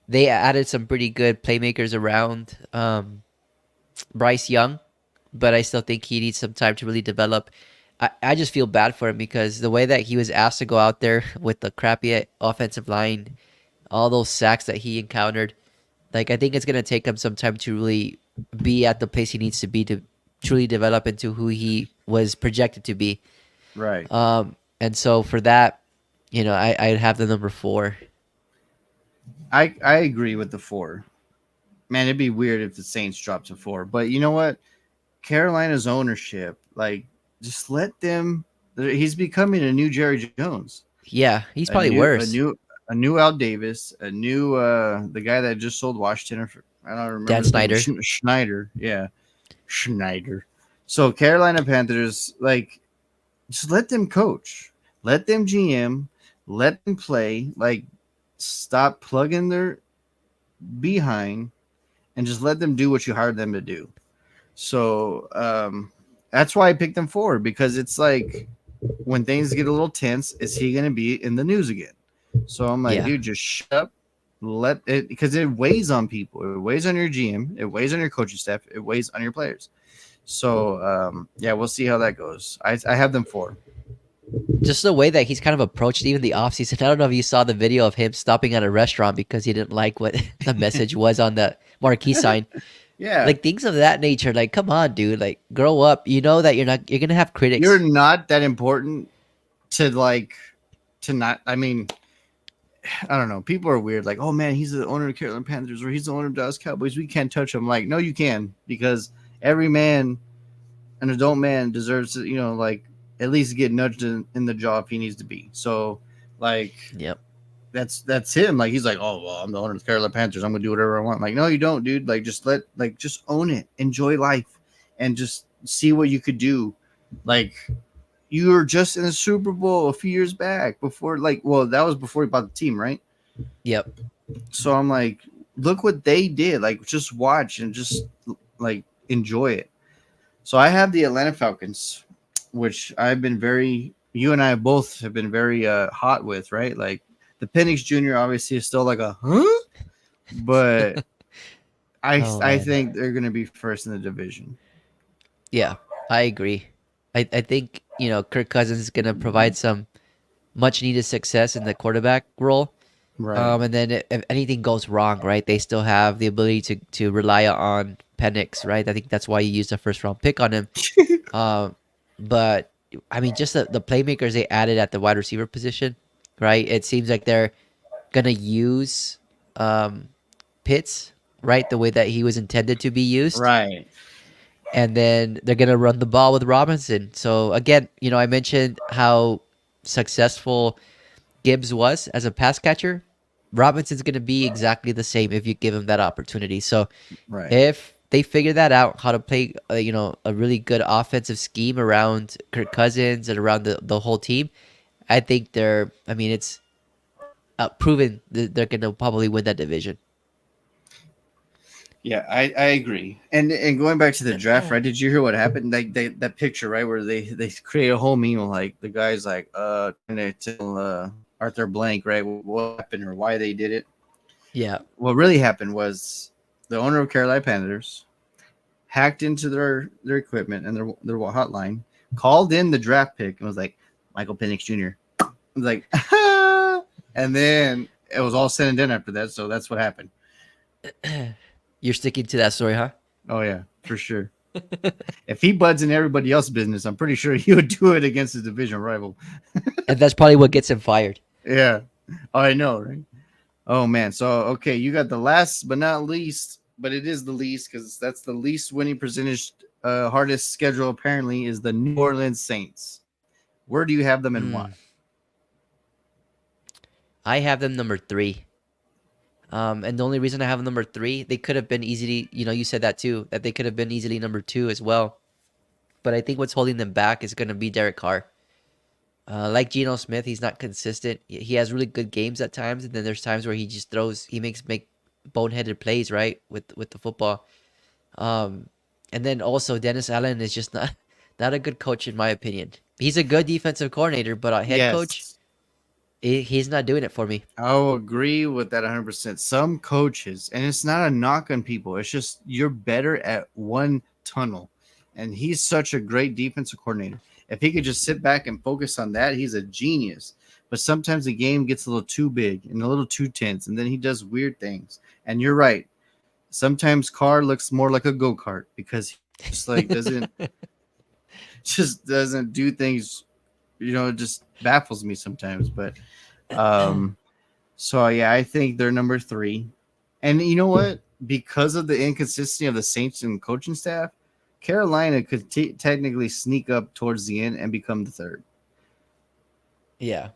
they added some pretty good playmakers around Bryce Young, but I still think he needs some time to really develop. I just feel bad for him because the way that he was asked to go out there with the crappy offensive line, all those sacks that he encountered, like I think it's gonna take him some time to really be at the place he needs to be to truly develop into who he was projected to be. Right. And so for that, I'd have the number four. I agree with the four. Man, it'd be weird if the Saints dropped to four. But you know what? Carolina's ownership, like, just let them. He's becoming a new Jerry Jones, Yeah, he's a probably new, worse. a new Al Davis, a new the guy that just sold Washington. I don't remember Dan his name. Snyder. Schneider, yeah, Schneider. So Carolina Panthers, like, just let them coach, let them GM, let them play. Like, stop plugging their behind and just let them do what you hired them to do. So that's why I picked them forward because it's like when things get a little tense, is he going to be in the news again? So I'm like, Yeah. dude, just shut up. Let it because it weighs on people. It weighs on your GM. It weighs on your coaching staff. It weighs on your players. So yeah, we'll see how that goes. I have them four. Just the way that he's kind of approached even the offseason. I don't know if you saw the video of him stopping at a restaurant because he didn't like what the message was on the marquee sign. Yeah, Like things of that nature. Like, come on, dude. Like, grow up. You know that you're gonna have you're critics. not that important to like to not. I mean, I don't know. People are weird. Like, oh man, he's the owner of Carolina Panthers or he's the owner of Dallas Cowboys. We can't touch him. Like, no, you can because every man, an adult man, deserves to, like at least get nudged in the jaw if he needs to be. So, like, Yep. that's him. Like, he's like, oh well, I'm the owner of the Carolina Panthers. I'm gonna do whatever I want. Like, no, you don't, dude. Like, just own it, enjoy life, and just see what you could do. Like, you were just in the Super Bowl a few years back before, like, well, that was before he bought the team, right? Yep. So I'm like, look what they did. Like, just watch and just like enjoy it. So I have the Atlanta Falcons, which I've been you and I both have been very hot with, right? Like the Penix Jr. obviously is still like a huh, but Oh I man. think they're gonna be first in the division. Yeah, I agree. I think, Kirk Cousins is gonna provide some much needed success in the quarterback role. Right. And then if anything goes wrong, right, they still have the ability to rely on Penix, right? I think that's why you used a first round pick on him. Um, but I mean, just the playmakers they added at the wide receiver position, right? It seems like they're gonna use um, Pitts, right, the way that he was intended to be used, Right. and then they're gonna run the ball with Robinson. So again, I mentioned how successful Gibbs was as a pass catcher. Robinson's going to be exactly the same if you give him that opportunity. So Right. if they figure that out, how to play, a really good offensive scheme around Kirk Cousins and around the whole team, I think it's proven that they're going to probably win that division. Yeah, I agree. And going back to the draft, right? Did you hear what happened? Like that picture, right, where they create a whole meme like the guy's like trying to tell Arthur Blank, right, what happened or why they did it. Yeah. What really happened was the owner of Carolina Panthers hacked into their equipment and their hotline, called in the draft pick and was like Michael Penix Jr. I was like, and then it was all said and done after that. So that's what happened. You're sticking to that story, huh? Oh yeah, for sure. If he buds in everybody else's business, I'm pretty sure he would do it against his division rival. And that's probably what gets him fired. Yeah. Oh, I know, right? Oh man. So okay, you got the last but not least, but it is the least because that's the least winning percentage, hardest schedule apparently is the New Orleans Saints. Where do you have them and why? I have them number 3. And the only reason I have them number 3, they could have been easily, you said that too, that they could have been easily number 2 as well. But I think what's holding them back is going to be Derek Carr. Like Geno Smith, he's not consistent. He has really good games at times, and then there's times where he just he make boneheaded plays, right, with the football. Um, and then also Dennis Allen is just not a good coach in my opinion. He's a good defensive coordinator, but a head coach, Yes. he's not doing it for me. I'll agree with that 100%. Some coaches, and it's not a knock on people, it's just you're better at one tunnel. And he's such a great defensive coordinator. If he could just sit back and focus on that, he's a genius. But sometimes the game gets a little too big and a little too tense, and then he does weird things. And you're right. Sometimes Carr looks more like a go-kart because he just like doesn't do things, it just baffles me sometimes. But so yeah, I think they're number 3. And you know what? Because of the inconsistency of the Saints and coaching staff, Carolina could technically sneak up towards the end and become the 3rd. Yeah,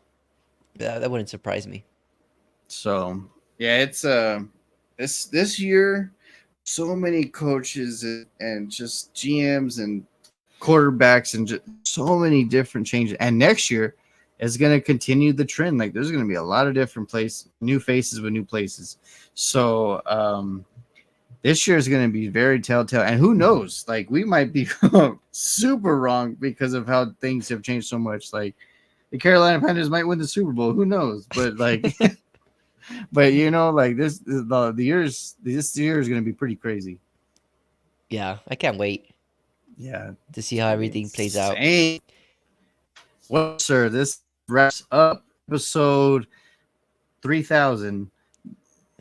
that wouldn't surprise me. So yeah, it's this year, so many coaches and just GMs and quarterbacks and just so many different changes. And next year is going to continue the trend. Like there's going to be a lot of different new faces with new places. So this year is going to be very telltale. And who knows? Like we might be super wrong because of how things have changed so much. Like the Carolina Panthers might win the Super Bowl. Who knows? But like, but like this year is going to be pretty crazy. Yeah, I can't wait. Yeah, to see how everything plays out. Well, sir, this wraps up episode 3000.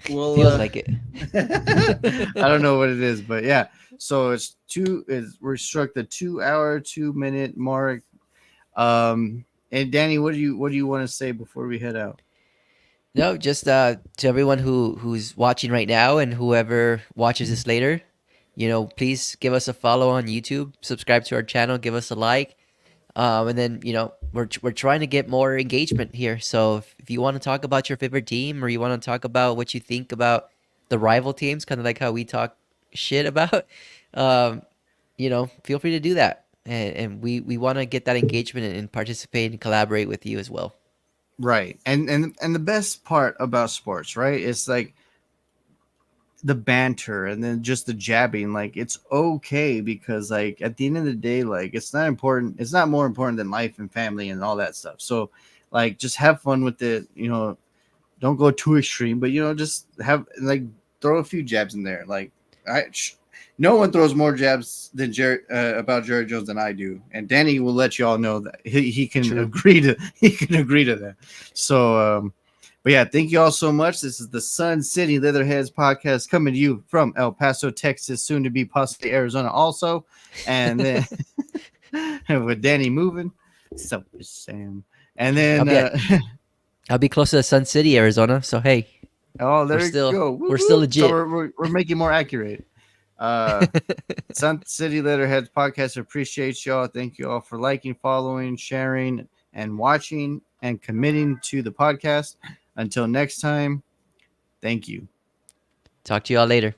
Well, feels like it. I don't know what it is, but yeah. So we're struck the 2 hour, 2 minute mark. And Danny, what do you want to say before we head out? No, just to everyone who's watching right now and whoever watches this later, please give us a follow on YouTube, subscribe to our channel, give us a like. And then, we're trying to get more engagement here. So if you want to talk about your favorite team or you want to talk about what you think about the rival teams, kind of like how we talk shit about, feel free to do that. And we want to get that engagement and participate and collaborate with you as well. Right. And the best part about sports, right? It's like the banter and then just the jabbing. Like it's okay because like at the end of the day, like it's not more important than life and family and all that stuff. So like just have fun with it, don't go too extreme, but just have like throw a few jabs in there. Like no one throws more jabs than about Jerry Jones than I do, and Danny will let you all know that he can agree to that. So, but yeah, thank you all so much. This is the Sun City Leatherheads podcast coming to you from El Paso, Texas, soon to be possibly Arizona, also, and then with Danny moving, selfish Sam, and then I'll be close to Sun City, Arizona. So hey, there you go. We're still legit. So we're making more accurate. Sun City Letterheads podcast appreciates y'all. Thank you all for liking, following, sharing, and watching and committing to the podcast. Until next time, thank you. Talk to y'all later.